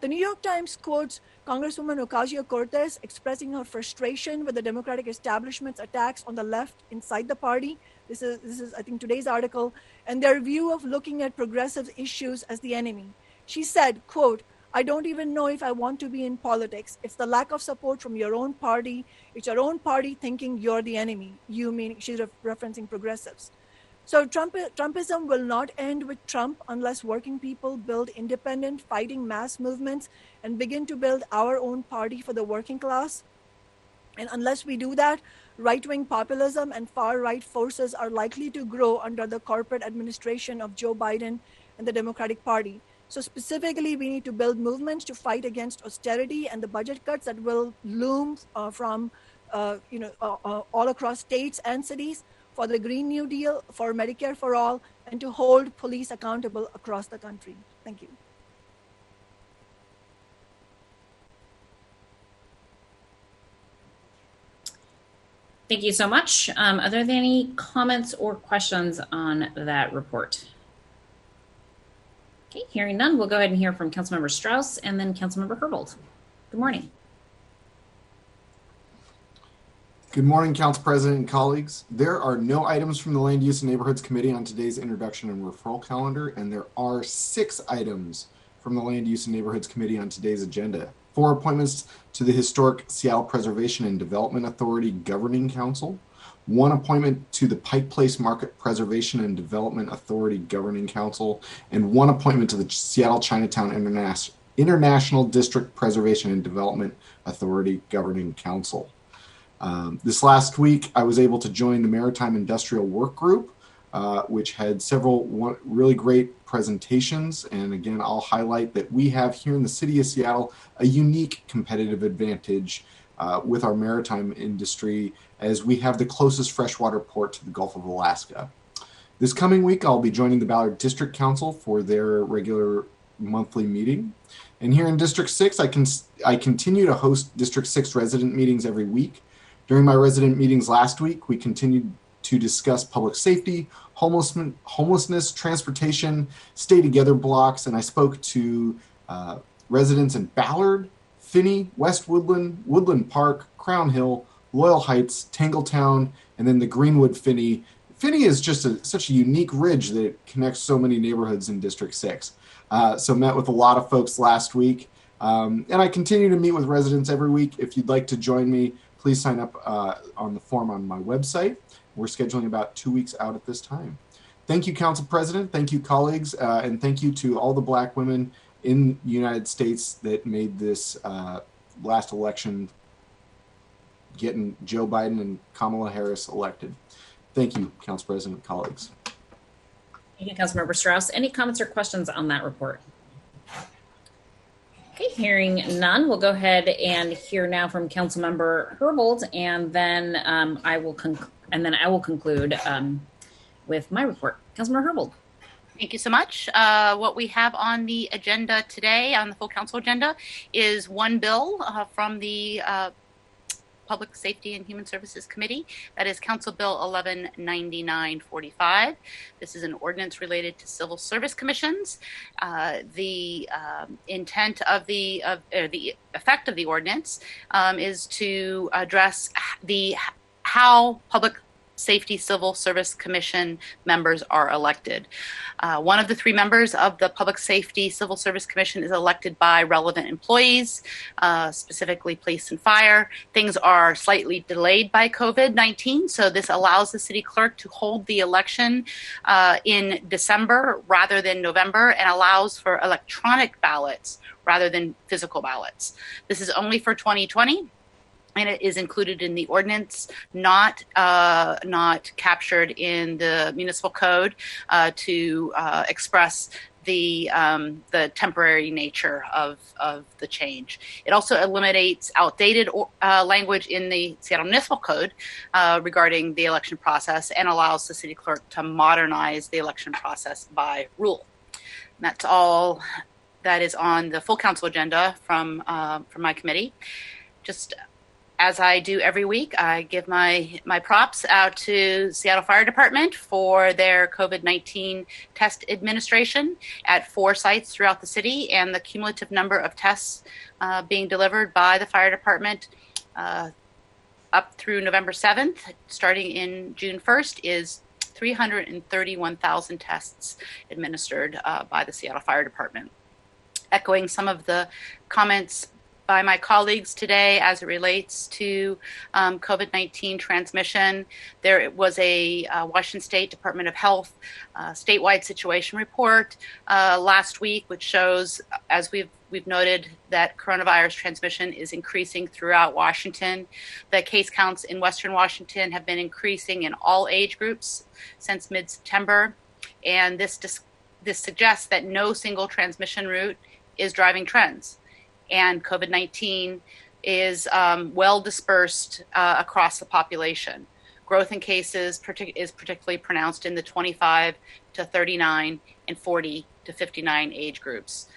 The New York Times quotes Congresswoman Ocasio-Cortez expressing her frustration with the Democratic establishment's attacks on the left inside the party. This is I think, today's article, and their view of looking at progressive issues as the enemy. She said, quote, "I don't even know if I want to be in politics. It's the lack of support from your own party. It's your own party thinking you're the enemy." You mean, she's referencing progressives. So Trumpism will not end with Trump unless working people build independent fighting mass movements and begin to build our own party for the working class. And unless we do that, right-wing populism and far-right forces are likely to grow under the corporate administration of Joe Biden and the Democratic Party. So specifically, we need to build movements to fight against austerity and the budget cuts that will loom from all across states and cities, for the Green New Deal, for Medicare for All, and to hold police accountable across the country. Thank you. Thank you so much. Are there any comments or questions on that report? Okay, hearing none, we'll go ahead and hear from Councilmember Strauss and then Councilmember Herbold. Good morning. Good morning, Council President and colleagues. There are no items from the Land Use and Neighborhoods Committee on today's introduction and referral calendar, and there are 6 items from the Land Use and Neighborhoods Committee on today's agenda. 4 appointments to the Historic Seattle Preservation and Development Authority Governing Council, 1 appointment to the Pike Place Market Preservation and Development Authority Governing Council, and 1 appointment to the Seattle Chinatown International District Preservation and Development Authority Governing Council. This last week, I was able to join the Maritime Industrial Work Group, which had several really great presentations. And again, I'll highlight that we have here in the city of Seattle a unique competitive advantage with our maritime industry, as we have the closest freshwater port to the Gulf of Alaska. This coming week, I'll be joining the Ballard District Council for their regular monthly meeting. And here in District 6, I continue to host District 6 resident meetings every week. During my resident meetings last week, we continued to discuss public safety, homelessness, transportation, stay together blocks, and I spoke to residents in Ballard, Finney, West Woodland, Woodland Park, Crown Hill, Loyal Heights, Tangletown, and then the Greenwood Finney Finney is just such a unique ridge that it connects so many neighborhoods in District 6. So met with a lot of folks last week, and I continue to meet with residents every week. If you'd like to join me, please sign up on the form on my website. We're scheduling about 2 weeks out at this time. Thank you, Council President. Thank you, colleagues, and thank you to all the Black women in the United States that made this last election getting Joe Biden and Kamala Harris elected. Thank you, Council President, colleagues. Thank you, Councilmember Strauss. Any comments or questions on that report? Okay, hearing none, we'll go ahead and hear now from Councilmember Herbold, and then I will conclude with my report. Councilmember Herbold. Thank you so much. What we have on the agenda today, on the full council agenda, is one bill from the Public Safety and Human Services Committee. That is Council Bill 1199-45. This is an ordinance related to civil service commissions. The intent of the effect of the ordinance is to address how public safety civil service commission members are elected. One of the 3 members of the Public Safety Civil Service Commission is elected by relevant employees, specifically police and fire. Things are slightly delayed by COVID-19, so this allows the city clerk to hold the election in December rather than November, and allows for electronic ballots rather than physical ballots. This is only for 2020. And it is included in the ordinance, not captured in the municipal code to express the temporary nature of the change. It also eliminates outdated language in the Seattle Municipal Code regarding the election process, and allows the city clerk to modernize the election process by rule. And that's all that is on the full council agenda from my committee. Just as I do every week, I give my props out to Seattle Fire Department for their COVID-19 test administration at 4 sites throughout the city, and the cumulative number of tests being delivered by the fire department up through November 7th, starting in June 1st, is 331,000 tests administered by the Seattle Fire Department. Echoing some of the comments by my colleagues today as it relates to COVID-19 transmission. There was a Washington State Department of Health statewide situation report last week, which shows, as we've noted, that coronavirus transmission is increasing throughout Washington. The case counts in Western Washington have been increasing in all age groups since mid-September, and this suggests that no single transmission route is driving trends. And COVID-19 is well dispersed across the population. Growth in cases is particularly pronounced in the 25 to 39 and 40 to 59 age groups.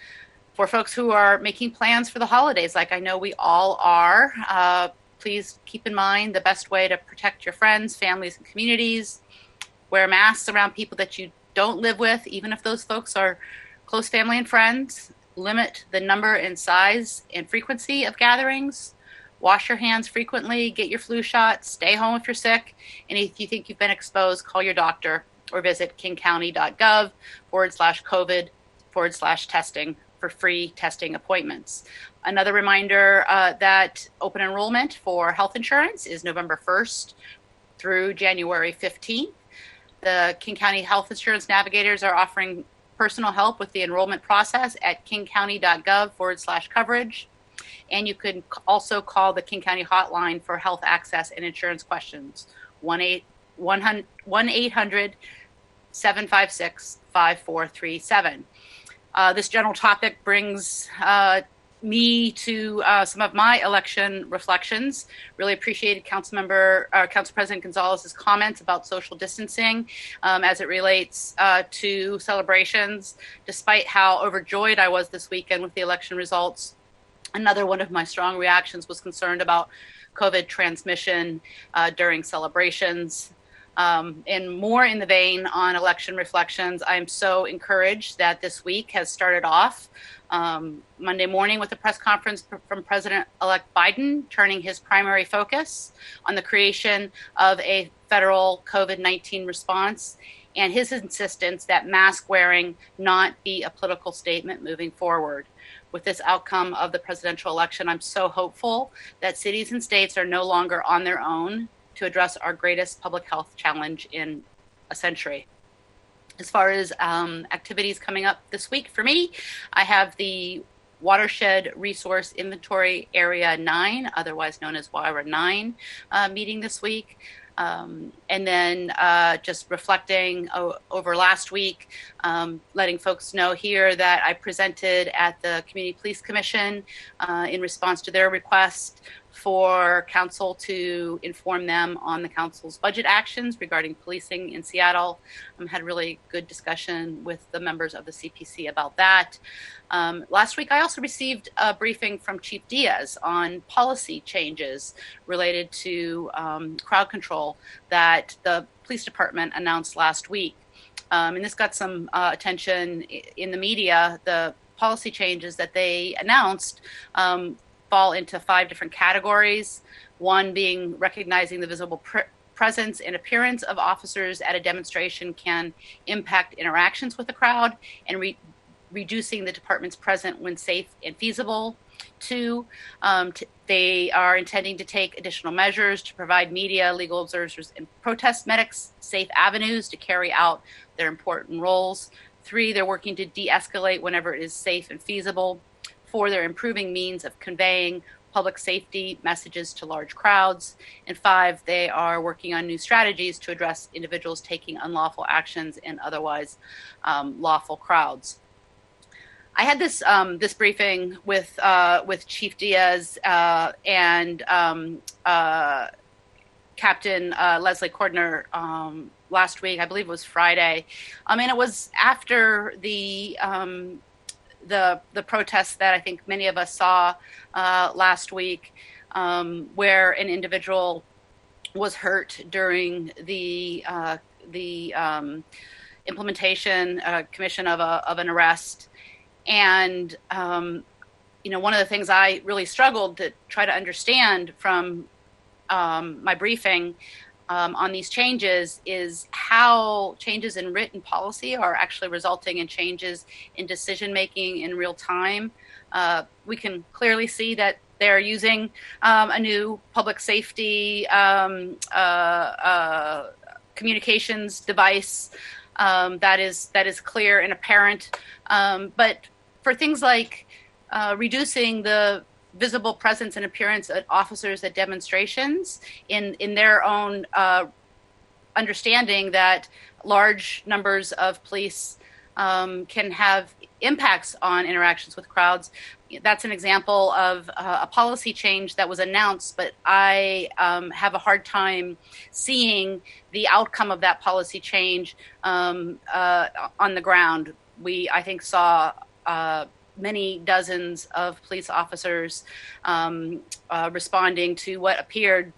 For folks who are making plans for the holidays, like I know we all are, please keep in mind the best way to protect your friends, families, and communities. Wear masks around people that you don't live with, even if those folks are close family and friends. Limit the number and size and frequency of gatherings. Wash your hands frequently, get your flu shot, stay home if you're sick, and if you think you've been exposed, call your doctor or visit kingcounty.gov/COVID/testing for free testing appointments. Another reminder that open enrollment for health insurance is November 1st through January 15th. The King County Health Insurance Navigators are offering personal help with the enrollment process at kingcounty.gov/coverage. And you can also call the King County hotline for health access and insurance questions, 1-800-756-5437. This general topic brings me to some of my election reflections. Really appreciated Council President Gonzalez's comments about social distancing as it relates to celebrations. Despite how overjoyed I was this weekend with the election results, another one of my strong reactions was concerned about COVID transmission during celebrations. And more in the vein on election reflections, I'm so encouraged that this week has started off Monday morning with a press conference from President-elect Biden, turning his primary focus on the creation of a federal COVID-19 response and his insistence that mask wearing not be a political statement moving forward. With this outcome of the presidential election, I'm so hopeful that cities and states are no longer on their own to address our greatest public health challenge in a century. As far as activities coming up this week for me, I have the Watershed Resource Inventory Area 9, otherwise known as WIRA 9, meeting this week. And then just reflecting over last week, letting folks know here that I presented at the Community Police Commission in response to their request for council to inform them on the council's budget actions regarding policing in Seattle. Had a really good discussion with the members of the CPC about that. Last week, I also received a briefing from Chief Diaz on policy changes related to crowd control that the police department announced last week. And this got some attention in the media. The policy changes that they announced fall into 5 different categories. One being recognizing the visible presence and appearance of officers at a demonstration can impact interactions with the crowd, and reducing the department's presence when safe and feasible. 2, they are intending to take additional measures to provide media, legal observers, and protest medics safe avenues to carry out their important roles. 3, they're working to de-escalate whenever it is safe and feasible. 4, they're improving means of conveying public safety messages to large crowds. And 5, they are working on new strategies to address individuals taking unlawful actions in otherwise lawful crowds. I had this this briefing with Chief Diaz and Captain Leslie Cordner last week. I believe it was Friday. And it was after the protests that I think many of us saw last week, where an individual was hurt during the implementation commission of an arrest. And one of the things I really struggled to try to understand from my briefing on these changes is how changes in written policy are actually resulting in changes in decision making in real time. We can clearly see that they're using a new public safety communications device that is clear and apparent. But for things like reducing the visible presence and appearance of officers at demonstrations in their own understanding that large numbers of police can have impacts on interactions with crowds. That's an example of a policy change that was announced, but I have a hard time seeing the outcome of that policy change on the ground. We, I think, saw many dozens of police officers responding to what appeared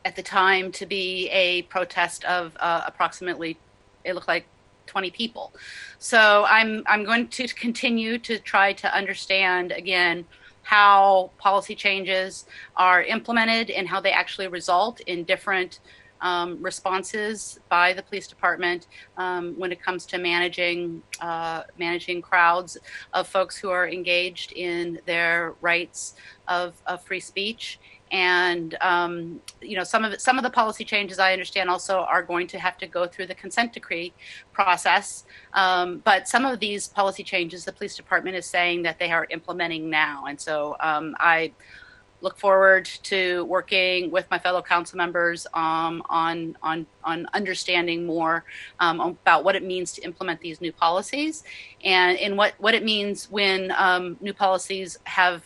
at the time to be a protest of approximately, it looked like 20 people. So I'm going to continue to try to understand again how policy changes are implemented and how they actually result in different responses by the police department when it comes to managing crowds of folks who are engaged in their rights of free speech. And some of the policy changes I understand also are going to have to go through the consent decree process. But some of these policy changes, the police department is saying that they are implementing now. And so I look forward to working with my fellow council members on understanding more about what it means to implement these new policies and what it means when new policies have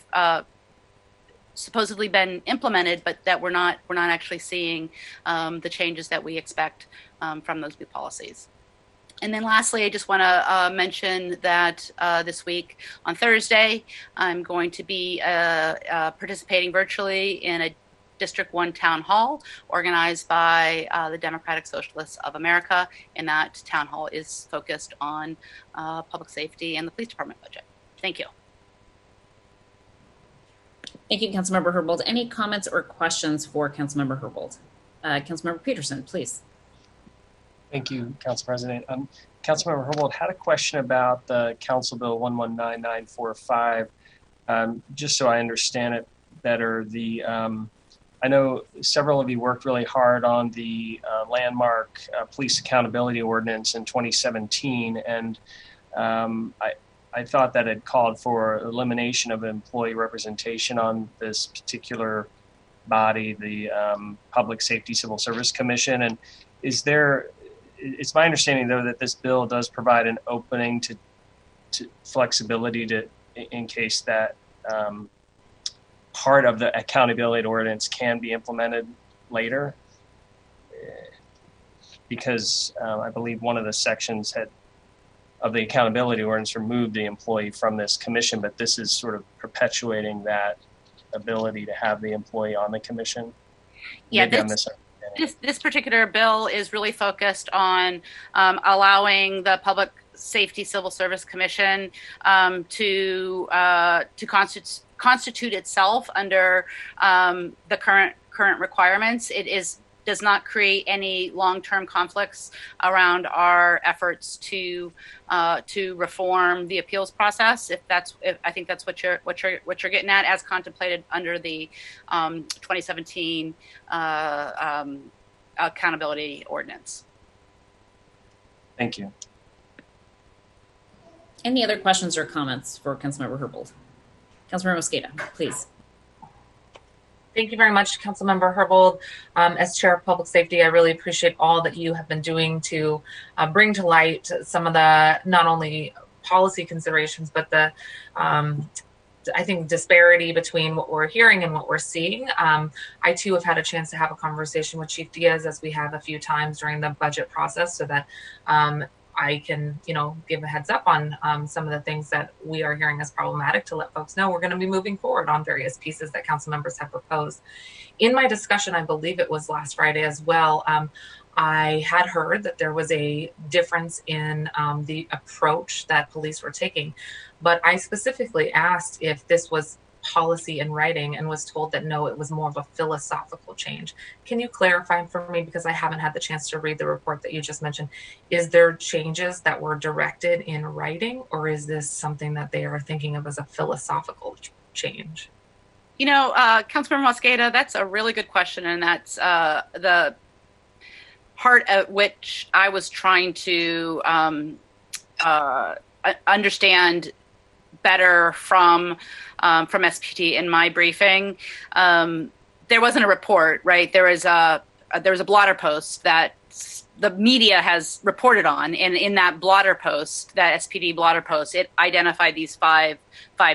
supposedly been implemented, but that we're not actually seeing the changes that we expect from those new policies. And then lastly, I just want to mention that this week on Thursday, I'm going to be participating virtually in a District 1 Town Hall, organized by the Democratic Socialists of America. And that town hall is focused on public safety and the police department budget. Thank you. Thank you, Councilmember Herbold. Any comments or questions for Councilmember Herbold? Councilmember Peterson, please. Thank you, Council President. Councilmember Herbold had a question about the Council Bill 119945. Just so I understand it better, I know several of you worked really hard on the landmark police accountability ordinance in 2017, and I thought that it called for elimination of employee representation on this particular body, the Public Safety Civil Service Commission. And it's my understanding, though, that this bill does provide an opening to flexibility in case that part of the accountability ordinance can be implemented later, because I believe one of the sections of the accountability ordinance removed the employee from this commission, but this is sort of perpetuating that ability to have the employee on the commission. Yeah, this particular bill is really focused on allowing the Public Safety Civil Service Commission to constitute itself under the current requirements. It does not create any long-term conflicts around our efforts to reform the appeals process. If I think that's what you're getting at, as contemplated under the 2017 accountability ordinance. Thank you. Any other questions or comments for Councilmember Herbold? Councilmember Mosqueda, please. Thank you very much, Councilmember Herbold. As Chair of Public Safety, I really appreciate all that you have been doing to bring to light some of the not only policy considerations, but the I think disparity between what we're hearing and what we're seeing. I too have had a chance to have a conversation with Chief Diaz, as we have a few times during the budget process, so that I can, give a heads up on some of the things that we are hearing as problematic, to let folks know we're going to be moving forward on various pieces that council members have proposed. In my discussion, I believe it was last Friday as well, I had heard that there was a difference in the approach that police were taking, but I specifically asked if this was policy in writing and was told that no, it was more of a philosophical change. Can you clarify for me, because I haven't had the chance to read the report that you just mentioned? Is there changes that were directed in writing, or is this something that they are thinking of as a philosophical change? Councilmember Mosqueda, that's a really good question, and that's the part at which I was trying to understand better from SPT in my briefing. There wasn't a report, right? There was a blotter post that the media has reported on, and in that blotter post, that SPD blotter post, it identified these five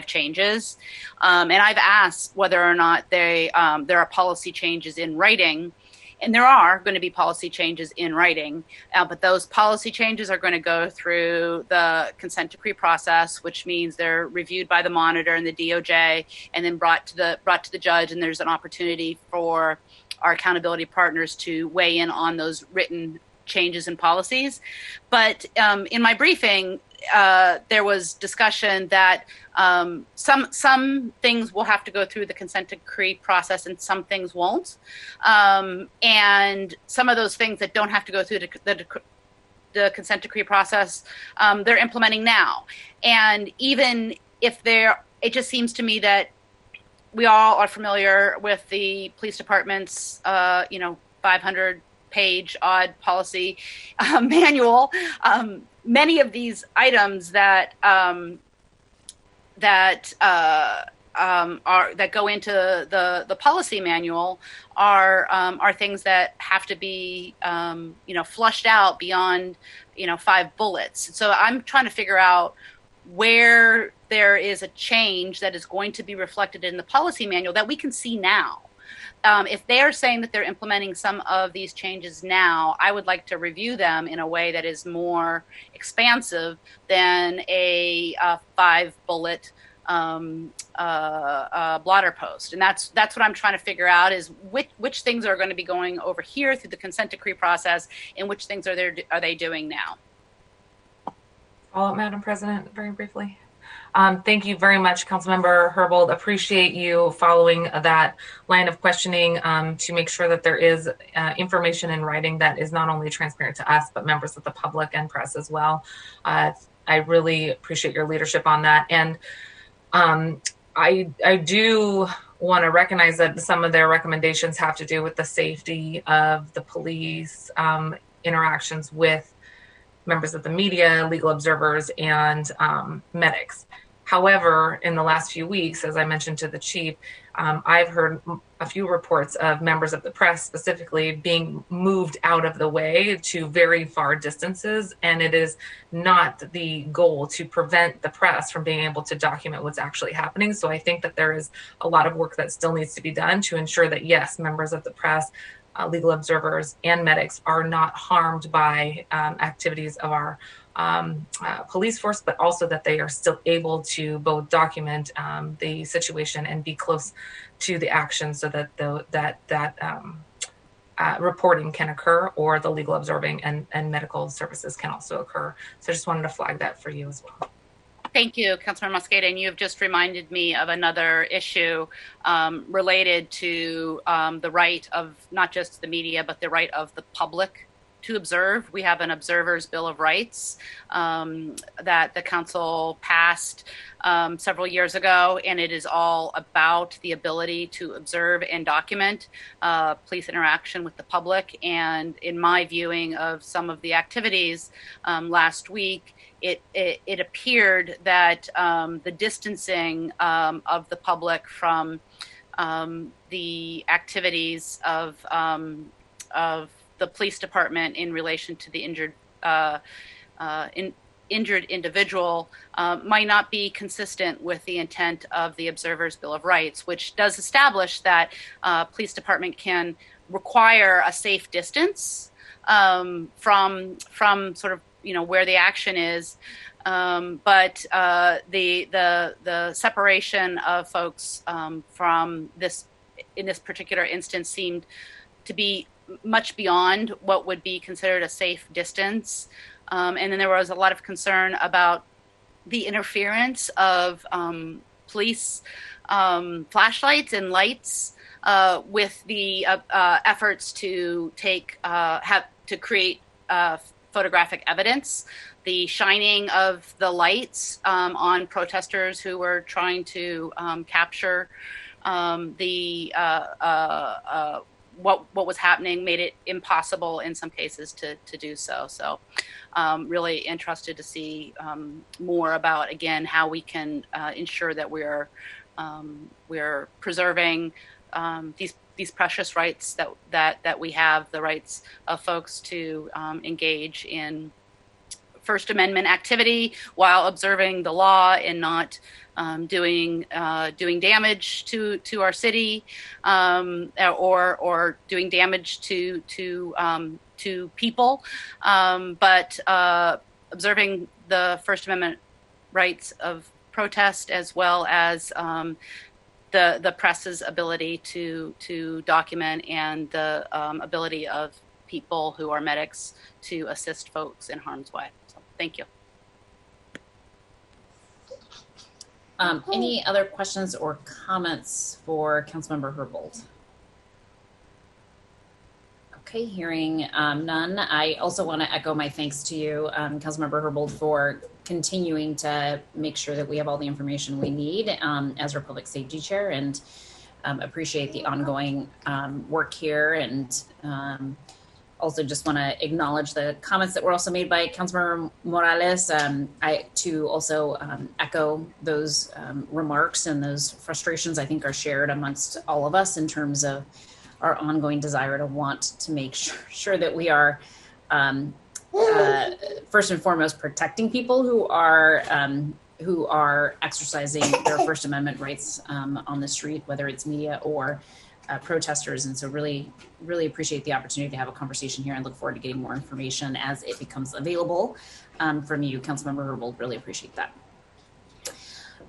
changes, and I've asked whether or not there are policy changes in writing. And there are going to be policy changes in writing, but those policy changes are going to go through the consent decree process, which means they're reviewed by the monitor and the DOJ, and then brought to the judge. And there's an opportunity for our accountability partners to weigh in on those written changes and policies. But in my briefing, there was discussion that some things will have to go through the consent decree process and some things won't. And some of those things that don't have to go through the consent decree process, they're implementing now. And even if it just seems to me that we all are familiar with the police department's, 500-page odd policy manual. Many of these items that go into the policy manual are things that have to be flushed out beyond 5 bullets. So I'm trying to figure out where there is a change that is going to be reflected in the policy manual that we can see now. If they are saying that they're implementing some of these changes now, I would like to review them in a way that is more expansive than a 5-bullet blotter post. And that's what I'm trying to figure out is which things are going to be going over here through the consent decree process and which things are they doing now. Follow up, Madam President, very briefly. Thank you very much, Councilmember Herbold. Appreciate you following that line of questioning to make sure that there is information in writing that is not only transparent to us, but members of the public and press as well. I really appreciate your leadership on that. And I do want to recognize that some of their recommendations have to do with the safety of the police, interactions with members of the media, legal observers, and medics. However, in the last few weeks, as I mentioned to the chief, I've heard a few reports of members of the press specifically being moved out of the way to very far distances. And it is not the goal to prevent the press from being able to document what's actually happening. So I think that there is a lot of work that still needs to be done to ensure that, yes, members of the press, legal observers, and medics are not harmed by activities of our police force, but also that they are still able to both document the situation and be close to the action so that that reporting can occur, or the legal observing and medical services can also occur. So I just wanted to flag that for you as well. Thank you, Councilmember Mosqueda. And you have just reminded me of another issue related to the right of not just the media, but the right of the public to observe. We have an Observer's Bill of Rights that the council passed several years ago, and it is all about the ability to observe and document police interaction with the public. And in my viewing of some of the activities last week, it appeared that the distancing of the public from the activities of the police department in relation to the injured individual might not be consistent with the intent of the Observer's Bill of Rights, which does establish that police department can require a safe distance from sort of where the action is, but the separation of folks from this in this particular instance seemed to be much beyond what would be considered a safe distance. And then there was a lot of concern about the interference of police flashlights and lights with the efforts to create photographic evidence. The shining of the lights on protesters who were trying to capture what was happening made it impossible in some cases to do so. So really interested to see more about, again, how we can ensure that we're preserving these precious rights that we have, the rights of folks to engage in First Amendment activity while observing the law and not doing damage to our city or doing damage to people, but observing the First Amendment rights of protest, as well as the press's ability to document, and the ability of people who are medics to assist folks in harm's way. So thank you. Any other questions or comments for Councilmember Herbold? Okay, hearing none. I also want to echo my thanks to you, Councilmember Herbold, for continuing to make sure that we have all the information we need as our Public Safety Chair, and appreciate the ongoing work here. And also just want to acknowledge the comments that were also made by Councilmember Morales. I too also echo those remarks, and those frustrations I think are shared amongst all of us in terms of our ongoing desire to want to make sure that we are first and foremost protecting people who are exercising their First Amendment rights on the street, whether it's media or protesters. And so really appreciate the opportunity to have a conversation here, and look forward to getting more information as it becomes available from you, Councilmember Herbold. Really appreciate that.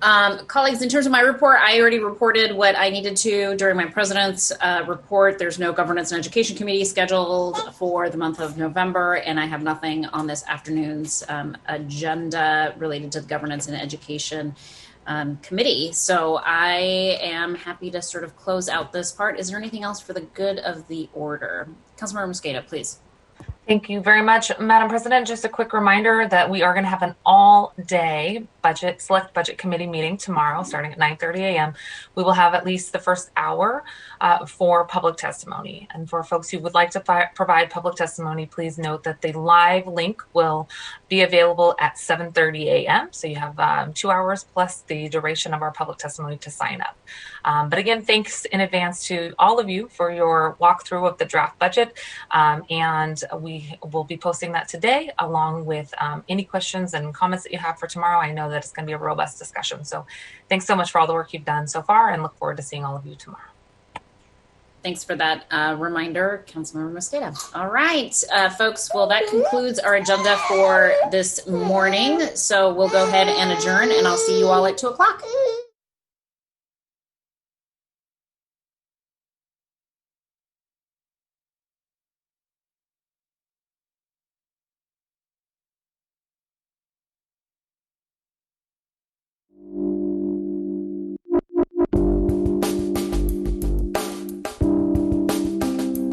Colleagues, in terms of my report, I already reported what I needed to during my president's report. There's no governance and education committee scheduled for the month of November, and I have nothing on this afternoon's agenda related to the governance and education committee. So I am happy to sort of close out this part. Is there anything else for the good of the order? Councilmember Mosqueda, please. Thank you very much, Madam President. Just a quick reminder that we are going to have an all-day select budget committee meeting tomorrow, starting at 9:30 a.m. We will have at least the first hour for public testimony. And for folks who would like to provide public testimony, please note that the live link will be available at 7:30 a.m. So you have 2 hours plus the duration of our public testimony to sign up. But again, thanks in advance to all of you for your walkthrough of the draft budget. And we will be posting that today along with any questions and comments that you have for tomorrow. I know that it's going to be a robust discussion. So thanks so much for all the work you've done so far, and look forward to seeing all of you tomorrow. Thanks for that reminder, Councilmember Mosqueda. All right, folks, well, that concludes our agenda for this morning. So we'll go ahead and adjourn, and I'll see you all at 2 o'clock.